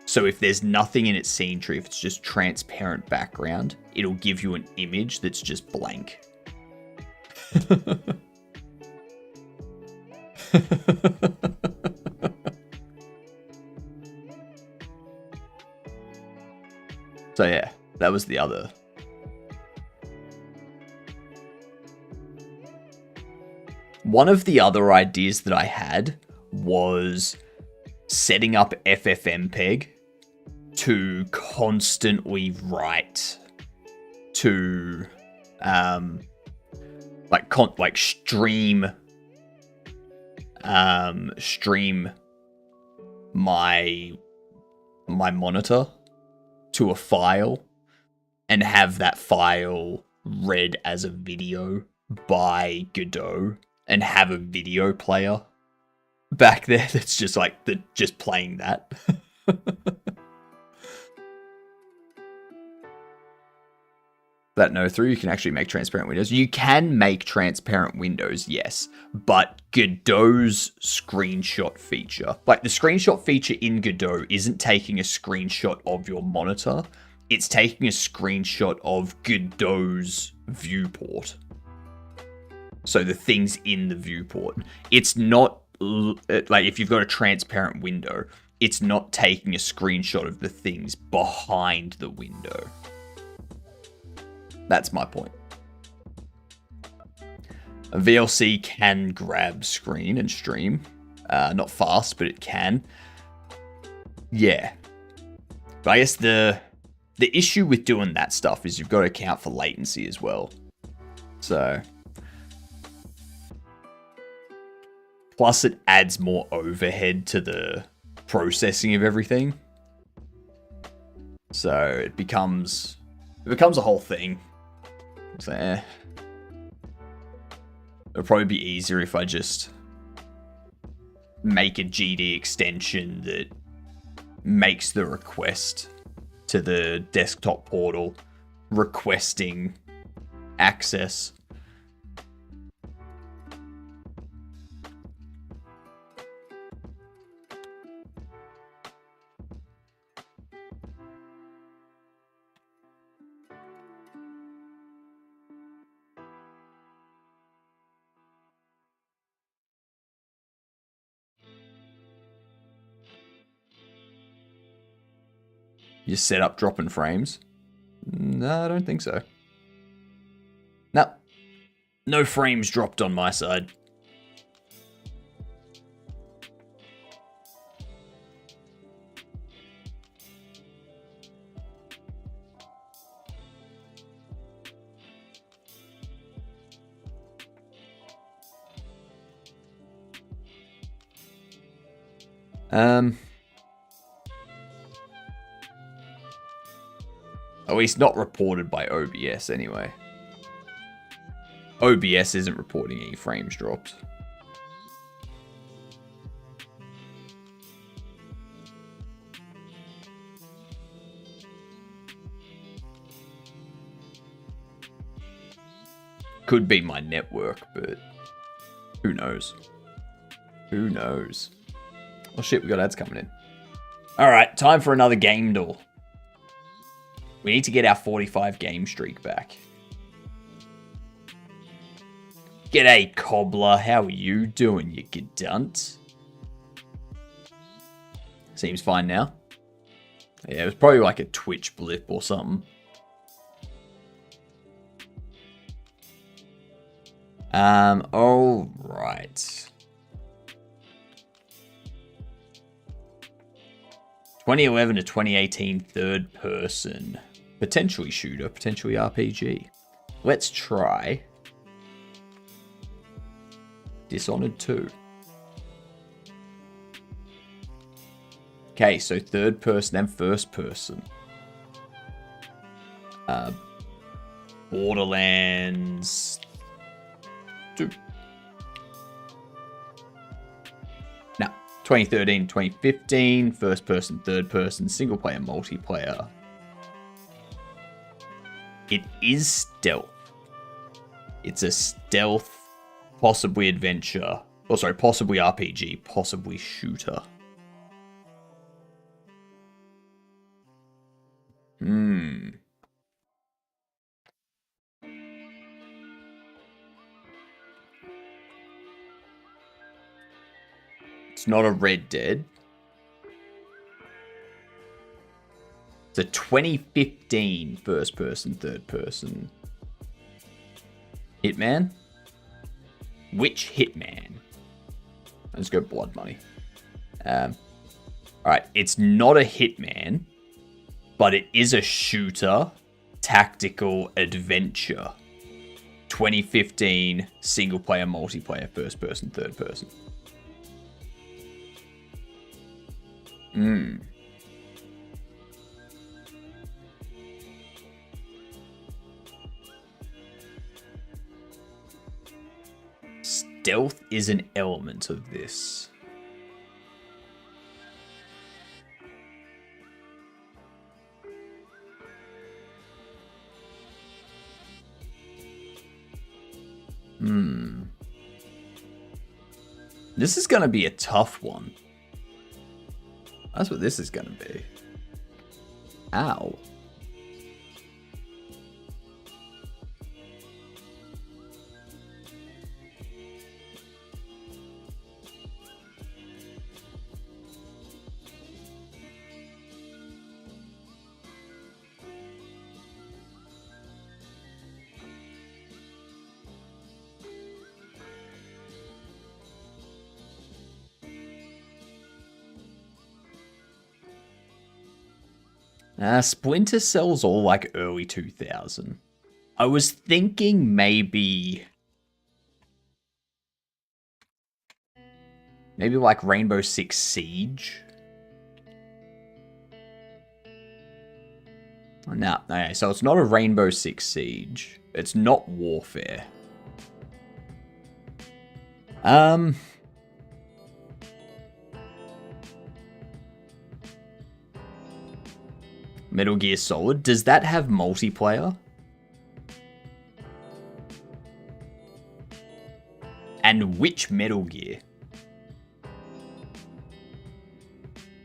So if there's nothing in its scene tree, if it's just transparent background, it'll give you an image that's just blank. So yeah, that was the other. One of the other ideas that I had was setting up FFmpeg to constantly write to stream my monitor to a file and have that file read as a video by Godot and have a video player back there that's just like just playing that. That no through, you can actually make transparent windows. You can make transparent windows, yes, but Godot's screenshot feature, like the screenshot feature in Godot isn't taking a screenshot of your monitor, it's taking a screenshot of Godot's viewport. So the things in the viewport. It's not, like if you've got a transparent window, it's not taking a screenshot of the things behind the window. That's my point. A VLC can grab screen and stream. Not fast, but it can. Yeah. But I guess the issue with doing that stuff is you've got to account for latency as well. So. Plus it adds more overhead to the processing of everything. So it becomes a whole thing. So, it'll probably be easier if I just make a GD extension that makes the request to the desktop portal requesting access. You set up dropping frames? No, I don't think so. No. No frames dropped on my side. Oh, he's not reported by OBS anyway. OBS isn't reporting any frames dropped. Could be my network, but who knows? Who knows? Oh shit, we got ads coming in. Alright, time for another game door. We need to get our 45 game streak back. G'day, Cobbler. How are you doing, you gedunt? Seems fine now. Yeah, it was probably like a Twitch blip or something. All right. 2011 to 2018 third person. Potentially shooter, potentially RPG. Let's try Dishonored 2. Okay, so third person and first person. Borderlands 2. No, 2013, 2015, first person, third person, single player, multiplayer. It is stealth. It's a stealth, possibly adventure. Oh, sorry, possibly RPG, possibly shooter. It's not a Red Dead. It's a 2015 first person, third person. Hitman? Which Hitman? Let's go Blood Money. Alright, it's not a Hitman, but it is a shooter, tactical adventure. 2015 single player, multiplayer, first person, third person. Stealth is an element of this. This is going to be a tough one. That's what this is going to be. Ow. Splinter Cell's all like early 2000. I was thinking maybe like Rainbow Six Siege. No, okay, so it's not a Rainbow Six Siege. It's not Warfare. Metal Gear Solid. Does that have multiplayer? And which Metal Gear?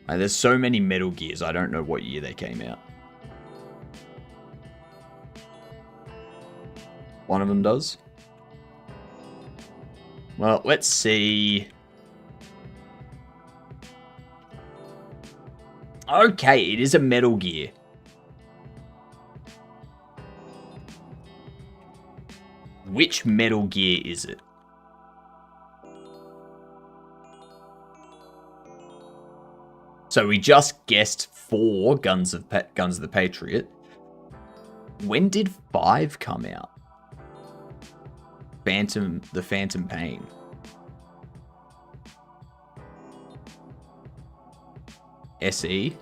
There's so many Metal Gears, I don't know what year they came out. One of them does. Well, let's see. Okay, it is a Metal Gear. Which Metal Gear is it? So we just guessed 4 Guns of the Patriot. When did 5 come out? The Phantom Pain. SE.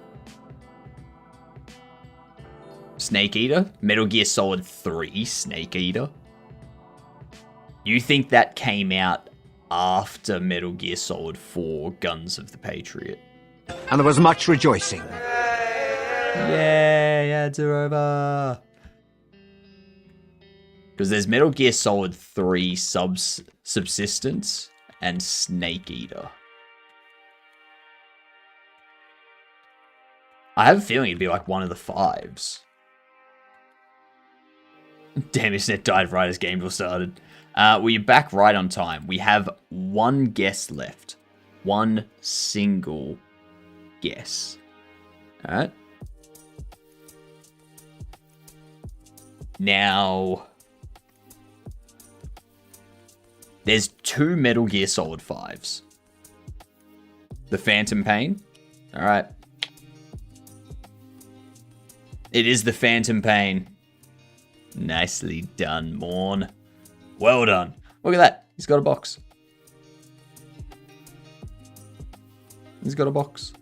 Snake Eater. Metal Gear Solid 3 Snake Eater. You think that came out after Metal Gear Solid 4 Guns of the Patriot? And there was much rejoicing. Yay, ads are over. Because there's Metal Gear Solid 3 Subsistence and Snake Eater. I have a feeling it'd be like one of the 5s. Damn, his net died right as GamDev started. Well, you're back right on time. We have one guess left. One single guess. Alright. Now, there's 2 Metal Gear Solid 5s. The Phantom Pain. Alright. It is the Phantom Pain. Nicely done, Morn. Well done. Look at that. He's got a box. He's got a box.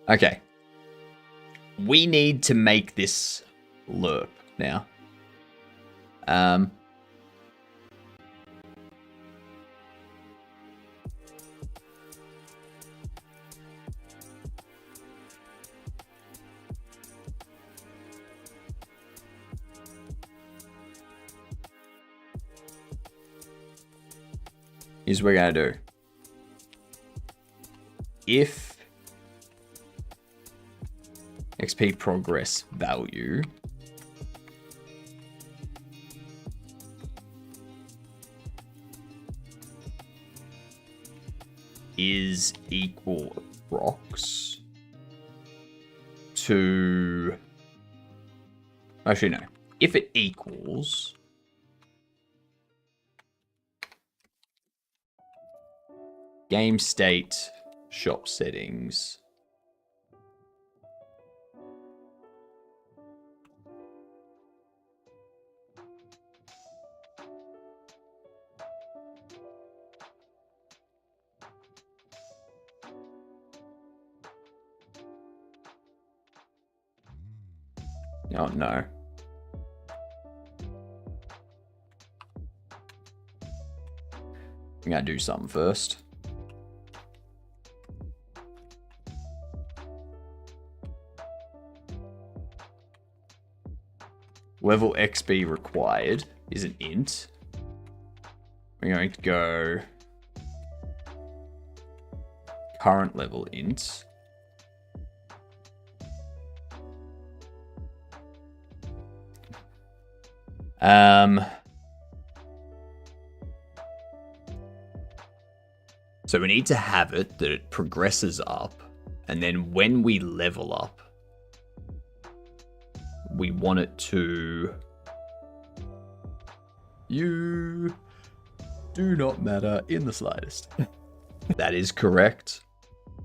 Okay. We need to make this lerp now. Here's what we're gonna do. If XP progress value is equal approx to, actually no, if it equals game state shop settings oh no. I'm gonna do something first. Level XP required is an int. We're going to go current level int. So we need to have it that it progresses up, and then when we level up, we want it to... You do not matter in the slightest. That is correct.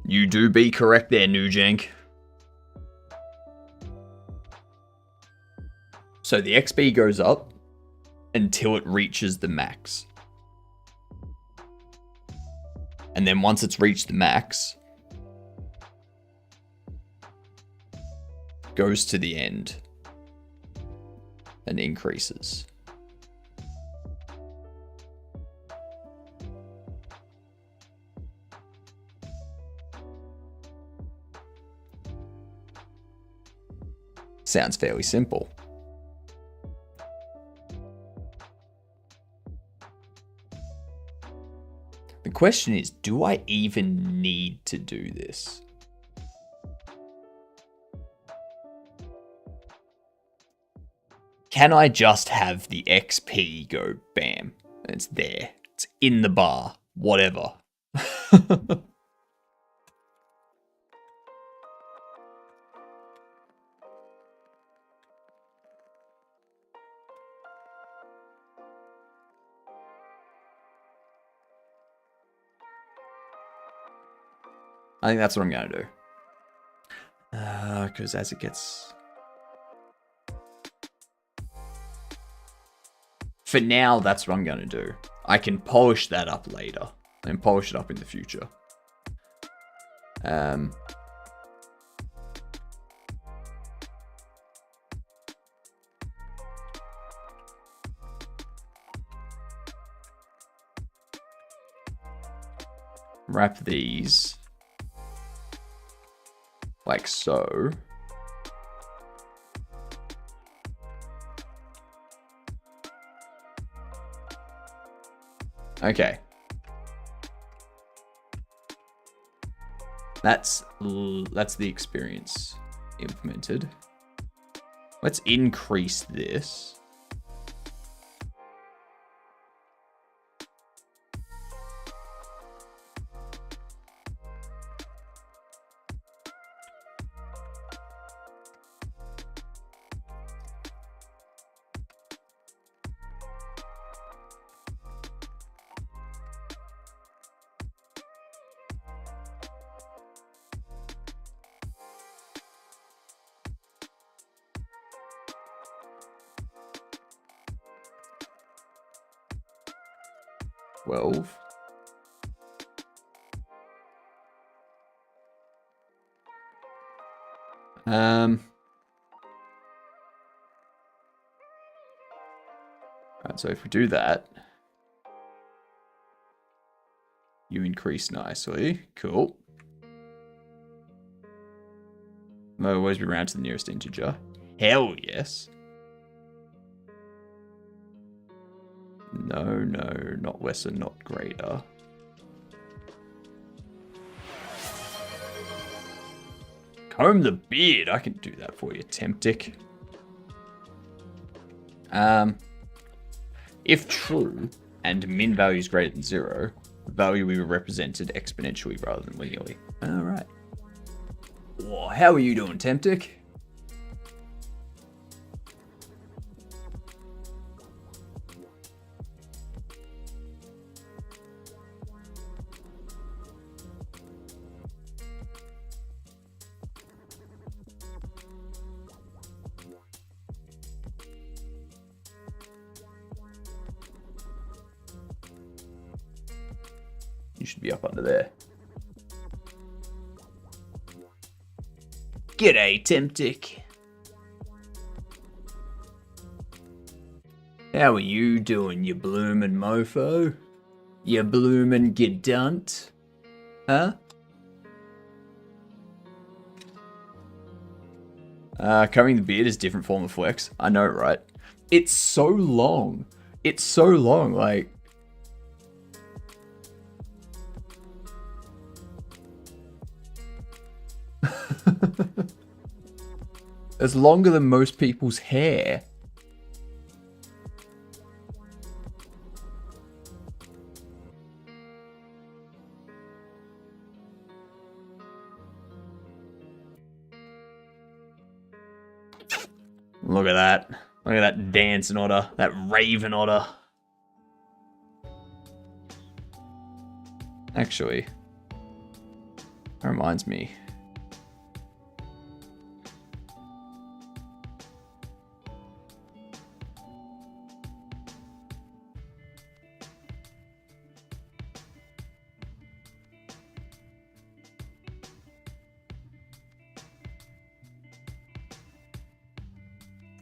You do be correct there, Nujank. So the XP goes up until it reaches the max. And then once it's reached the max, goes to the end and increases. Sounds fairly simple. The question is, do I even need to do this? Can I just have the XP go bam? It's there. It's in the bar. Whatever. I think that's what I'm going to do. Because as it gets... For now, that's what I'm going to do. I can polish that up later. And polish it up in the future. Wrap these like so. Okay. That's the experience implemented. Let's increase this. Alright, so if we do that, you increase nicely. Cool. Will always be round to the nearest integer. Hell yes. No, not lesser, not greater. Comb the beard. I can do that for you, HypnotiK. If true and min value is greater than 0, the value will be represented exponentially rather than linearly. All right. Whoa, how are you doing, HypnotiK? You should be up under there. G'day, HypnotiK. How are you doing, you bloomin' mofo? You bloomin' gedunt? Huh? Combing the beard is a different form of flex. I know, right? It's so long. It's so long, like... It's longer than most people's hair. Look at that. Look at that dancing otter. That raven otter. Actually, that reminds me.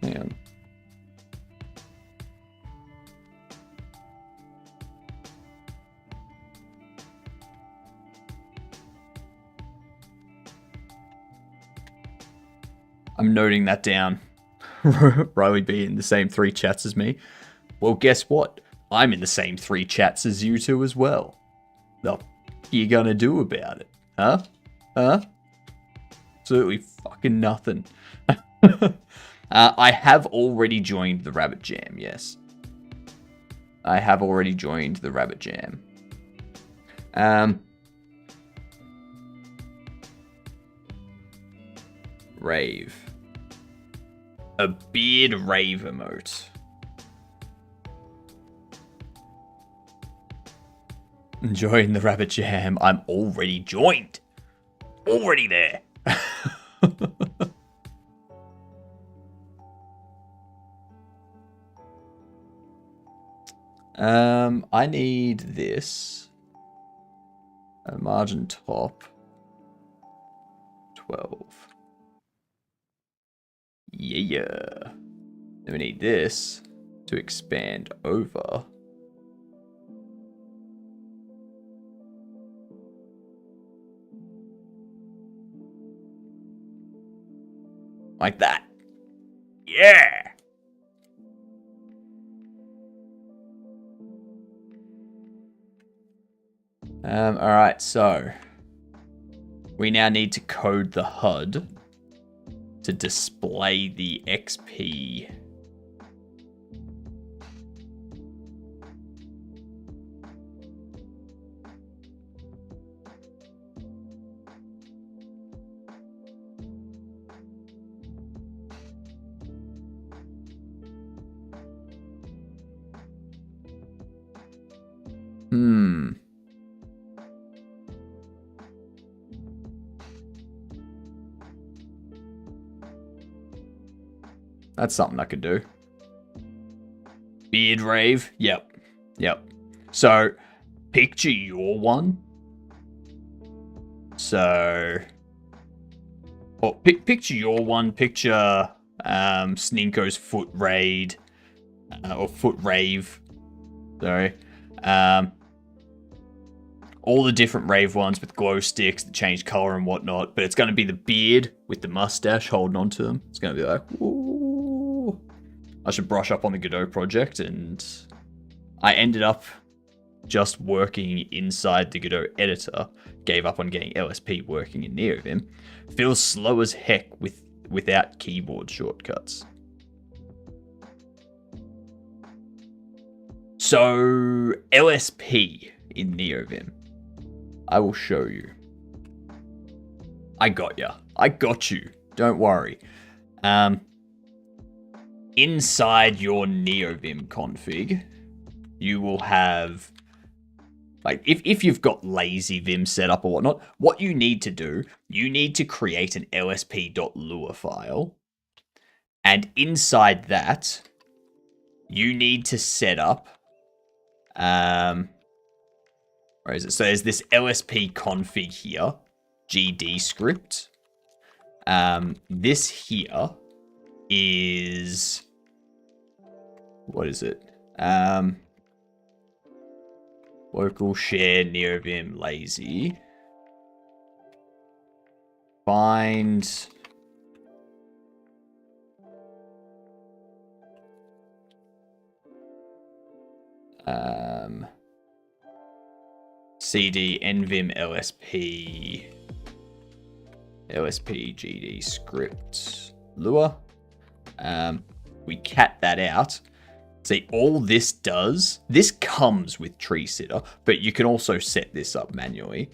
Hang on. I'm noting that down. Riley B in the same 3 chats as me. Well, guess what? I'm in the same 3 chats as you two as well. What you gonna do about it? Huh? Huh? Absolutely fucking nothing. I have already joined the Rabbit Jam, yes. I have already joined the Rabbit Jam. Rave. A beard rave emote. Enjoying the Rabbit Jam. I'm already joined. Already there. I need this. A margin top. 12. Yeah. Then we need this to expand over. Like that. Yeah. Alright, so we now need to code the HUD to display the XP. That's something I could do. Beard rave. Yep. So, picture your one. So, picture your one. Picture Sninko's foot raid or foot rave. Sorry. All the different rave ones with glow sticks that change color and whatnot, but it's going to be the beard with the mustache holding onto them. It's going to be like, ooh. I should brush up on the Godot project, and I ended up just working inside the Godot editor. Gave up on getting LSP working in NeoVim. Feels slow as heck without keyboard shortcuts. So LSP in NeoVim. I will show you. I got ya. I got you. Don't worry. Inside your NeoVim config, you will have, like, if you've got lazy Vim set up or whatnot, what you need to do, you need to create an lsp.lua file. And inside that, you need to set up, where is it? So there's this lsp config here, gd script. This here is, what is it? Local share NeoVim lazy. Find cd nvim lsp gd script lua. We cat that out. See, all this does, this comes with Tree Sitter, but you can also set this up manually.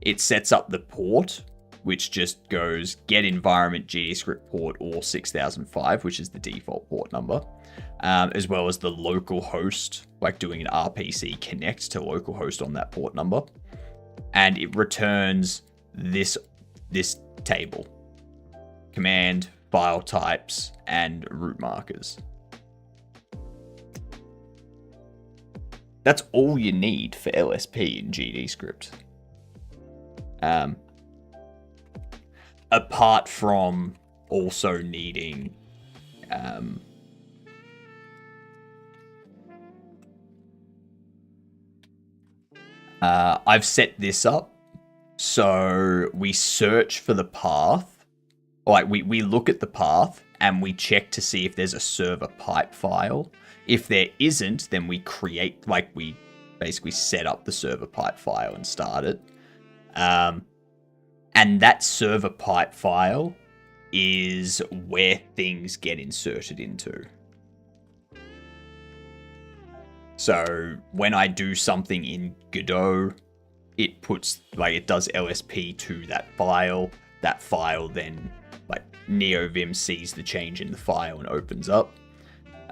It sets up the port, which just goes get environment GDScript port or 6005, which is the default port number, as well as the local host, like doing an RPC connect to localhost on that port number. And it returns this table, command, file types, and root markers. That's all you need for LSP in GDScript. Apart from also needing I've set this up so we search for the path like we look at the path and we check to see if there's a server pipe file. If there isn't, then we create, like we basically set up the server pipe file and start it. And that server pipe file is where things get inserted into. So when I do something in Godot, it puts, like, it does LSP to that file. That file then, like, NeoVim sees the change in the file and opens up.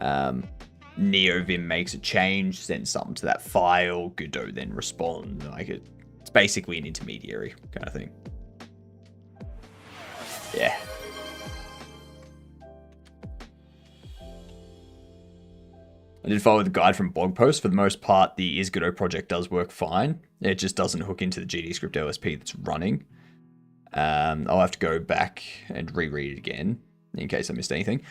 NeoVim makes a change, sends something to that file. Godot then responds. Like, it's basically an intermediary kind of thing. Yeah. I did follow the guide from blog post. For the most part, the isGodot project does work fine. It just doesn't hook into the GDScript LSP that's running. I'll have to go back and reread it again in case I missed anything.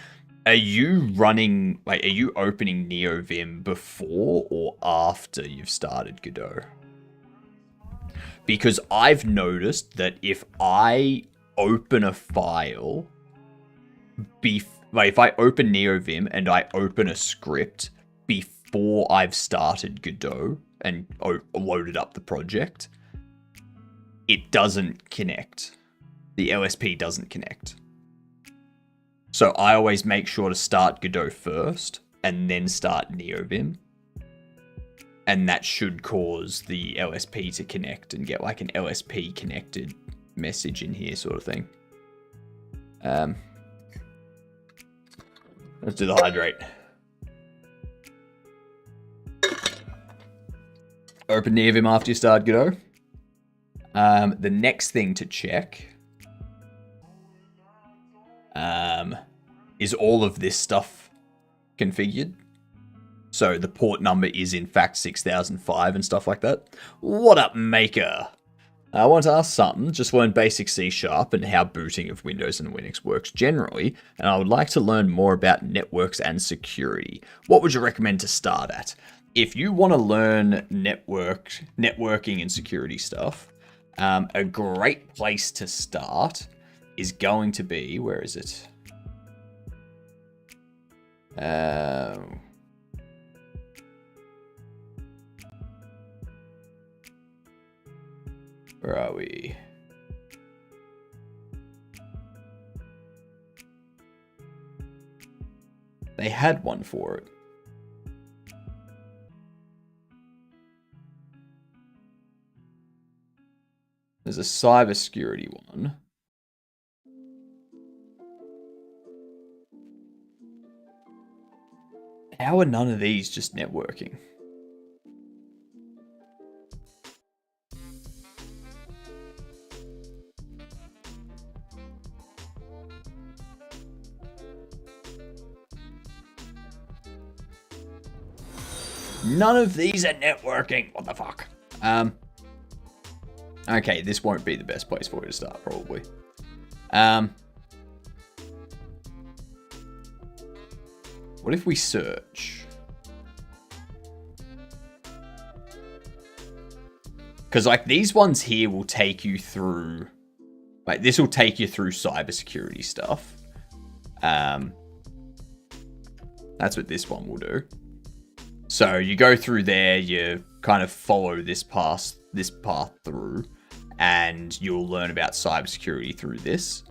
Are you running, like, are you opening NeoVim before or after you've started Godot? Because I've noticed that if I open a file, like if I open NeoVim and I open a script before I've started Godot and loaded up the project, it doesn't connect. The LSP doesn't connect. So I always make sure to start Godot first and then start NeoVim. And that should cause the LSP to connect and get like an LSP connected message in here sort of thing. Let's do the hydrate. Open NeoVim after you start Godot. The next thing to check is all of this stuff configured. So the port number is in fact 6005 and stuff like that. What up, maker? I want to ask something. Just learned basic C# and how booting of Windows and Linux works generally, and I would like to learn more about networks and security. What would you recommend to start at? If you want to learn networking and security stuff, a great place to start is going to be, where is it? Where are we? They had one for it. There's a cybersecurity one. How are none of these just networking? None of these are networking. What the fuck? Okay, this won't be the best place for you to start, probably. What if we search? Because, like, these ones here will take you through... Like, this will take you through cybersecurity stuff. That's what this one will do. So you go through there, you kind of follow this path through, and you'll learn about cybersecurity through this.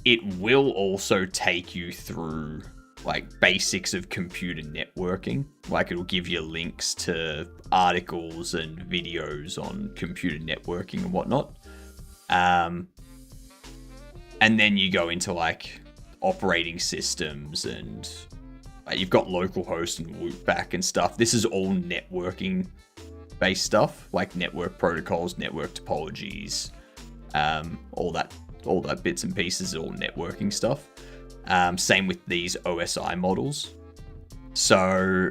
It will also take you through like basics of computer networking. Like it'll give you links to articles and videos on computer networking and whatnot. And then you go into like operating systems and you've got localhost and loopback and stuff. This is all networking based stuff, like network protocols, network topologies, all that bits and pieces, all networking stuff. Same with these OSI models. So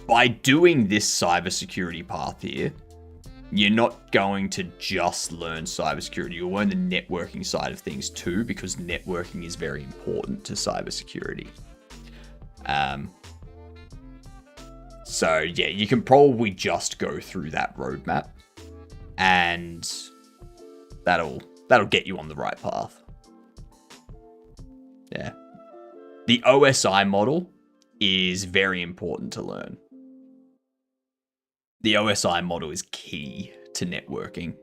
by doing this cybersecurity path here, you're not going to just learn cybersecurity. You'll learn the networking side of things too, because networking is very important to cybersecurity. So yeah, you can probably just go through that roadmap, and that'll That'll get you on the right path. Yeah. The OSI model is very important to learn. The OSI model is key to networking.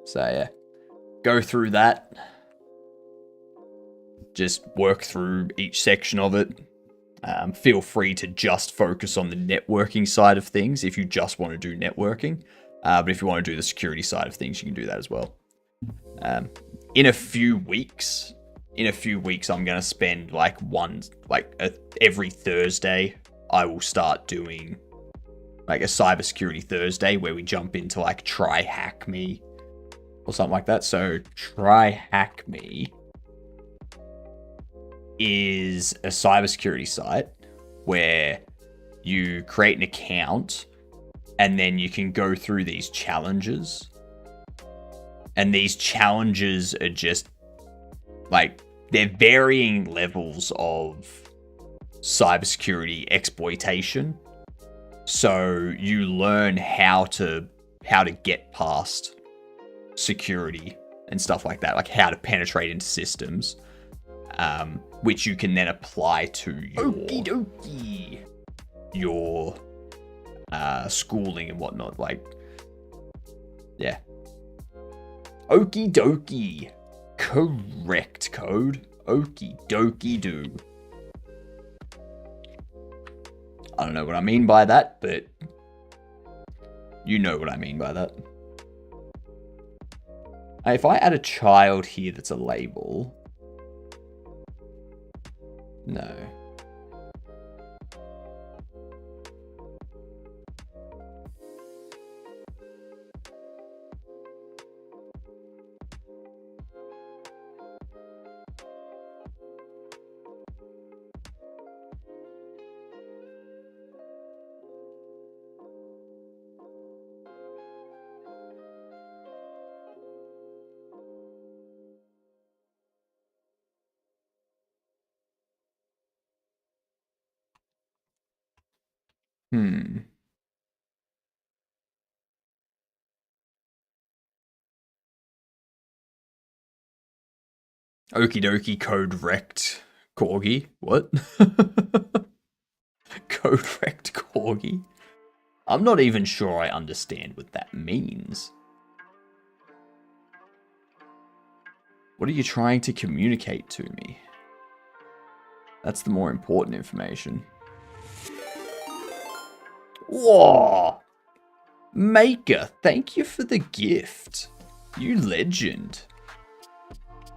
So yeah, go through that. Just work through each section of it. Feel free to just focus on the networking side of things if you just want to do networking. But if you want to do the security side of things, you can do that as well. In a few weeks, I'm going to spend every Thursday, I will start doing like a cybersecurity Thursday where we jump into like Try Hack Me or something like that. So Try Hack Me is a cybersecurity site where you create an account and then you can go through these challenges. And these challenges are just like, they're varying levels of cybersecurity exploitation. So you learn how to get past security and stuff like that, like how to penetrate into systems. Which you can then apply to your schooling and whatnot. Like, yeah. Okie dokie. Correct code. Okie dokie do. I don't know what I mean by that, but you know what I mean by that. If I add a child here that's a label... No. Okie dokie, code wrecked corgi. What? Code wrecked corgi? I'm not even sure I understand what that means. What are you trying to communicate to me? That's the more important information. Whoa! Maker, thank you for the gift. You legend.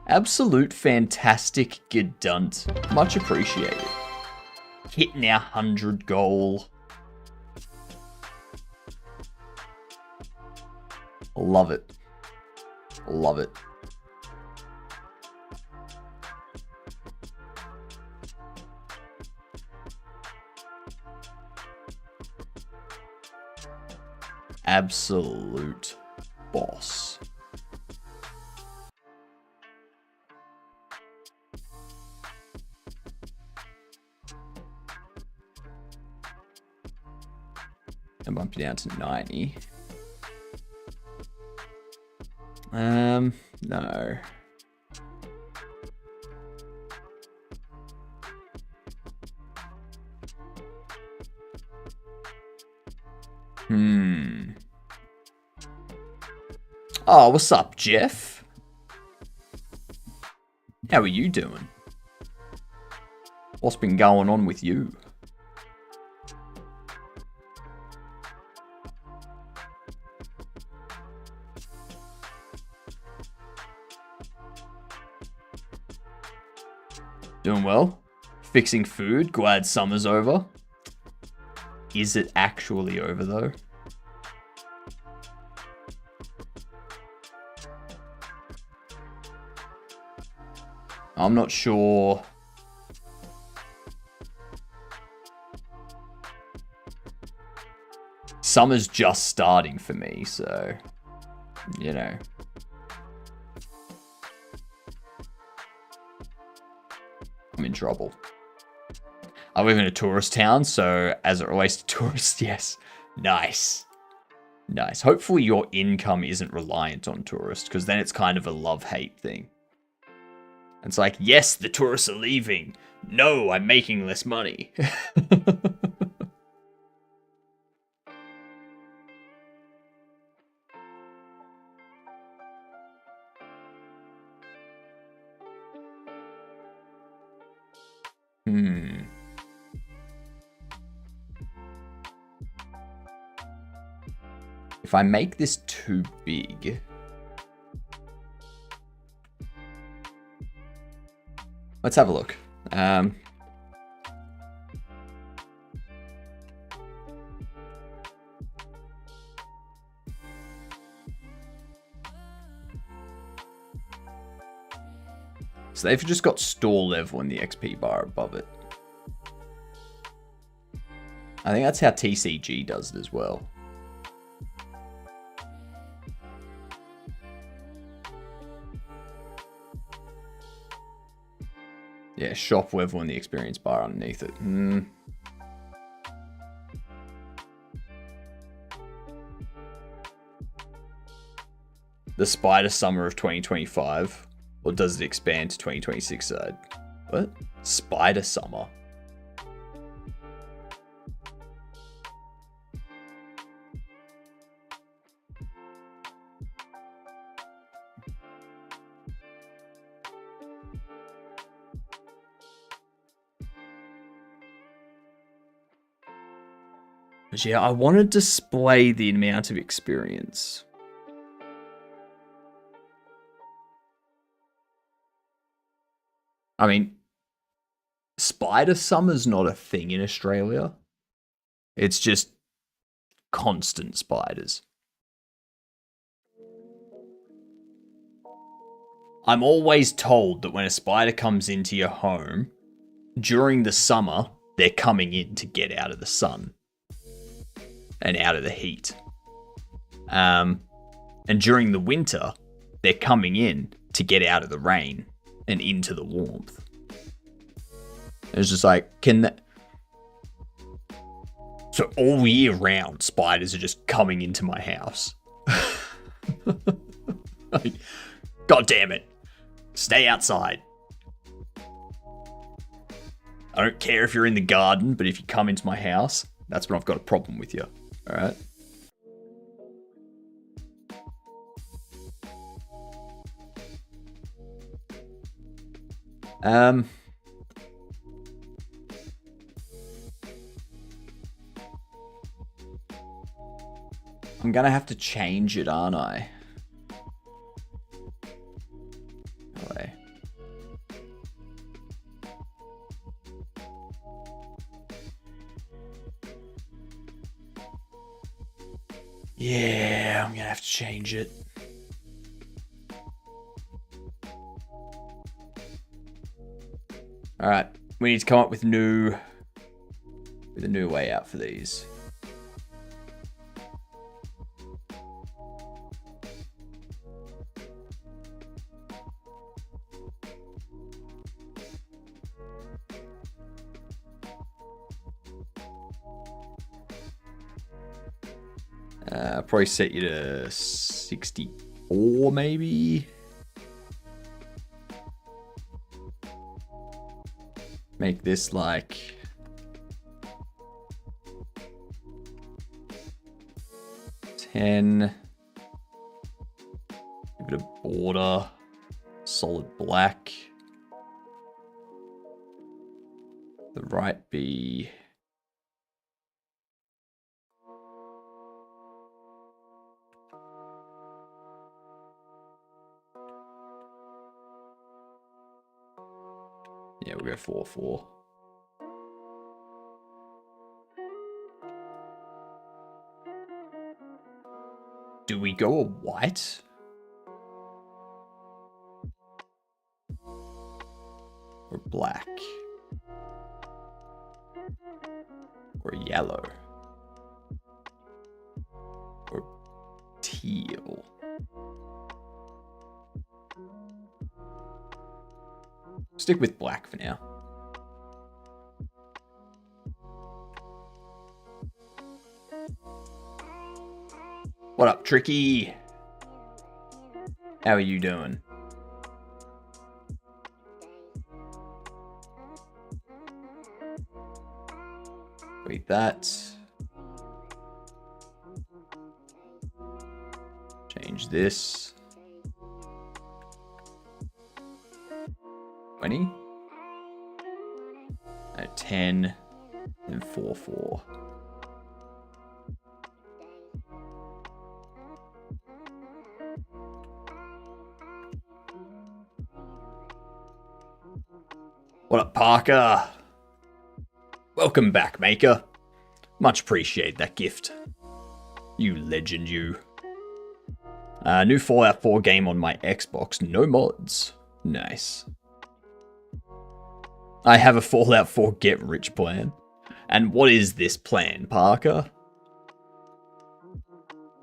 Absolute fantastic gedunt. Much appreciated. Hitting our 100 goal. Love it. Love it. Absolute boss. And bump you down to 90. No. Oh, what's up, Jeff? How are you doing? What's been going on with you? Doing well. Fixing food. Glad summer's over. Is it actually over, though? I'm not sure. Summer's just starting for me, so, you know. I'm in trouble. I live in a tourist town, so as it relates to tourists, yes. Nice. Nice. Hopefully your income isn't reliant on tourists, because then it's kind of a love-hate thing. It's like, yes, the tourists are leaving. No, I'm making less money. If I make this too big... Let's have a look. So they've just got store level in the XP bar above it. I think that's how TCG does it as well. Yeah, shop level in the experience bar underneath it. The Spider Summer of 2025? Or does it expand to 2026 side? What? Spider Summer? But yeah, I want to display the amount of experience. I mean, Spider Summer's not a thing in Australia. It's just constant spiders. I'm always told that when a spider comes into your home, during the summer, they're coming in to get out of the sun and out of the heat. And during the winter, they're coming in to get out of the rain and into the warmth. It's just like, so all year round, spiders are just coming into my house. Like, God damn it. Stay outside. I don't care if you're in the garden, but if you come into my house, that's when I've got a problem with you. Alright? I'm gonna have to change it, aren't I? Away. Yeah, I'm gonna have to change it. Alright, we need to come up with a new way out for these. Probably set you to 64, maybe. Make this like $10. Give it a border, solid black. The right be yeah, we'll go 4-4. Do we go a white? Or black? Or yellow? Or teal? Stick with black for now. What up, Tricky? How are you doing? Read that. Change this. 20. 10. And 4, 4. What up, Parker? Welcome back, Maker. Much appreciate that gift. You legend, you. New Fallout 4 game on my Xbox. No mods. Nice. I have a Fallout 4 get-rich plan. And what is this plan, Parker?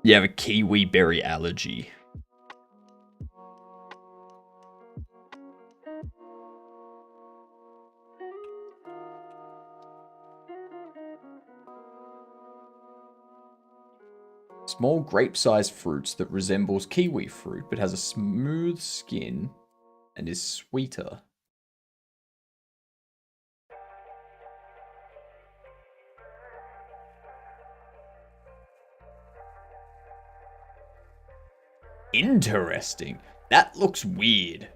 You have a kiwi berry allergy. Small grape-sized fruits that resembles kiwi fruit but has a smooth skin and is sweeter. Interesting. That looks weird.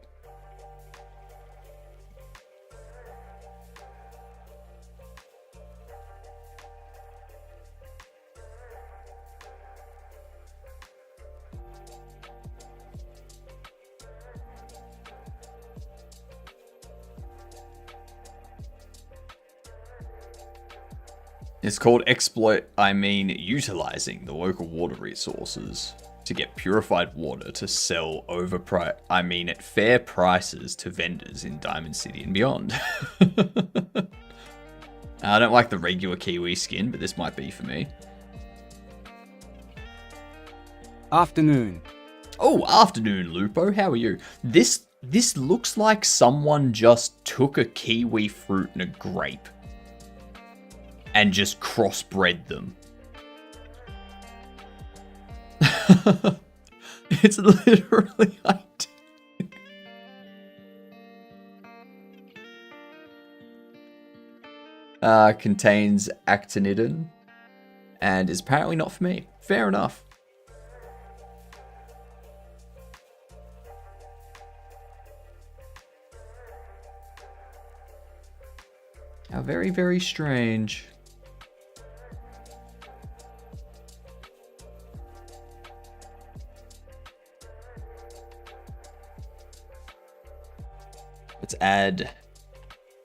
It's called utilizing the local water resources to get purified water to sell at fair prices to vendors in Diamond City and beyond. I don't like the regular kiwi skin, but this might be for me. Afternoon. Oh, afternoon, Lupo. How are you? This looks like someone just took a kiwi fruit and a grape and just crossbred them. It's literally contains actinidin and is apparently not for me. Fair enough. How very, very strange. Let's add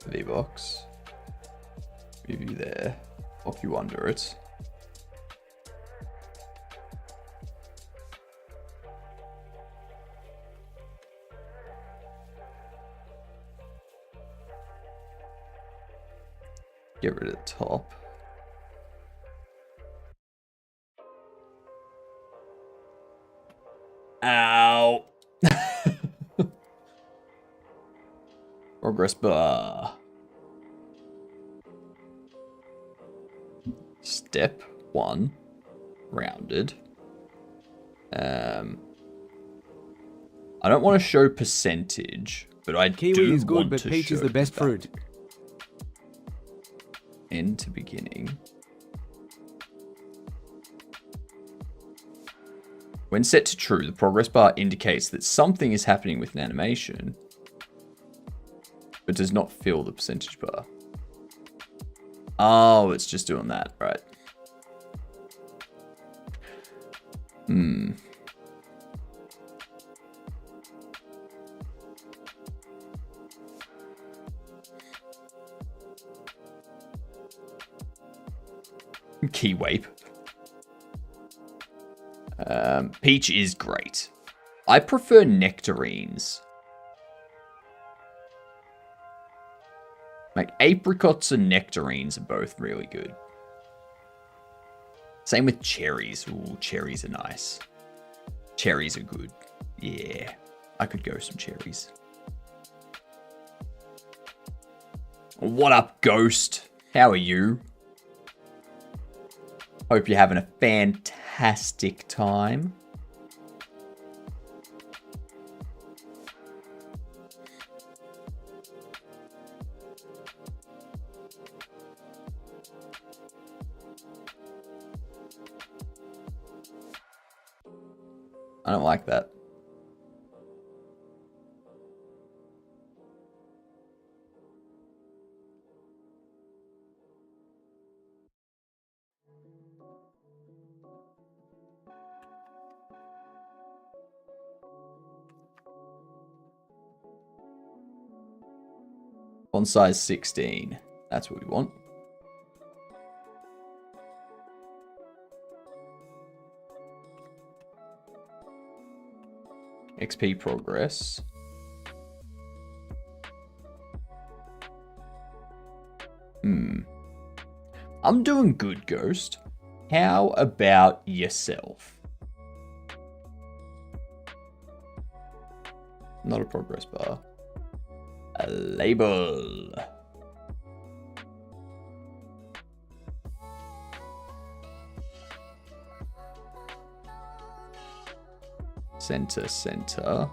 V-Box. Move you there. Pop you under it. Get rid of the top. Ow. Progress bar. Step 1. Rounded. I don't want to show percentage, but I Kiwi do is good, want but to peach show is the best value. fruit. End to beginning. When set to true, the progress bar indicates that something is happening with an animation, but does not fill the percentage bar. Oh, it's just doing that, right? Key Wape. Peach is great. I prefer nectarines. Like apricots and nectarines are both really good. Same with cherries. Ooh, cherries are nice. Cherries are good. Yeah, I could go some cherries. What up, Ghost? How are you? Hope you're having a fantastic time. I don't like that. Font size 16. That's what we want. XP progress. I'm doing good, Ghost. How about yourself? Not a progress bar. A label. Center.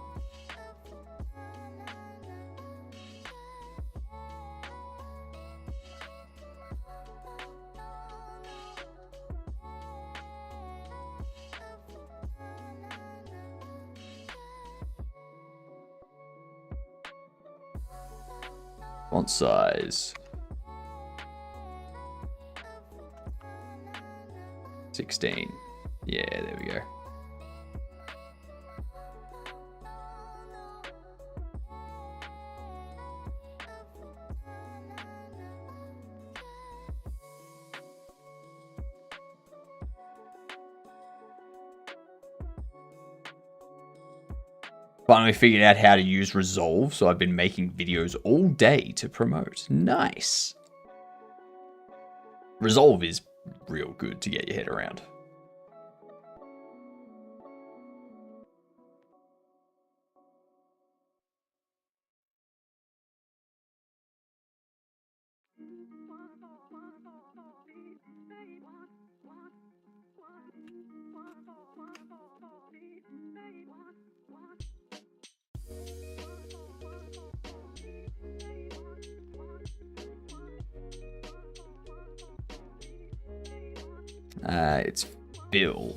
Font size 16. Yeah, there we go. Finally figured out how to use Resolve, so I've been making videos all day to promote. Nice. Resolve is real good to get your head around. It's Bill.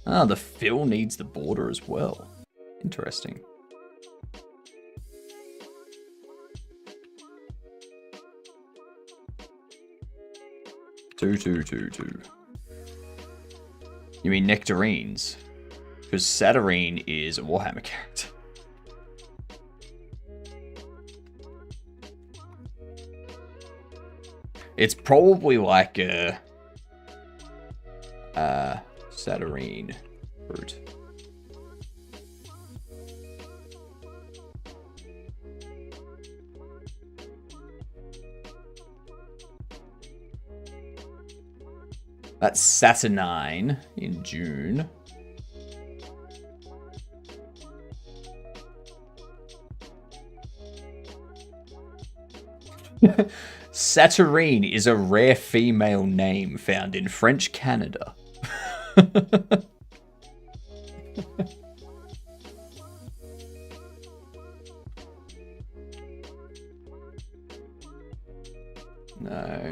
Ah, the fill needs the border as well. Interesting. Two. You mean nectarines? Because Saturnine is a Warhammer character. It's probably like a Saturnine fruit. That's Saturnine in June. Saturnine is a rare female name found in French Canada. No.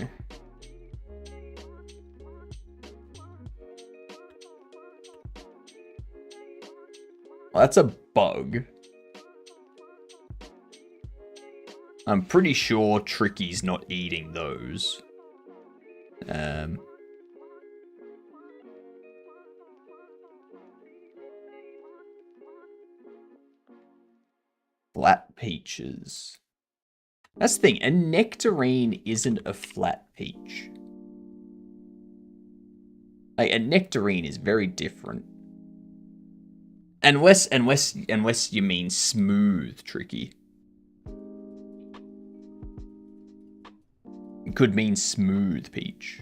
Well, that's a bug. I'm pretty sure Tricky's not eating those. Flat peaches. That's the thing, a nectarine isn't a flat peach. Like, a nectarine is very different. Unless you mean smooth, Tricky. It could mean smooth peach.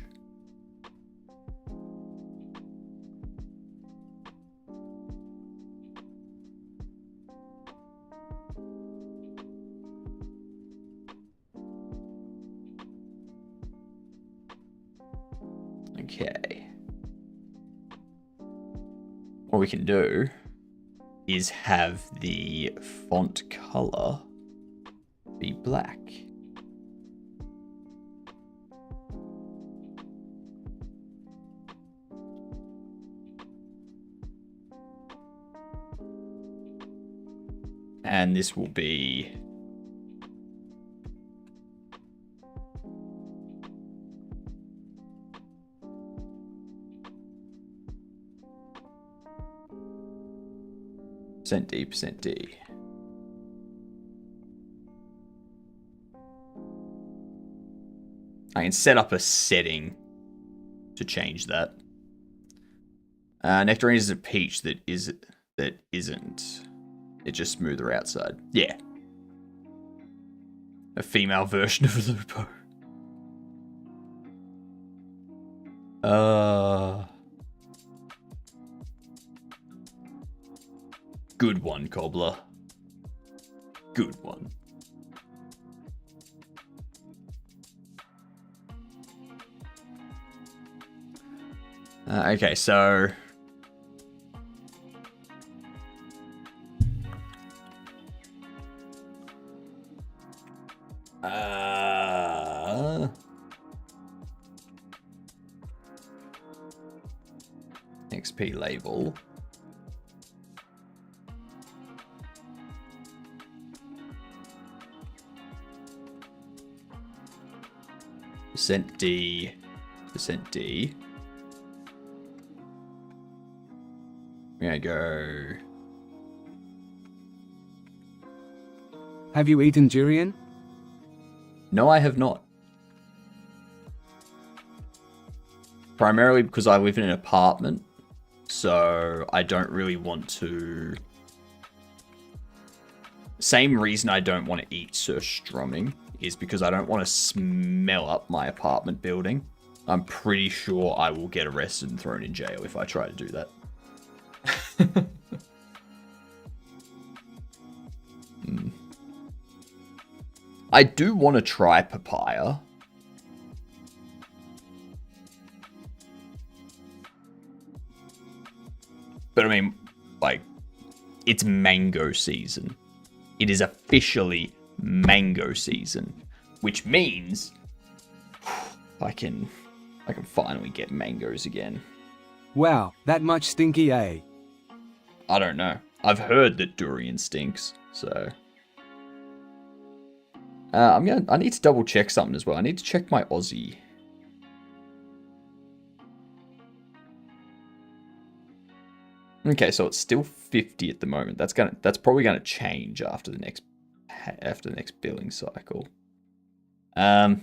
Okay. What we can do is have the font color be black. And this will be %D. I can set up a setting to change that. Nectarine is a peach that isn't. It's just smoother outside. Yeah. A female version of Lupo. Good one, Cobbler. Good one. Okay, so... XP label. %D. %D. We're gonna go... Have you eaten durian? No, I have not. Primarily because I live in an apartment, so I don't really want to... Same reason I don't want to eat surströmming is because I don't want to smell up my apartment building. I'm pretty sure I will get arrested and thrown in jail if I try to do that. I do want to try papaya. But I mean, like, it's mango season. It is officially mango season, which means I can finally get mangoes again. Wow, that much stinky, eh? I don't know. I've heard that durian stinks, so I need to double check something as well. I need to check my Aussie. Okay, so it's still 50 at the moment. That's probably gonna change after the next billing cycle. Alright.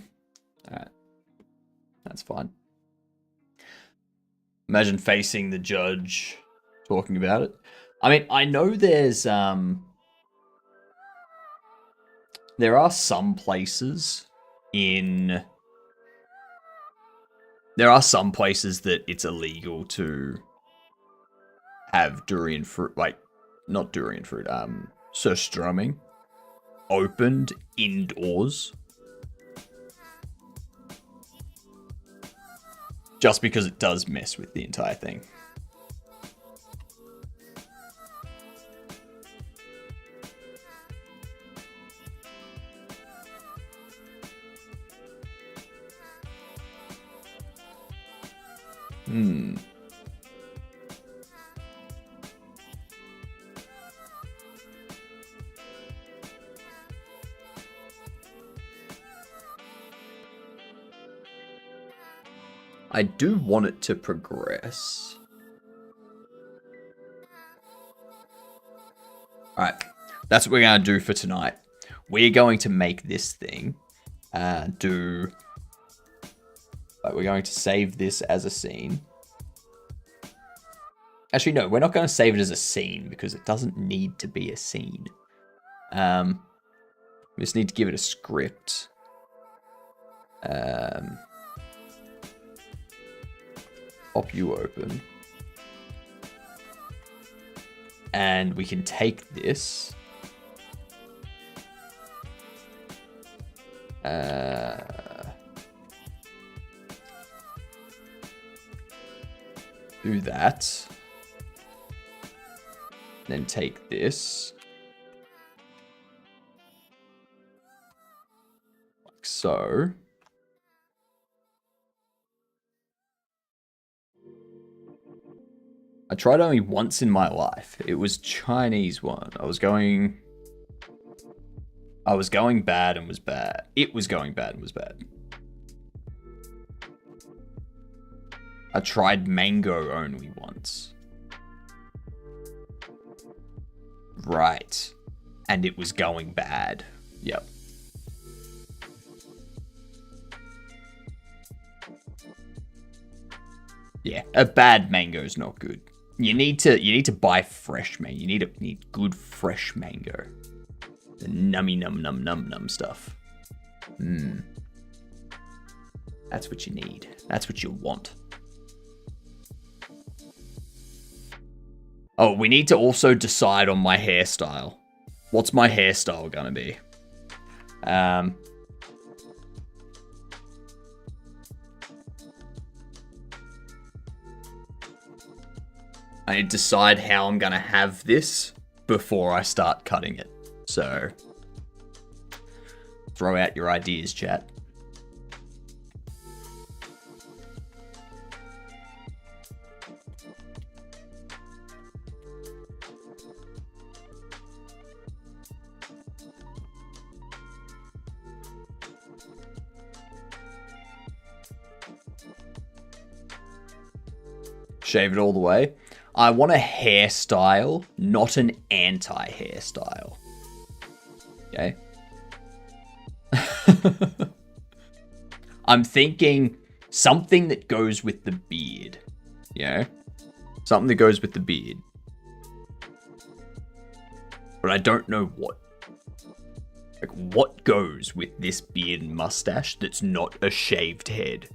That's fine. Imagine facing the judge talking about it. I mean, I know there are some places that it's illegal to have durian fruit, like, not durian fruit, surströmming opened indoors. Just because it does mess with the entire thing. I do want it to progress. Alright, that's what we're going to do for tonight. We're going to make this thing we're going to save this as a scene. Actually, no, we're not going to save it as a scene because it doesn't need to be a scene. We just need to give it a script. Pop you open. And we can take this. Do that. Then take this. Like so. I tried only once in my life. It was Chinese one. I was going bad and was bad. It was going bad and was bad. I tried mango only once. Right. And it was going bad. Yep. Yeah, a bad mango is not good. You need to buy fresh mango. You need good fresh mango. The nummy num num num num stuff. That's what you need. That's what you want. Oh, we need to also decide on my hairstyle. What's my hairstyle gonna be? I need to decide how I'm gonna have this before I start cutting it. So, throw out your ideas, chat. Shave it all the way. I want a hairstyle, not an anti-hairstyle. Okay? I'm thinking something that goes with the beard. You know? Something that goes with the beard. But I don't know what. Like, what goes with this beard and mustache that's not a shaved head?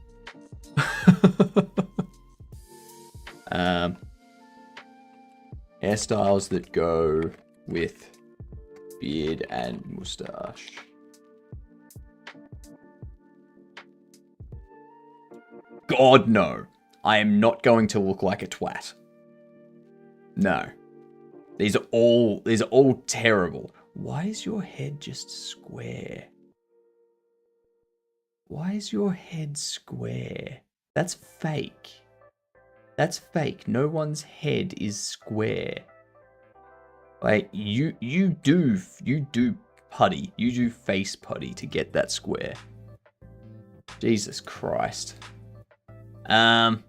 Hairstyles that go with beard and mustache. God, no. I am not going to look like a twat. No. These are all terrible. Why is your head just square? Why is your head square? That's fake. That's fake. No one's head is square. Like, you do putty. You do face putty to get that square. Jesus Christ. I'm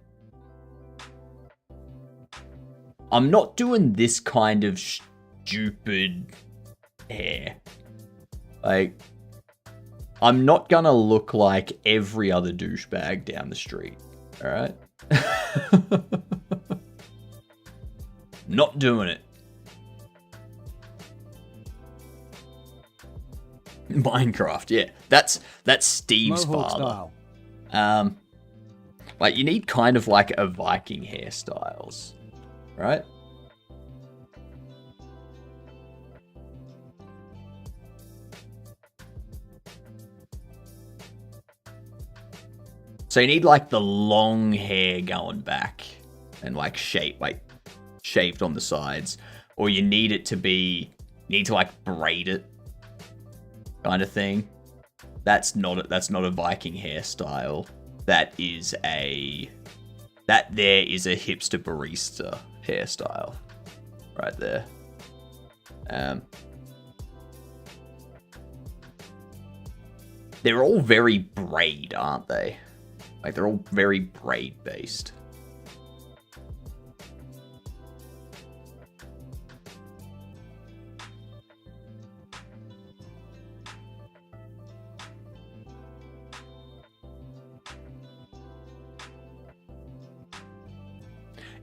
not doing this kind of stupid hair. Like, I'm not gonna look like every other douchebag down the street. Alright? Not doing it. Minecraft, yeah. That's Steve's Mohawk father. style. Like, you need kind of like a Viking hairstyles, right? So you need like the long hair going back and like shaved on the sides, or you need it to be, you need to like braid it, kind of thing. That's not a Viking hairstyle. That is a hipster barista hairstyle, right there. They're all very braid, aren't they? Like, they're all very braid based.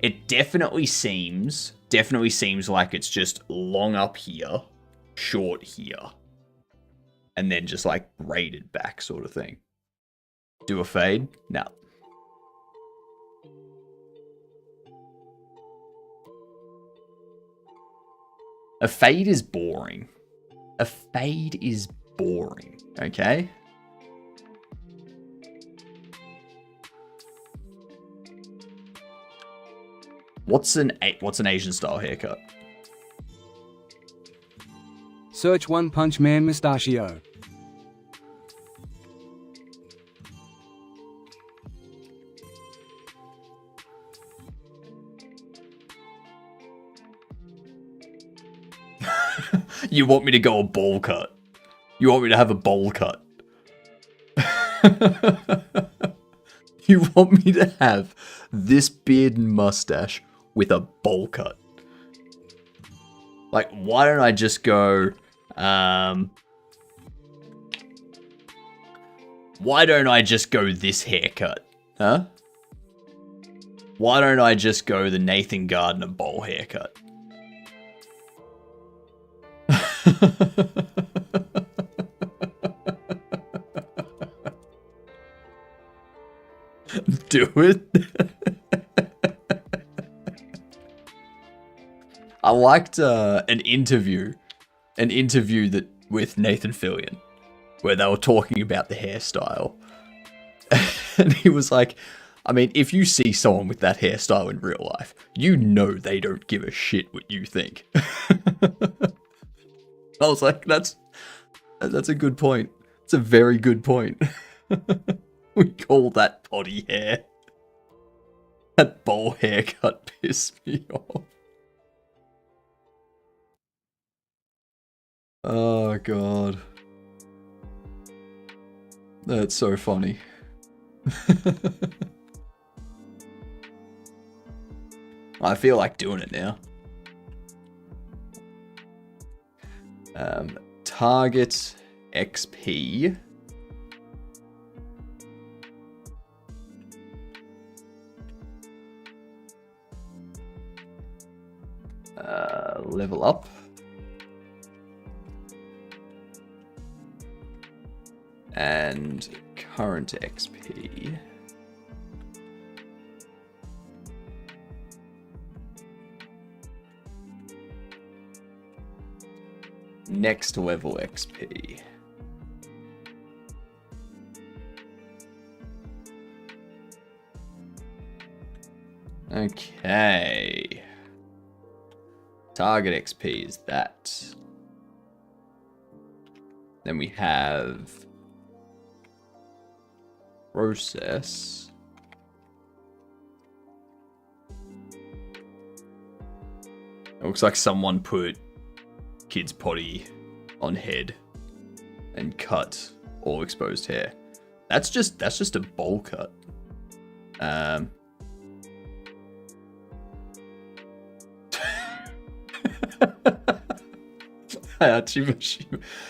It definitely seems like it's just long up here, short here, and then just like braided back sort of thing. Do a fade? No. A fade is boring. A fade is boring, okay? What's an Asian style haircut? Search One Punch Man Mustachio. You want me to go a bowl cut? You want me to have a bowl cut? You want me to have this beard and mustache with a bowl cut? Like, why don't I just go, why don't I just go this haircut? Huh? Why don't I just go the Nathan Gardner bowl haircut? Do it. I liked an interview that with Nathan Fillion where they were talking about the hairstyle, and he was like, I mean, if you see someone with that hairstyle in real life, you know they don't give a shit what you think. I was like, that's a good point. It's a very good point. We call that potty hair. That bowl haircut pissed me off. Oh god. That's so funny. I feel like doing it now. Target XP. Level up. And current XP. Next level XP. Okay. Target XP is that. Then we have process. It looks like someone put kid's potty on head and cut all exposed hair. That's just a bowl cut.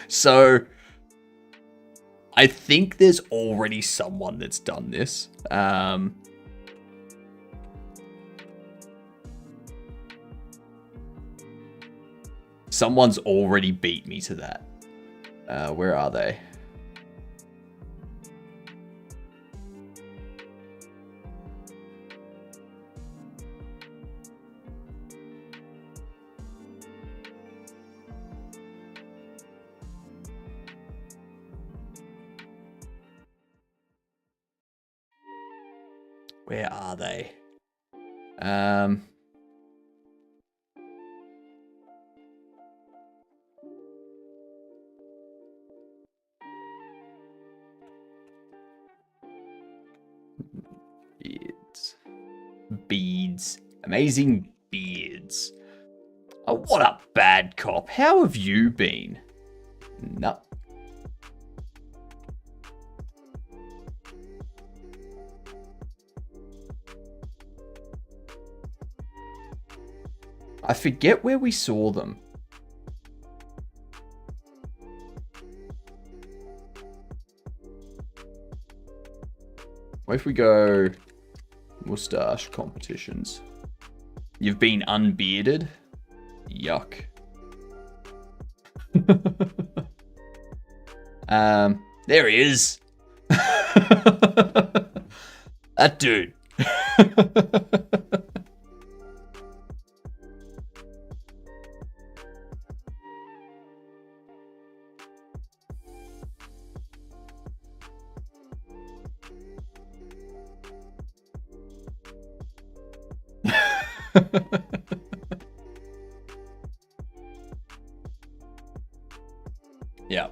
So I think there's already someone that's done this. Someone's already beat me to that. Where are they? Where are they? Beads. Amazing beards. Oh, what up, bad cop? How have you been? No. I forget where we saw them. What if we go mustache competitions? You've been unbearded? Yuck. There he is. That dude. Yeah.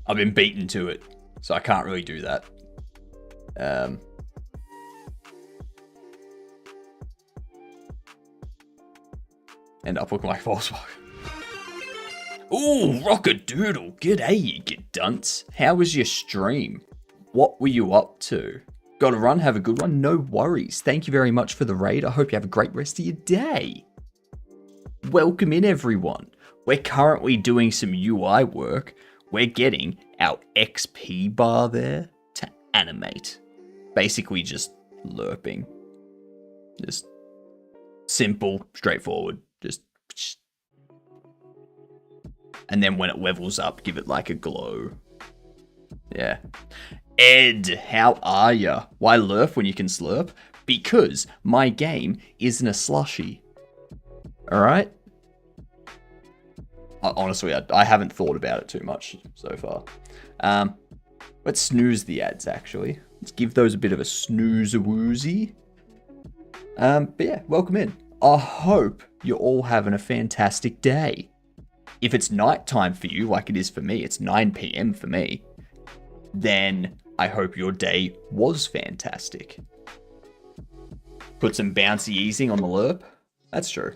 I've been beaten to it, so I can't really do that. End up looking like Volkswagen. Ooh, Rockadoodle. G'day, you good dunce. How was your stream? What were you up to? Got to run, have a good one. No worries. Thank you very much for the raid. I hope you have a great rest of your day. Welcome in, everyone. We're currently doing some UI work. We're getting our XP bar there to animate. Basically just lerping. Just simple, straightforward. Just. And then when it levels up, give it like a glow. Yeah. Ed, how are ya? Why lerp when you can slurp? Because my game isn't a slushy. Alright? Honestly, I haven't thought about it too much so far. Let's snooze the ads, actually. Let's give those a bit of a snooze-a-woozy. But yeah, welcome in. I hope you're all having a fantastic day. If it's nighttime for you, like it is for me, it's 9 PM for me, then I hope your day was fantastic. Put some bouncy easing on the lerp. That's true.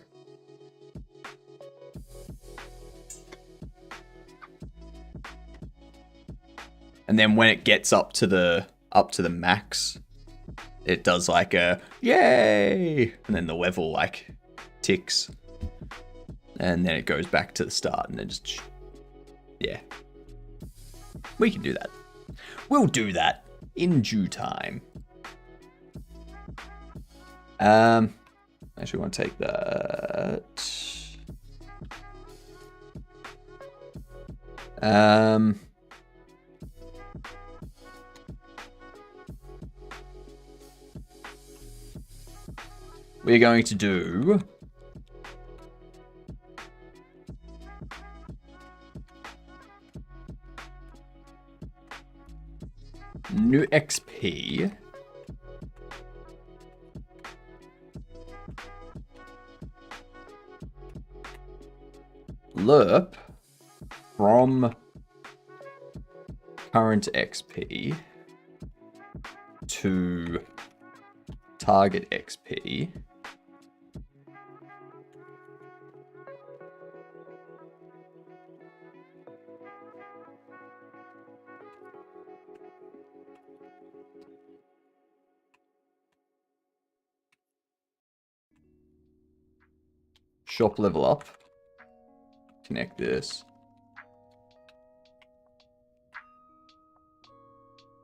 And then when it gets up to the max, it does like a yay, and then the level like ticks, and then it goes back to the start, and then just yeah. We can do that. We'll do that in due time. Actually, want to take that. We're going to do new XP. Lerp from current XP to target XP. Shop level up. Connect this.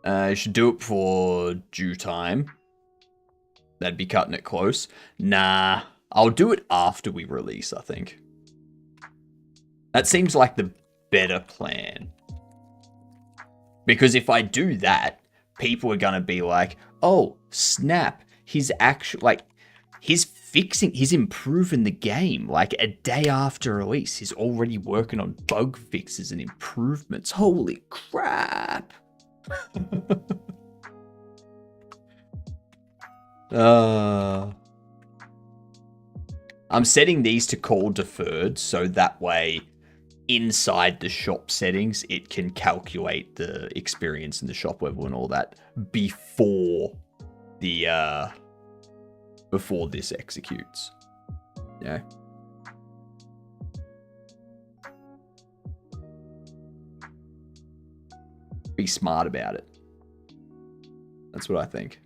You should do it for due time. That'd be cutting it close. Nah, I'll do it after we release, I think. That seems like the better plan. Because if I do that, people are gonna be like, oh, snap, he's actually, like, he's improving the game. Like, a day after release, he's already working on bug fixes and improvements. Holy crap. I'm setting these to call deferred, so that way inside the shop settings it can calculate the experience in the shop level and all that before the before this executes. Yeah. Be smart about it. That's what I think.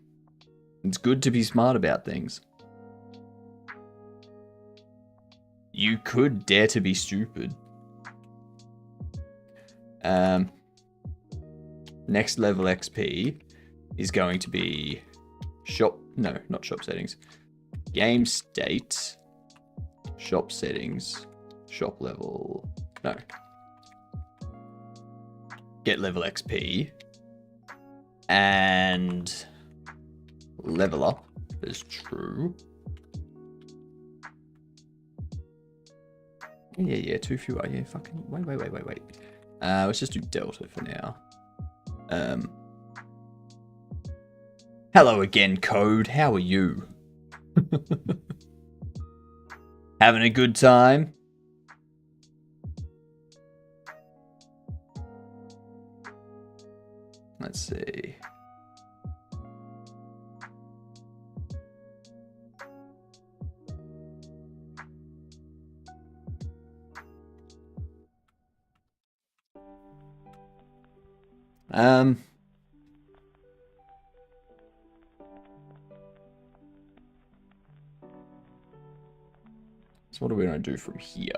It's good to be smart about things. You could dare to be stupid. Next level XP is going to be not shop settings. Game state, shop settings, shop level, no. Get level XP and level up is true. Yeah, too few. Yeah, fucking wait. Let's just do Delta for now. Hello again, Code. How are you? Having a good time? Let's see. So what are we going to do from here?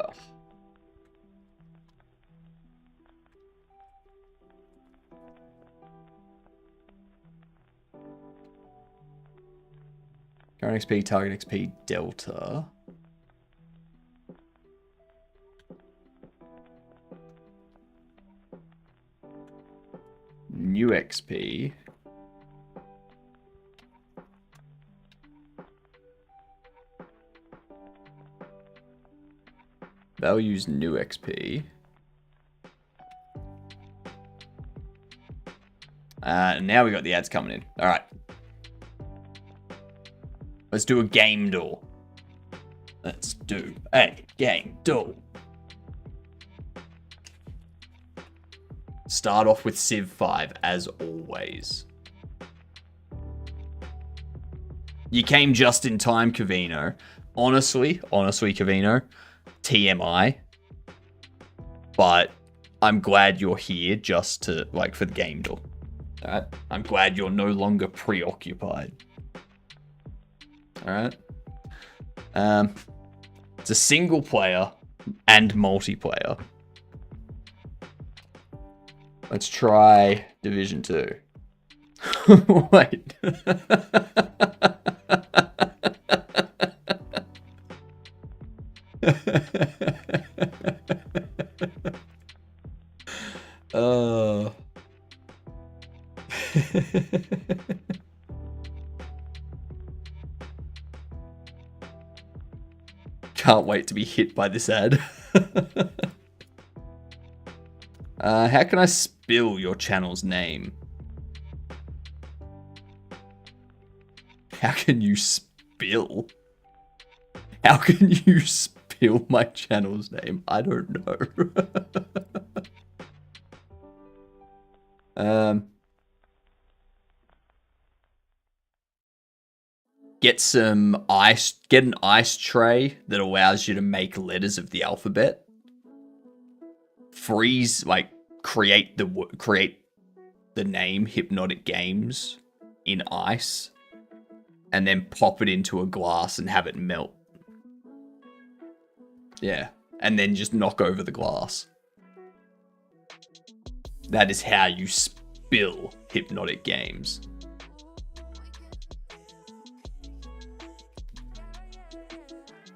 Current XP, target XP, delta. New XP. Values new XP. Now we got the ads coming in. All right. Let's do a game door. Let's do a game door. Start off with Civ 5 as always. You came just in time, Cavino. Honestly, Cavino. TMI, but I'm glad you're here just to, like, for the game door. Alright? I'm glad you're no longer preoccupied. Alright? It's a single player and multiplayer. Let's try Division 2. Wait. Can't wait to be hit by this ad. How can I spill your channel's name? How can you spill? How can you spill my channel's name? I don't know. Get an ice tray that allows you to make letters of the alphabet. Freeze, like, create the name HypnotiK Games in ice, and then pop it into a glass and have it melt. Yeah, and then just knock over the glass. That is how you spill HypnotiK Games.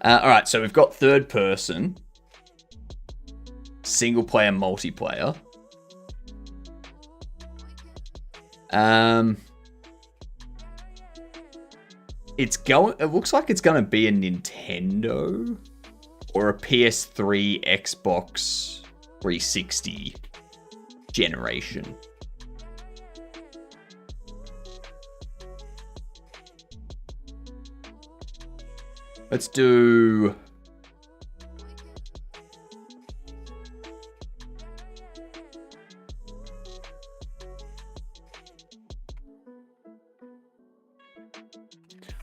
Alright, so we've got third person, single player, multiplayer. It looks like it's going to be a Nintendo or a PS3, Xbox 360 generation. Let's do...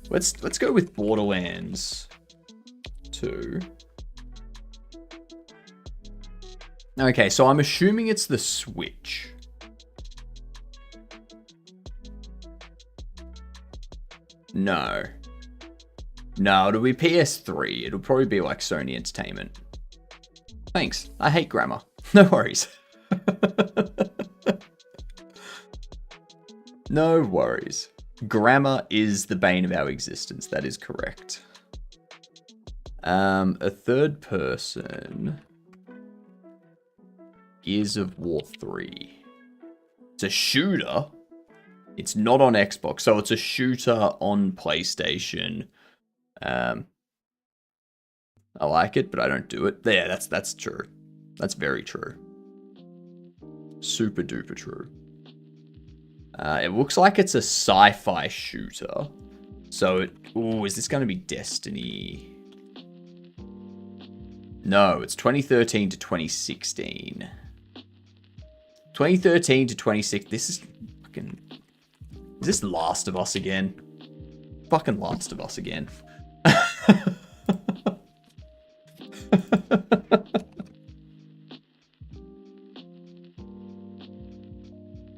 Let's go with Borderlands 2. Okay, so I'm assuming it's the Switch. No. No, it'll be PS3. It'll probably be like Sony Entertainment. Thanks. I hate grammar. No worries. No worries. Grammar is the bane of our existence. That is correct. A third person. Gears of War 3. It's a shooter. It's not on Xbox, so it's a shooter on PlayStation. I like it, but I don't do it. Yeah, that's true. That's very true. Super duper true. It looks like it's a sci-fi shooter. So, is this going to be Destiny? No, it's 2013 to 2016. 2013 to 2016. This is fucking... Is this Last of Us again? Fucking Last of Us again.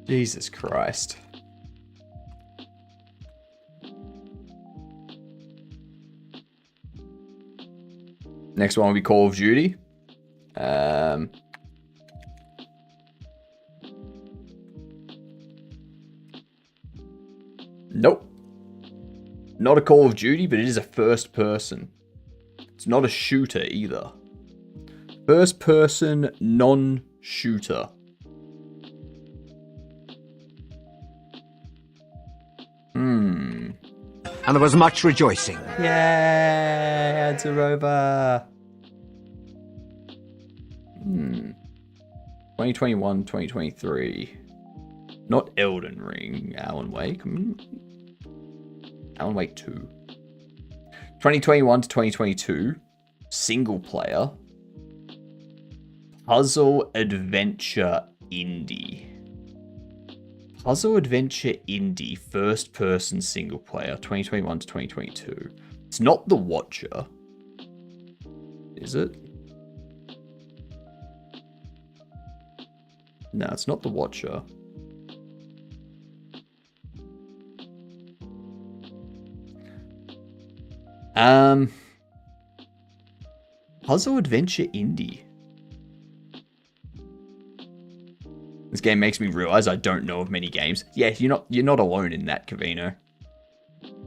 Jesus Christ. Next one will be Call of Duty. Nope. Not a Call of Duty, but it is a first person. It's not a shooter either. First person, non-shooter. And there was much rejoicing. Yay, ads are over. 2021, 2023. Not Elden Ring, Alan Wake. Alan Wake 2. 2021 to 2022. Single player. Puzzle adventure indie. Puzzle adventure indie, first person single player, 2021 to 2022. It's not The Watcher. Is it? No, it's not The Watcher. Puzzle adventure indie. This game makes me realize I don't know of many games. Yeah, you're not alone in that, Cavino.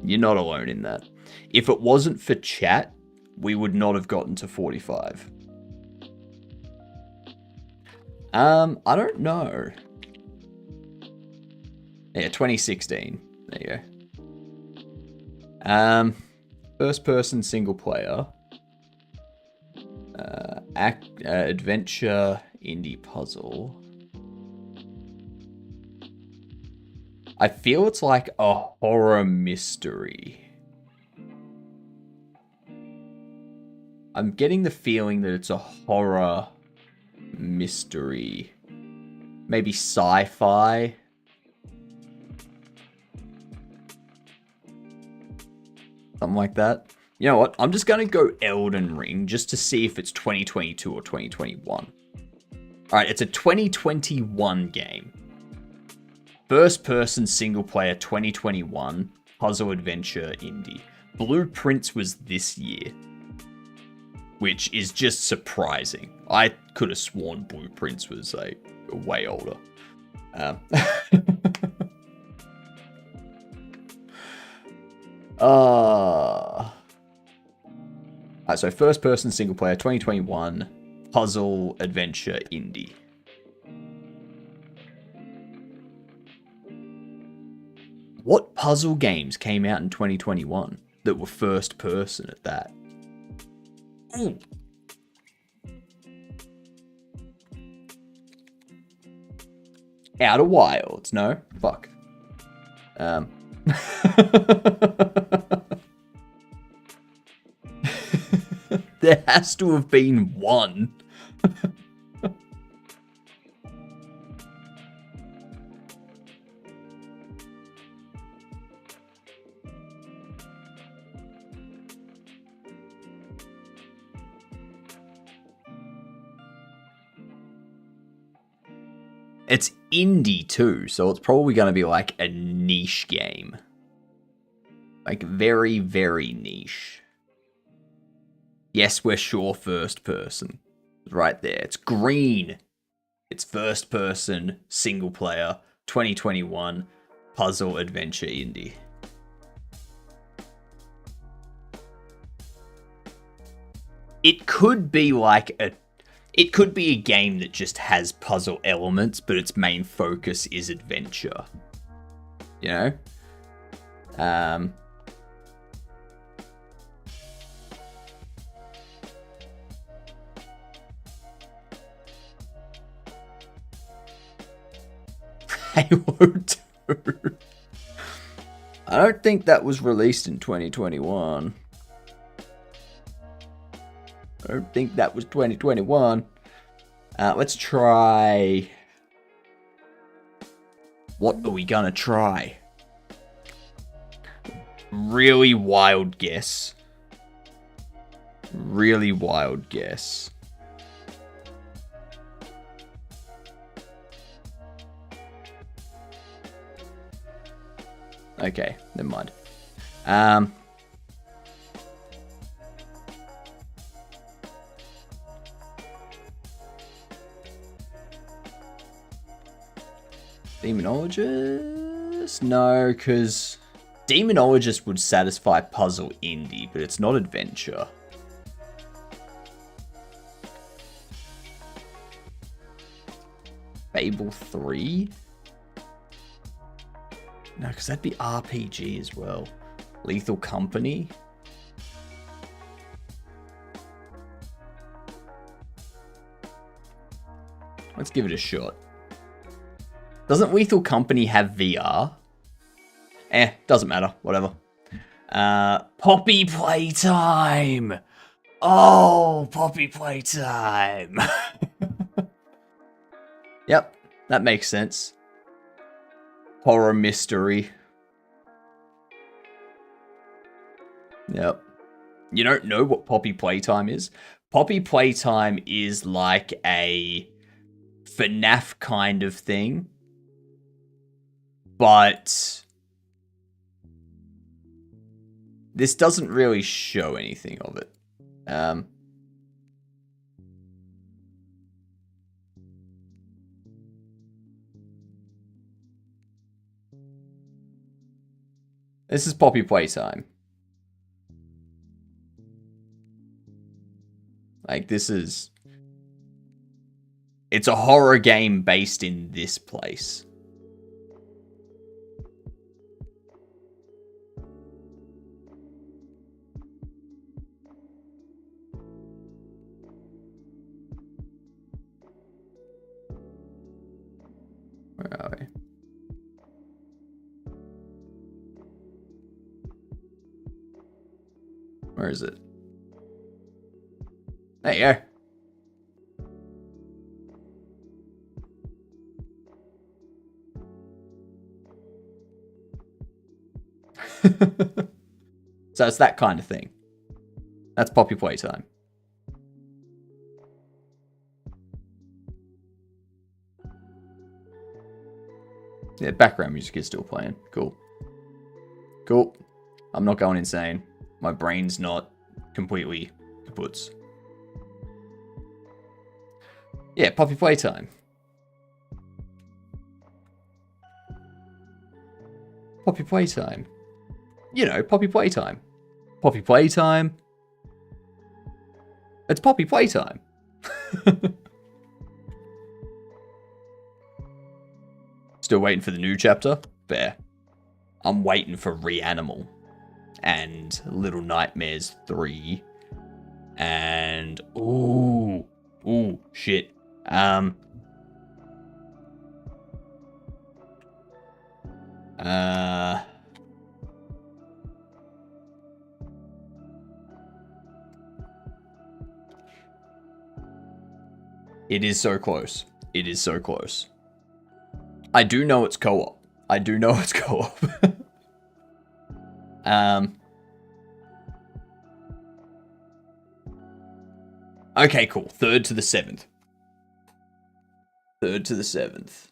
You're not alone in that. If it wasn't for chat, we would not have gotten to 45. I don't know. Yeah, 2016. There you go. First person single player. Adventure indie puzzle. I feel it's like a horror mystery. I'm getting the feeling that it's a horror mystery. Maybe sci-fi. Something like that. You know what? I'm just going to go Elden Ring just to see if it's 2022 or 2021. Alright, it's a 2021 game. First person single player 2021 puzzle adventure indie. Blueprints was this year, which is just surprising. I could have sworn Blueprints was like way older. Alright, so first person single player 2021 puzzle adventure indie. What puzzle games came out in 2021 that were first person at that? Ooh. Outer Wilds, no? Fuck. There has to have been one. It's indie too, so it's probably going to be like a niche game. Like very, very niche. Yes, we're sure first person. Right there. It's green. It's first person, single player, 2021, puzzle adventure indie. It could be like a... It could be a game that just has puzzle elements, but its main focus is adventure. You know? Halo 2. I don't think that was released in 2021. I don't think that was 2021. Let's try... What are we gonna try? Really wild guess. Really wild guess. Okay, never mind. Demonologist? No, because Demonologist would satisfy puzzle indie, but it's not adventure. Fable 3? No, because that'd be RPG as well. Lethal Company? Let's give it a shot. Doesn't Lethal Company have VR? Doesn't matter. Whatever. Poppy Playtime! Oh, Poppy Playtime! Yep, that makes sense. Horror mystery. Yep. You don't know what Poppy Playtime is? Poppy Playtime is like a FNAF kind of thing. But this doesn't really show anything of it. This is Poppy Playtime. Like, this is... It's a horror game based in this place. Where are we? Where is it? There you go. So it's that kind of thing. That's Poppy Playtime. Yeah, background music is still playing. Cool. Cool. I'm not going insane. My brain's not completely kaput. Yeah, Poppy Playtime. Poppy Playtime. You know, Poppy Playtime. Poppy Playtime. It's Poppy Playtime. Still waiting for the new chapter? Fair. I'm waiting for Reanimal. And Little Nightmares 3. And... Ooh, shit. It is so close. It is so close. I do know it's co-op. I do know it's co-op. Okay, cool. 3rd to the 7th. 3rd to the 7th.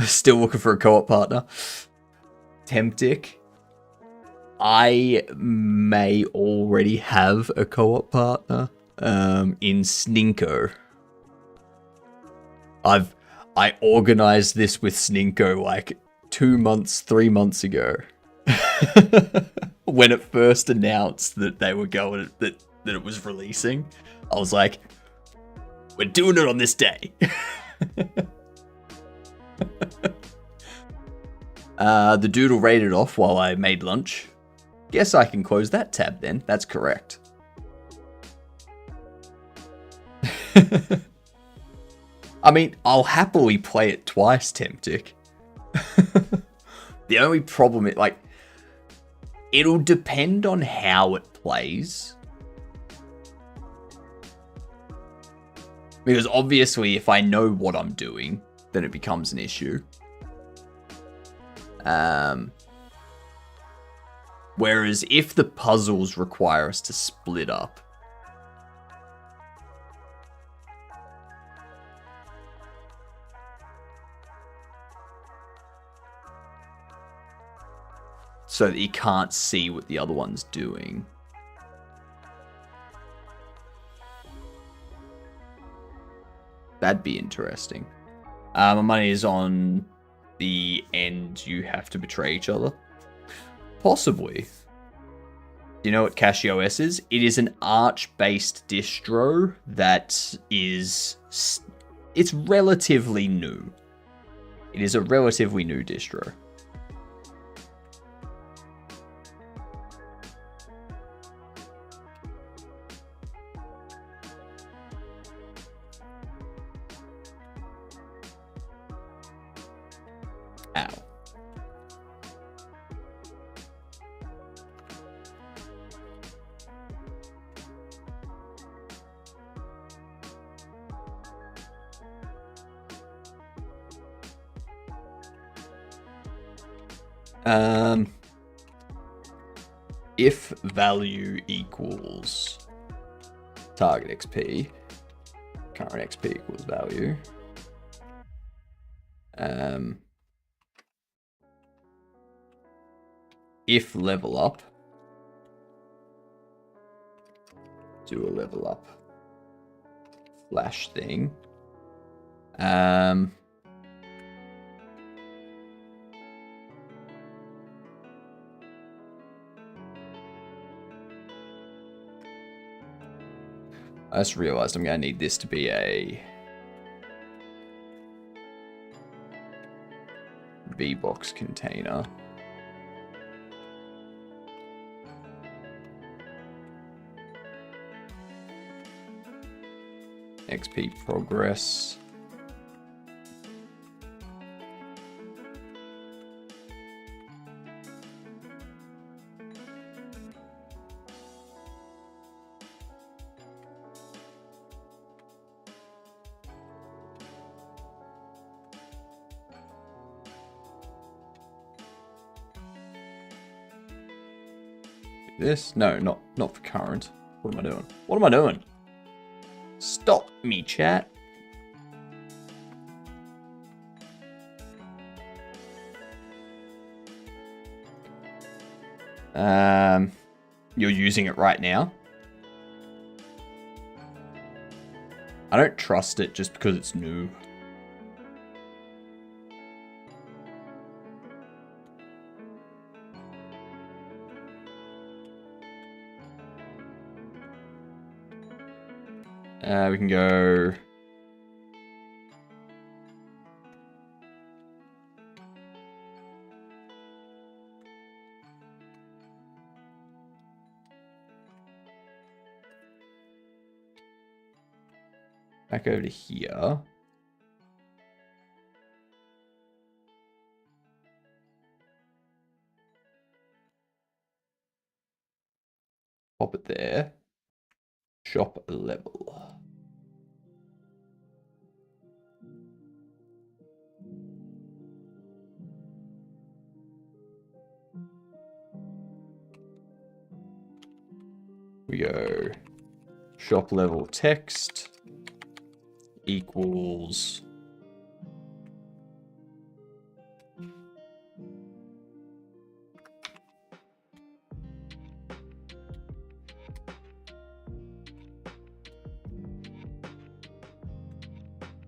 Still looking for a co-op partner. HypnotiK. I may already have a co-op partner. In Sninko. I organized this with Sninko like 2 months, 3 months ago. When it first announced that they were going, that it was releasing, I was like, we're doing it on this day. The doodle raided off while I made lunch. Guess I can close that tab then. That's correct. I mean, I'll happily play it twice, HypnotiK. The only problem is, like, It'll depend on how it plays. Because obviously, if I know what I'm doing, then it becomes an issue. Whereas if the puzzles require us to split up, so that you can't see what the other one's doing. That'd be interesting. My money is on the end you have to betray each other. Possibly. Do you know what CashOS is? It is an Arch-based distro that is... It's relatively new. It is a relatively new distro. Ow. If value equals target XP, current XP equals value. If level up, do a level up flash thing. I just realized I'm going to need this to be a VBox container. XP progress. This? No, not for current. What am I doing? What am I doing? Stop me, chat. You're using it right now? I don't trust it just because it's new. We can go... back over to here. Pop it there. Shop level. We go shop level text equals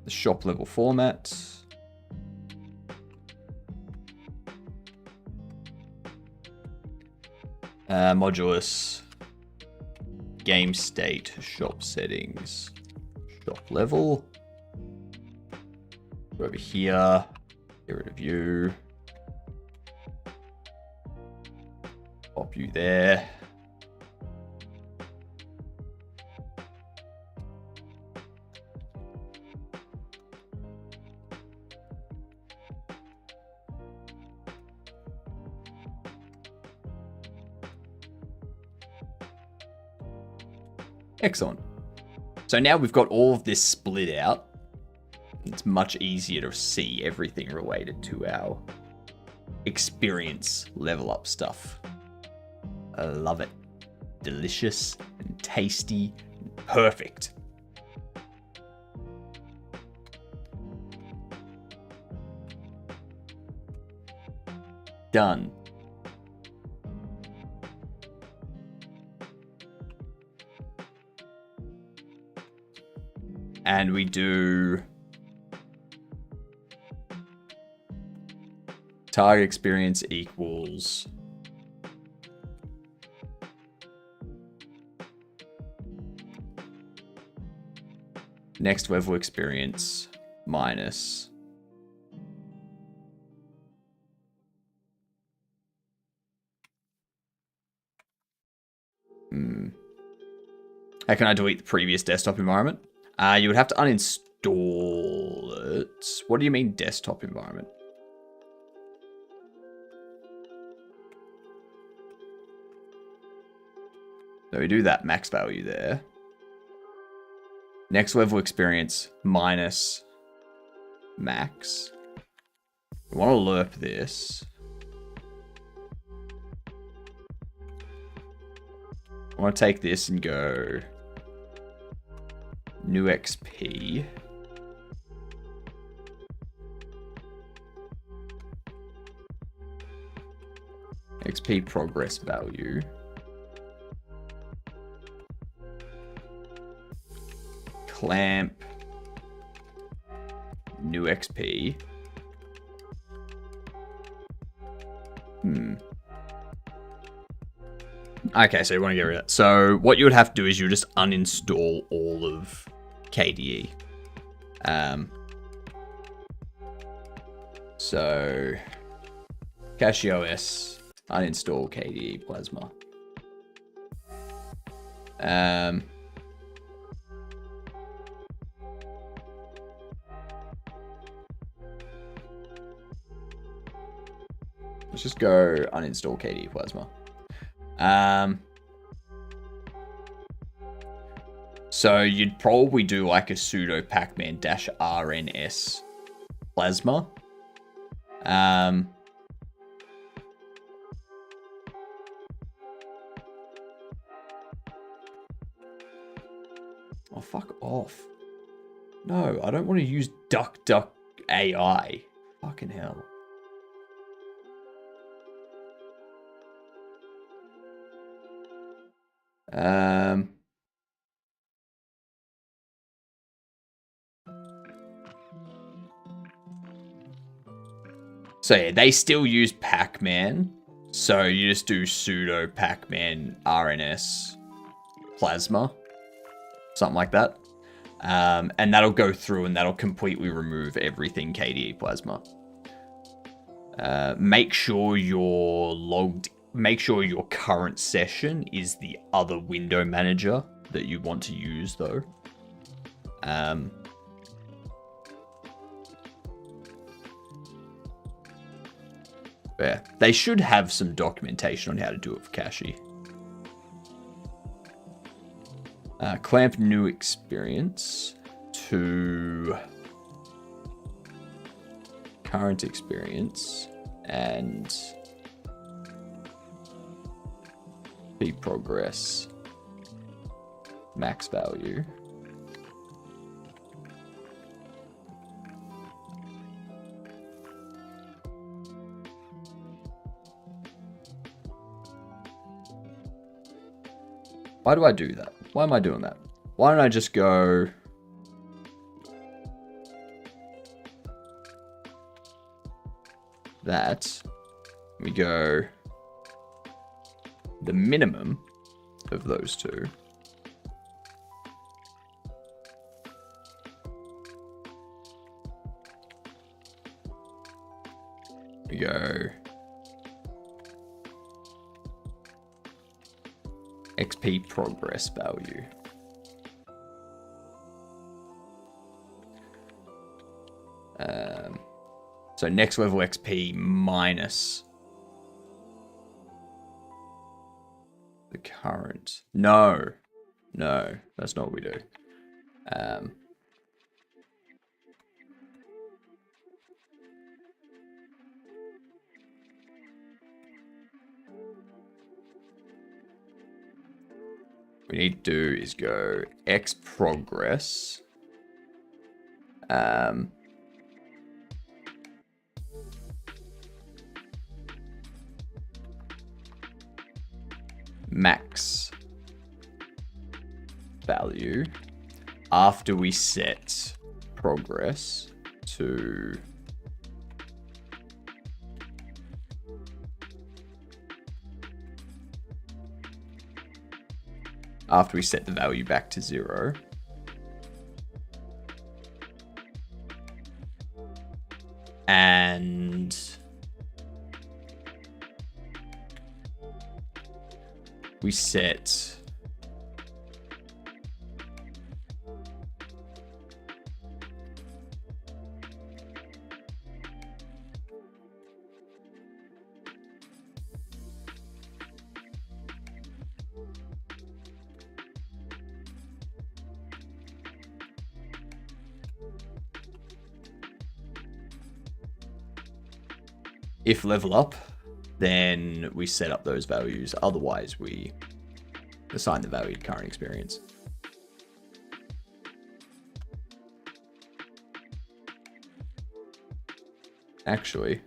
the shop level format. Modulus game state shop settings shop level. Go over here, get rid of you, pop you there. Excellent. So now we've got all of this split out. It's much easier to see everything related to our experience level up stuff. I love it. Delicious and tasty and perfect. Done. And we do target experience equals next level experience minus how can I delete the previous desktop environment? You would have to uninstall it. What do you mean desktop environment? So we do that max value there. Next level experience minus max. We want to lerp this. I want to take this and go new XP. XP progress value. Clamp. New XP. Okay, so you want to get rid of that. So what you would have to do is you would just uninstall all of KDE. So Cache OS, uninstall KDE Plasma. Let's just go uninstall KDE Plasma. So you'd probably do like a sudo pacman -rns Plasma. Oh, fuck off. No, I don't want to use DuckDuck AI. Fucking hell. So yeah, they still use pacman. So you just do sudo pacman rns plasma. Something like that. And that'll go through and that'll completely remove everything KDE Plasma. Make sure you're logged. Make sure your current session is the other window manager that you want to use, though. Yeah, they should have some documentation on how to do it for Cache. Clamp new experience to current experience and progress max value. Why do I do that? Why am I doing that? Why don't I just go that? We go the minimum of those two. We go XP progress value. So next level XP minus the current. No. No, that's not what we do. We need to do is go X progress. Max value after we set progress to after we set the value back to 0. And we set if level up, then we set up those values. Otherwise, we assign the value to current experience. Actually,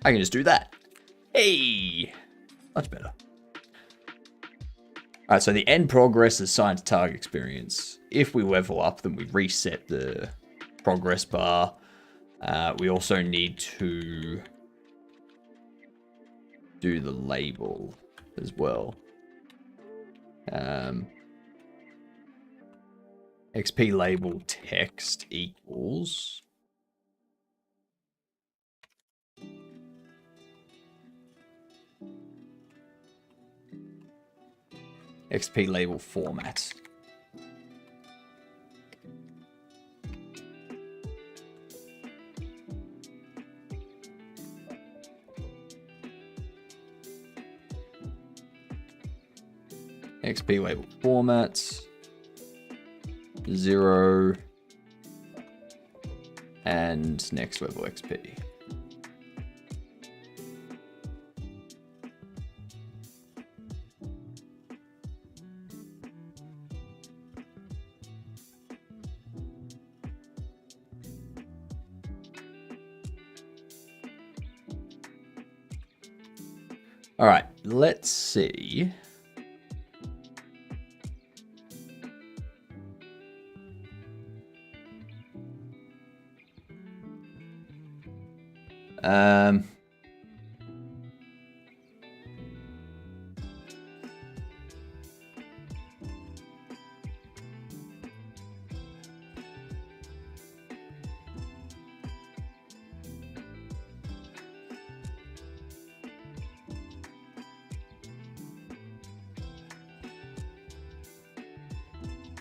I can just do that. Hey, much better. All right, so the end progress is assigned to target experience. If we level up, then we reset the progress bar. We also need to do the label as well. XP label text equals XP label format. XP label format 0 and next level XP. All right, let's see.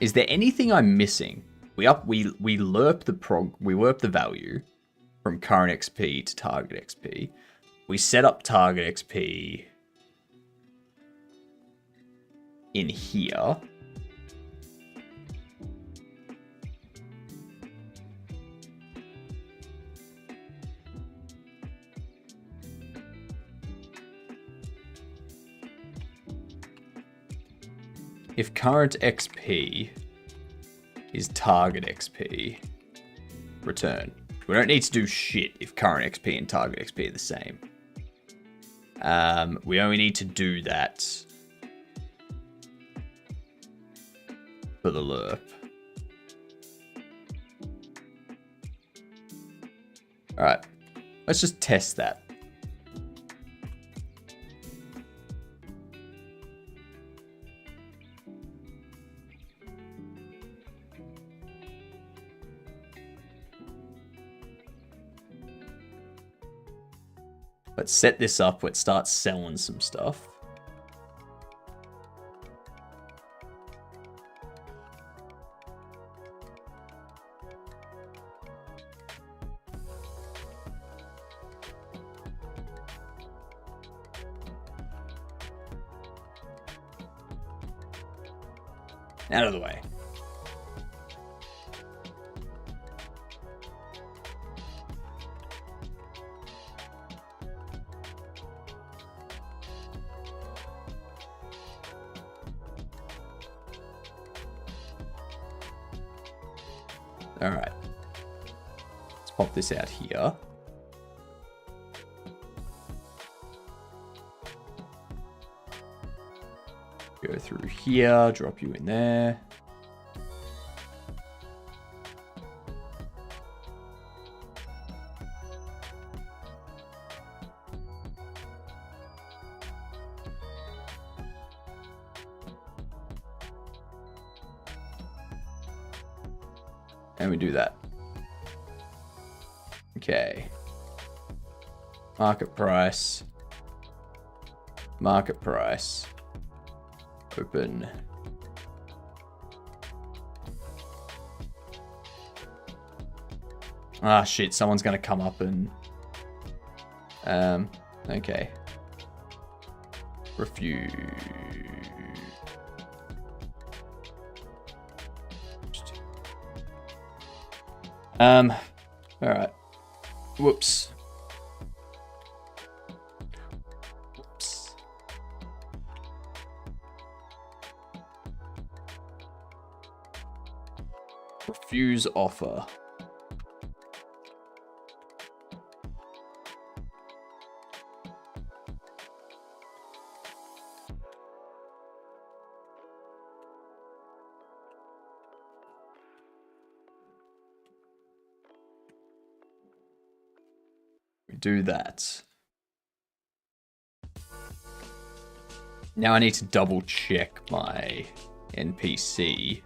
Is there anything I'm missing? We lerp the value from current XP to target XP. We set up target XP in here. If current XP is target XP, return. We don't need to do shit if current XP and target XP are the same. We only need to do that for the lerp. All right, let's just test that. Let's set this up. Let's start selling some stuff. Out of the way. All right. Let's pop this out here. Go through here, drop you in there. And we do that. Okay. Market price. Market price. Open. Ah, shit. Someone's going to come up and... okay. Refuse. Alright. Whoops. Whoops. Refuse offer. Do that. Now I need to double check my NPC.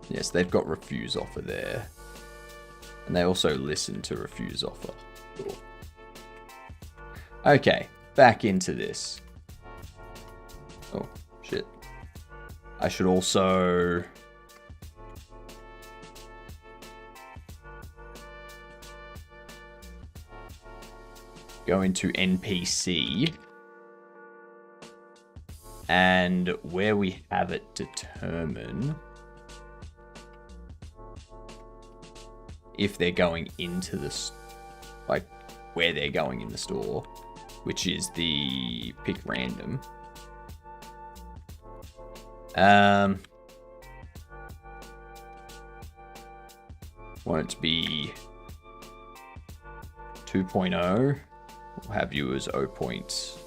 Yes, they've got refuse offer there. And they also listen to refuse offer. Cool. Okay, back into this. Oh, shit. I should also... go into NPC, and where we have it determine if they're going into this, like where they're going in the store, which is the pick random. Want it to be 2.0. We'll have you as 0.2.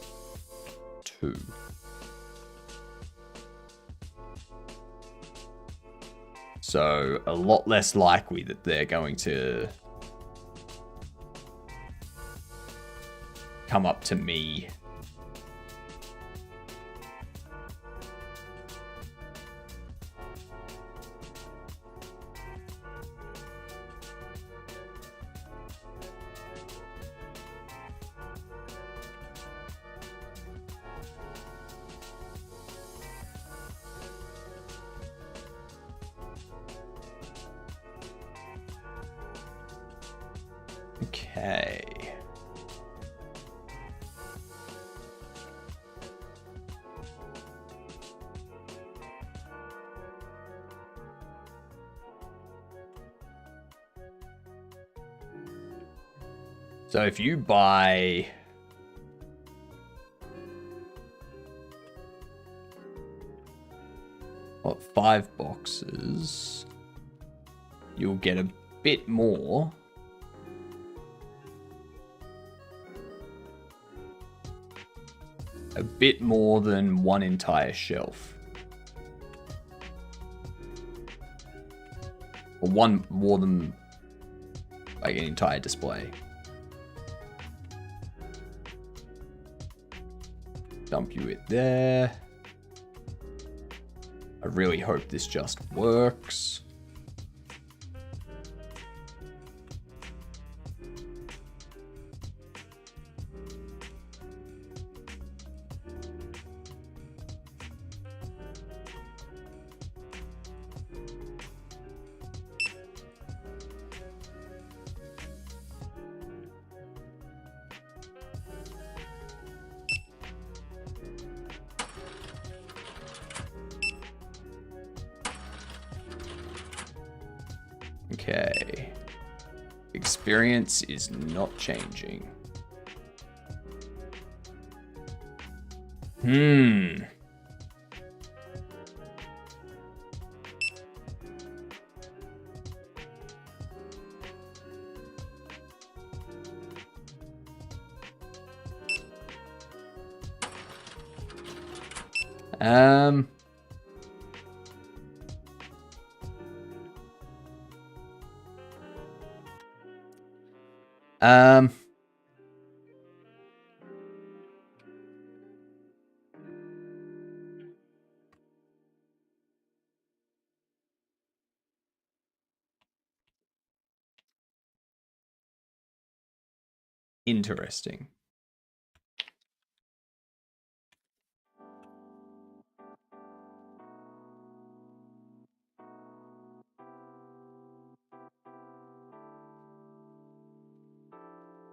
So a lot less likely that they're going to come up to me. Okay. So if you buy what, 5 boxes, you'll get a bit more. A bit more than one entire shelf. Or one more than like an entire display. Dump you it there. I really hope this just works. Okay. Experience is not changing. Um, um, Interesting.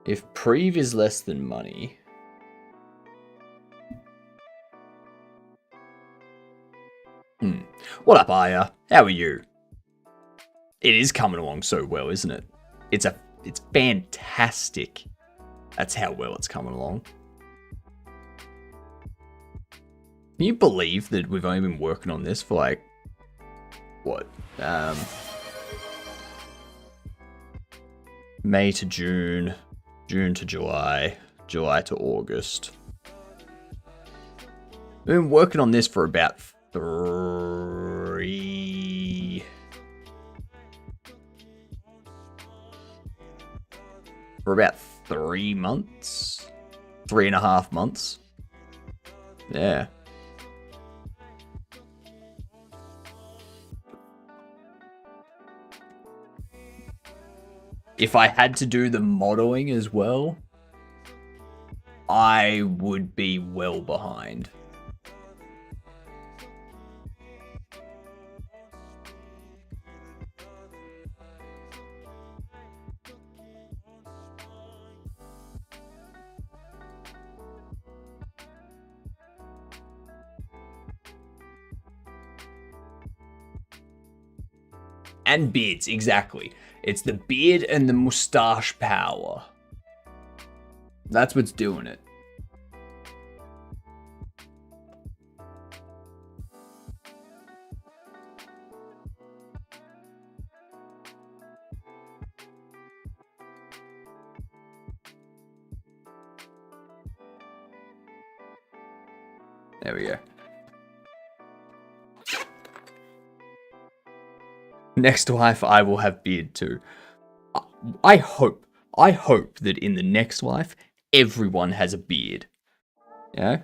If Preve is less than money. What up, Aya? How are you? It is coming along so well, isn't it? It's fantastic. That's how well it's coming along. Can you believe that we've only been working on this for like, what? May to June, June to July, July to August. We've been working on this for about three months, 3.5 months. Yeah. If I had to do the modeling as well, I would be well behind. And beards, exactly. It's the beard and the mustache power. That's what's doing it. There we go. Next wife, I will have beard too. I hope that in the next wife, everyone has a beard. Yeah?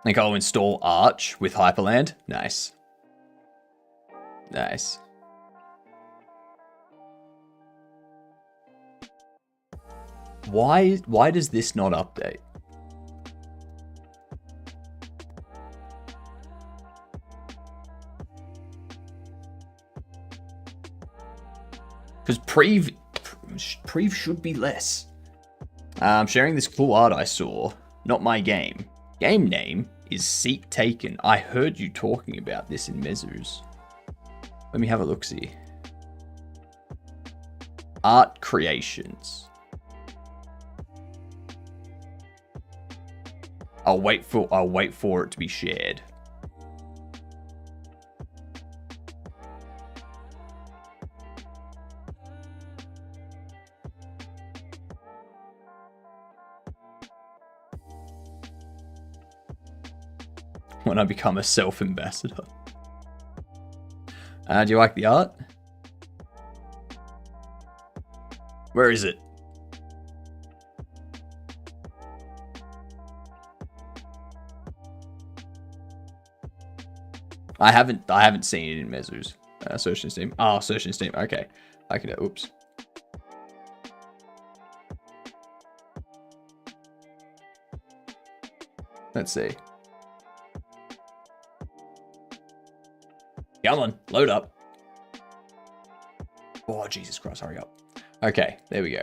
Like, I'll install Arch with Hyperland. Nice. Nice. Why does this not update? Because Preve should be less. I'm sharing this cool art I saw. Not my game. Game name is Seat Taken. I heard you talking about this in Mezus. Let me have a look-see. Art creations. I'll wait for it to be shared. When I become a self-ambassador. Do you like the art? Where is it? I haven't seen it in Mezus. Search in Steam. Oh, search in Steam. Okay. I can. Oops. Let's see. Come on, load up. Oh, Jesus Christ, hurry up. Okay, there we go.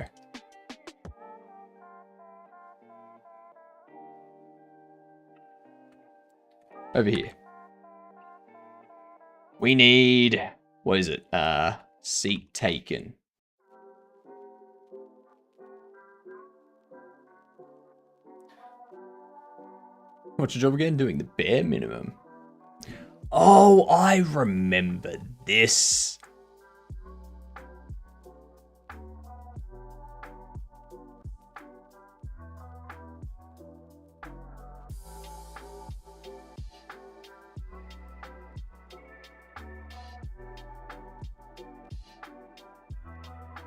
Over here. We need, what is it? Seat taken. What's your job again? Doing the bare minimum. Oh, I remember this.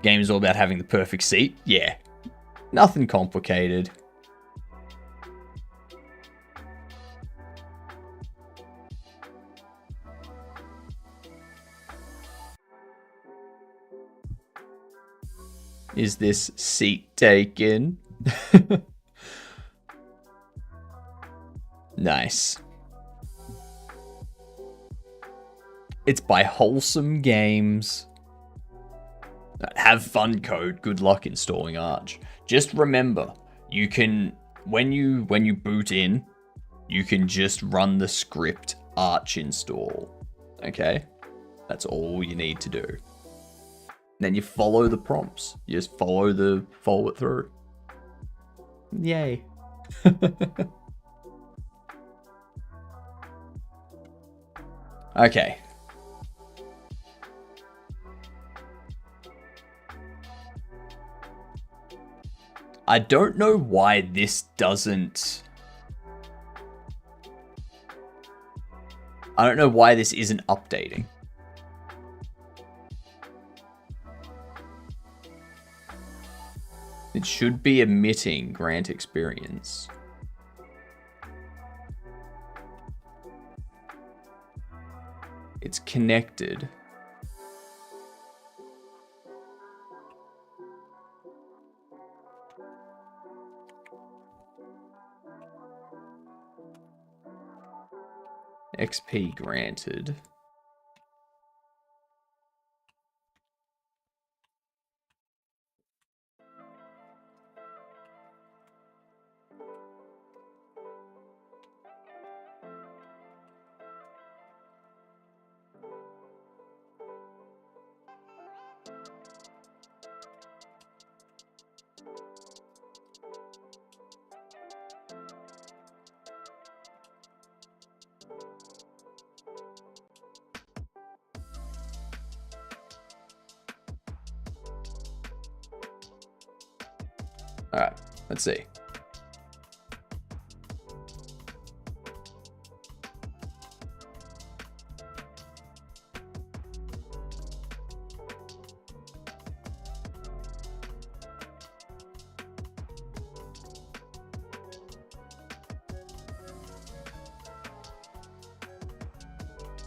Game's all about having the perfect seat. Yeah. Nothing complicated. Is this seat taken? Nice. It's by Wholesome Games. Have fun code. Good luck installing Arch. Just remember, you can, when you boot in, you can just run the script Arch install. Okay? That's all you need to do. Then you follow the prompts. You just follow it through. Yay. Okay. I don't know why this doesn't... I don't know why this isn't updating. It should be emitting grant experience. It's connected. XP granted. All right, let's see.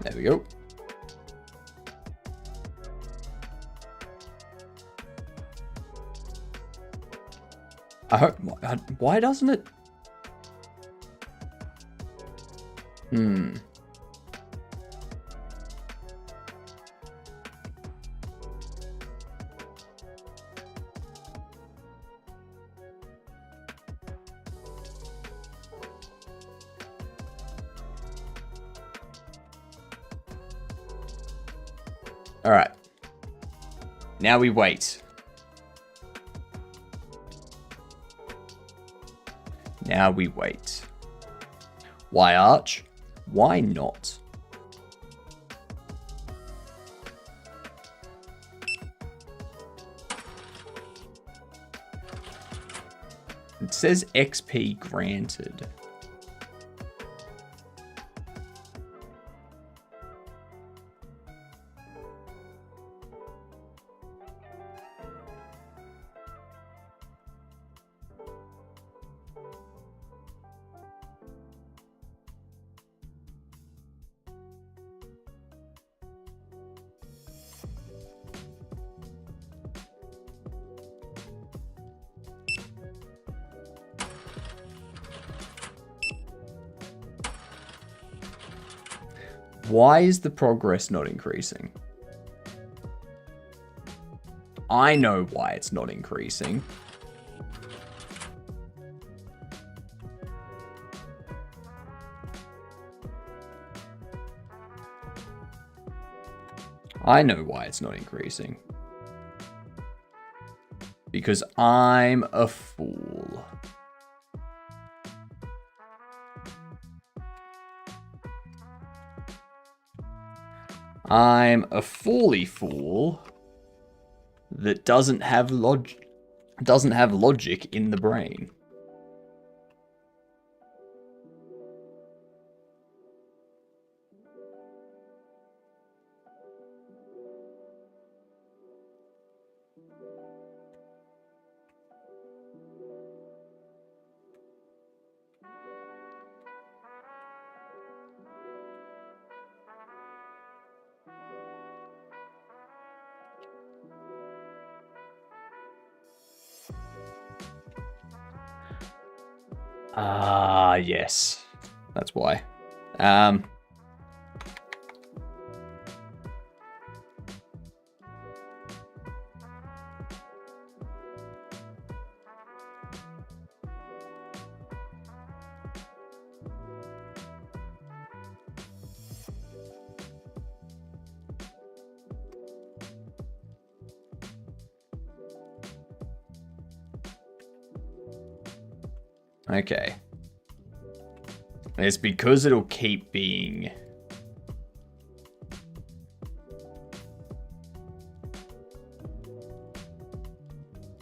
There we go. I hope. Why doesn't it? All right. Now we wait. Now we wait. Why Arch? Why not? It says XP granted. Why is the progress not increasing? I know why it's not increasing. I know why it's not increasing. Because I'm a fool. I'm a fooly fool that doesn't have logic in the brain. Ah, yes. That's why. Okay. It's because it'll keep being...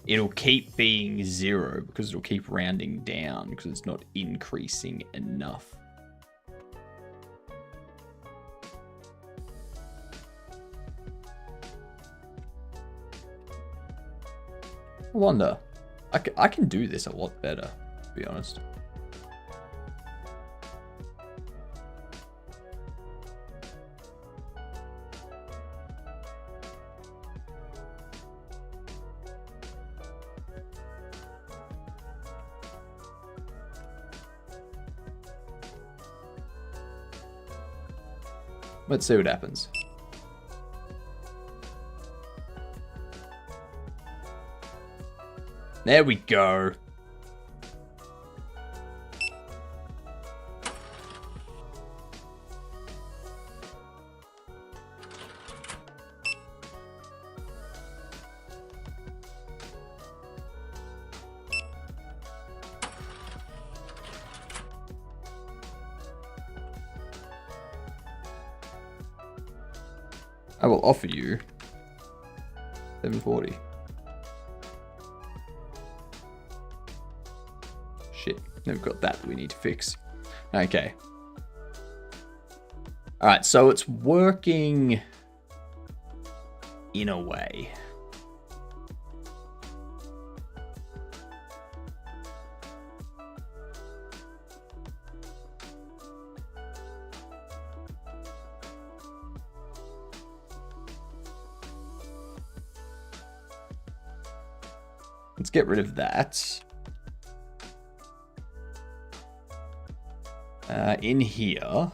It'll keep being 0 because it'll keep rounding down because it's not increasing enough. I wonder. I can do this a lot better, to be honest. Let's see what happens. There we go. I will offer you 740. Shit, we've got that we need to fix. Okay. Alright, so it's working in a way. Let's get rid of that. In here.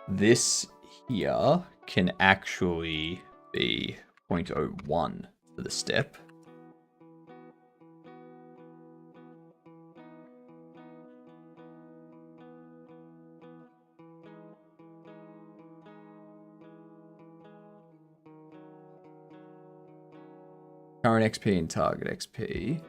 This here can actually be 0.01 for the step. Current XP and target XP.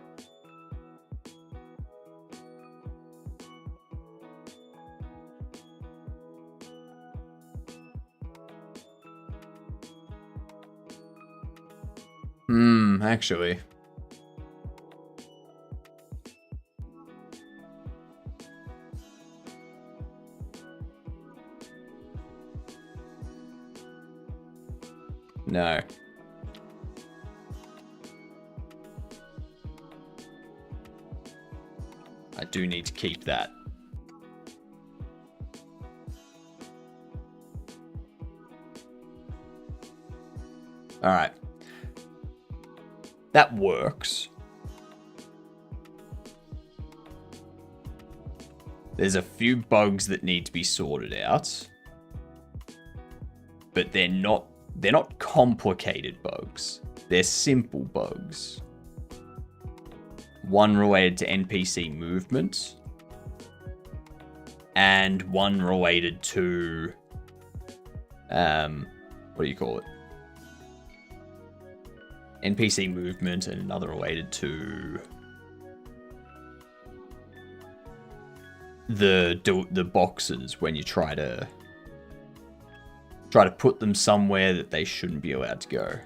Actually. No. I do need to keep that. All right. That works. There's a few bugs that need to be sorted out, but they're not complicated bugs. They're simple bugs. One related to NPC movement, and one related to what do you call it? NPC movement, and another related to the boxes when you try to put them somewhere that they shouldn't be allowed to go.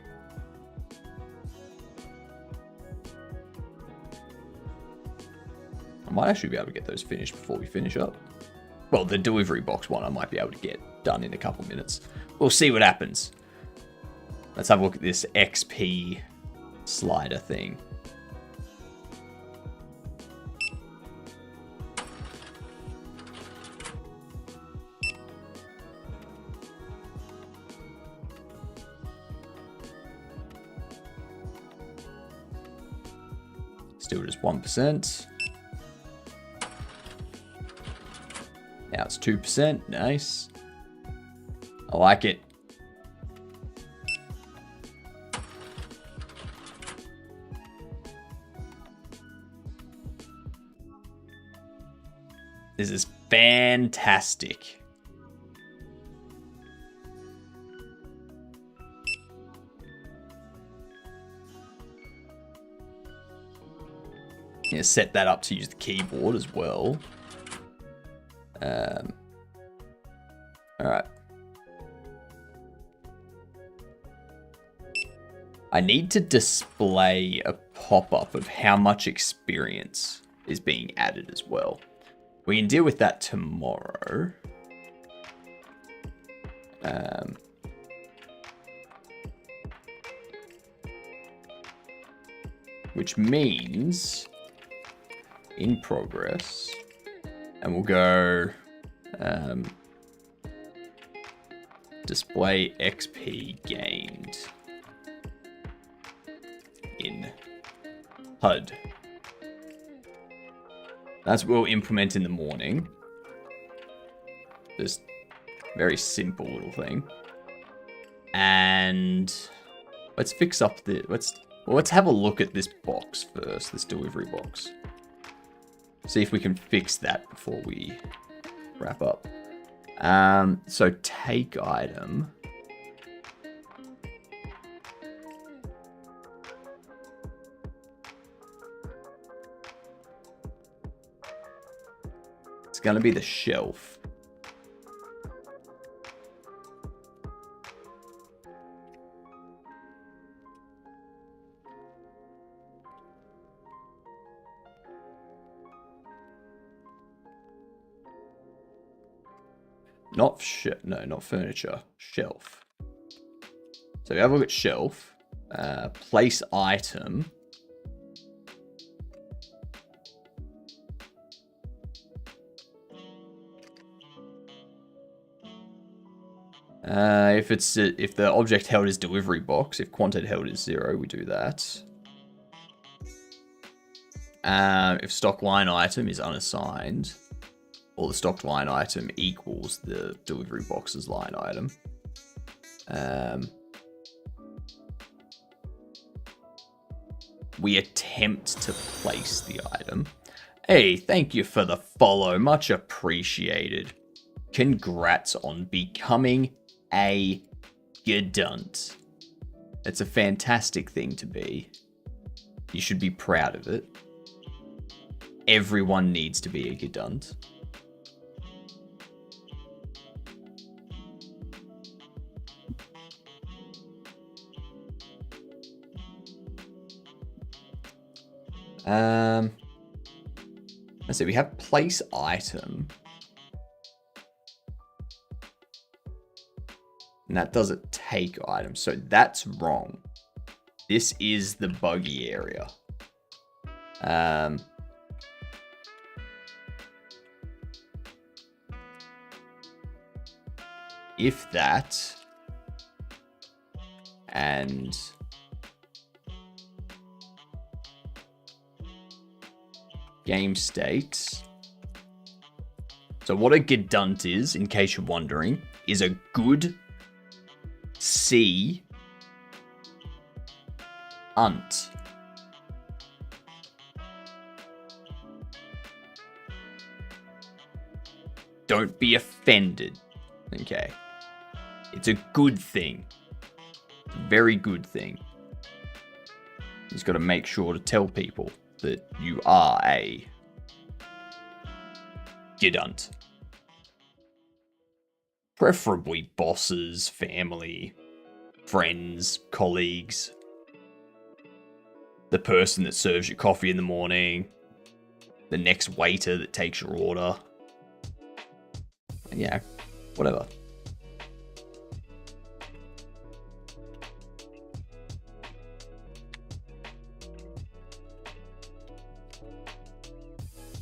I might actually be able to get those finished before we finish up. Well, the delivery box one I might be able to get done in a couple minutes. We'll see what happens. Let's have a look at this XP slider thing. Still just 1%. Now it's 2%. Nice. I like it. This is fantastic. Yeah, set that up to use the keyboard as well. All right. I need to display a pop-up of how much experience is being added as well. We can deal with that tomorrow. Which means in progress, and we'll go display XP gained in HUD. That's what we'll implement in the morning. Just very simple little thing. And let's fix up the let's have a look at this box first, this delivery box. See if we can fix that before we wrap up. So take item. It's gonna be the shelf. Not furniture, shelf. So we have a look at shelf, place item. If the object held is delivery box, if quantity held is 0, we do that. If stock line item is unassigned, or the stocked line item equals the delivery box's line item. We attempt to place the item. Hey, thank you for the follow. Much appreciated. Congrats on becoming a gedunt. It's a fantastic thing to be. You should be proud of it. Everyone needs to be a gedunt. Let's see, we have place item. And that doesn't take item, so that's wrong. This is the buggy area. If that, and game state So what a gedunt is, in case you're wondering, is a good sea unt. Don't be offended, okay? It's a good thing. It's a very good thing. You just got to make sure to tell people that you are a gedunt. Preferably bosses, family, friends, colleagues. The person that serves your coffee in the morning. The next waiter that takes your order. Yeah, whatever.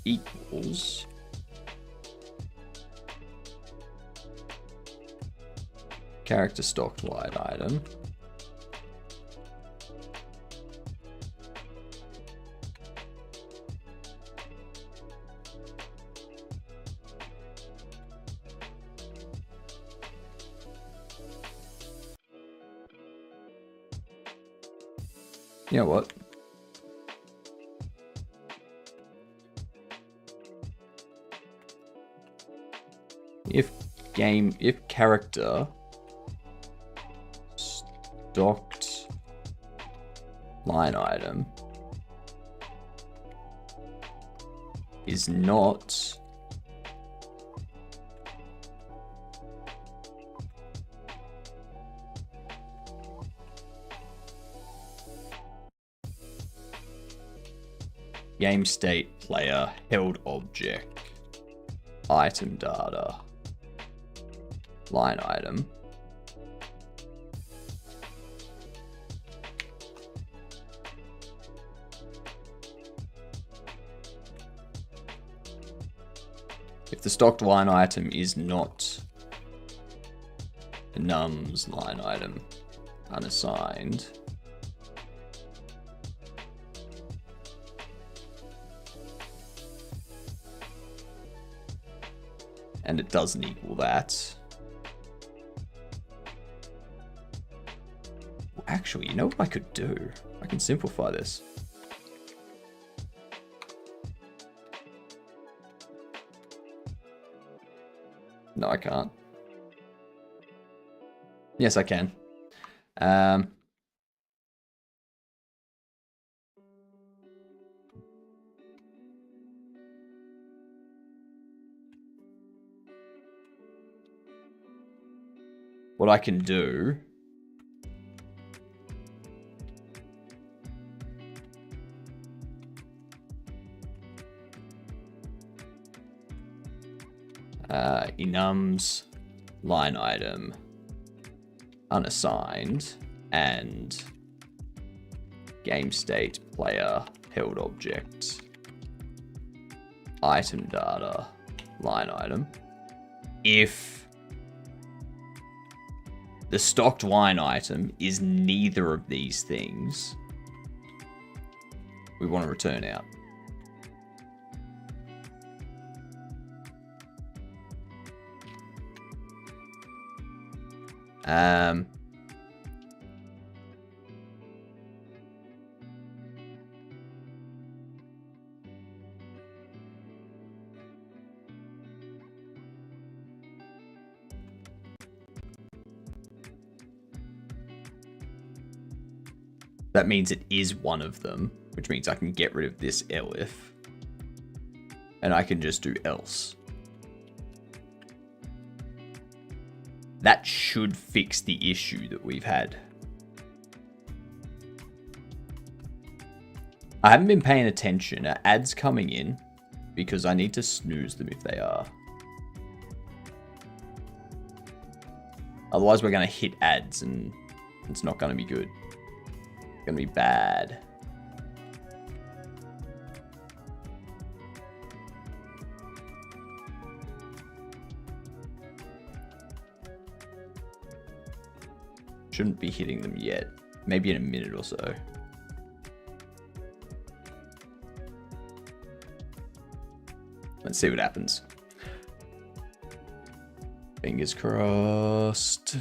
Equals character stocked wide item you know what? If character stocked line item is not game state player held object item data line item if the stocked line item is not a nums line item unassigned and it doesn't equal that. Actually, you know what I could do? I can simplify this. No, I can't. Yes, I can. What I can do enums line item unassigned and game state player held object item data line item. If the stocked line item is neither of these things, we want to return out. That means it is one of them, which means I can get rid of this elif, and I can just do else. That should fix the issue that we've had. I haven't been paying attention. Are ads coming in? Because I need to snooze them if they are. Otherwise we're going to hit ads and it's not going to be good. It's going to be bad. Shouldn't be hitting them yet. Maybe in a minute or so. Let's see what happens. Fingers crossed.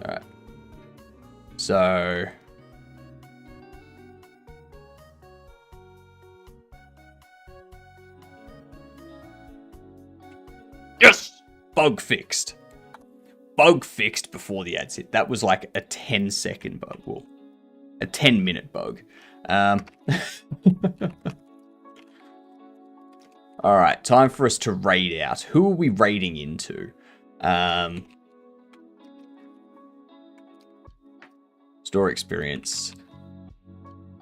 Alright. So... yes! Bug fixed. Bug fixed before the ads hit. That was like a 10-second bug. Well, a 10-minute bug. Alright, time for us to raid out. Who are we raiding into? Store experience,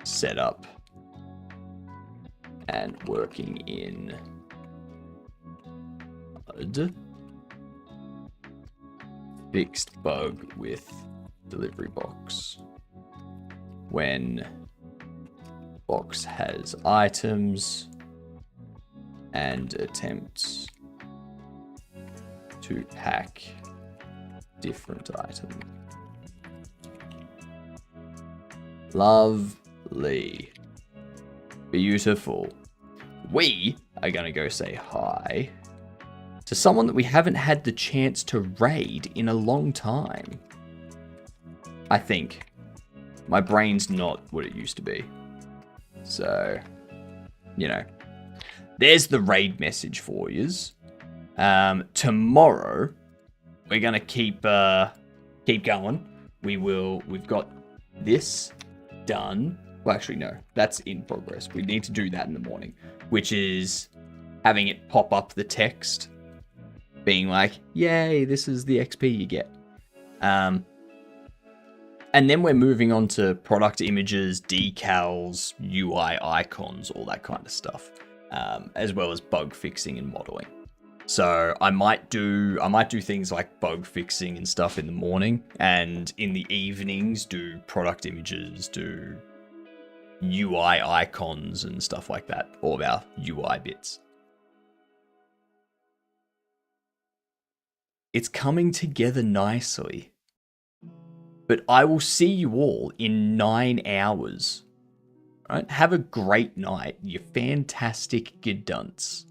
setup, and working in HUD. Fixed bug with delivery box. When box has items and attempts to pack different items. Lovely. Beautiful. We are going to go say hi to someone that we haven't had the chance to raid in a long time. I think. My brain's not what it used to be. So, you know. There's the raid message for yous. Tomorrow, we're going to keep going. We've got this done. Well, actually, no, that's in progress. We need to do that in the morning, which is having it pop up the text, being like, yay, this is the XP you get. And then we're moving on to product images, decals, UI icons, all that kind of stuff, as well as bug fixing and modeling. So I might do things like bug fixing and stuff in the morning, and in the evenings do product images, do UI icons and stuff like that, all of our UI bits. It's coming together nicely. But I will see you all in 9 hours. All right? Have a great night, you fantastic gedunts.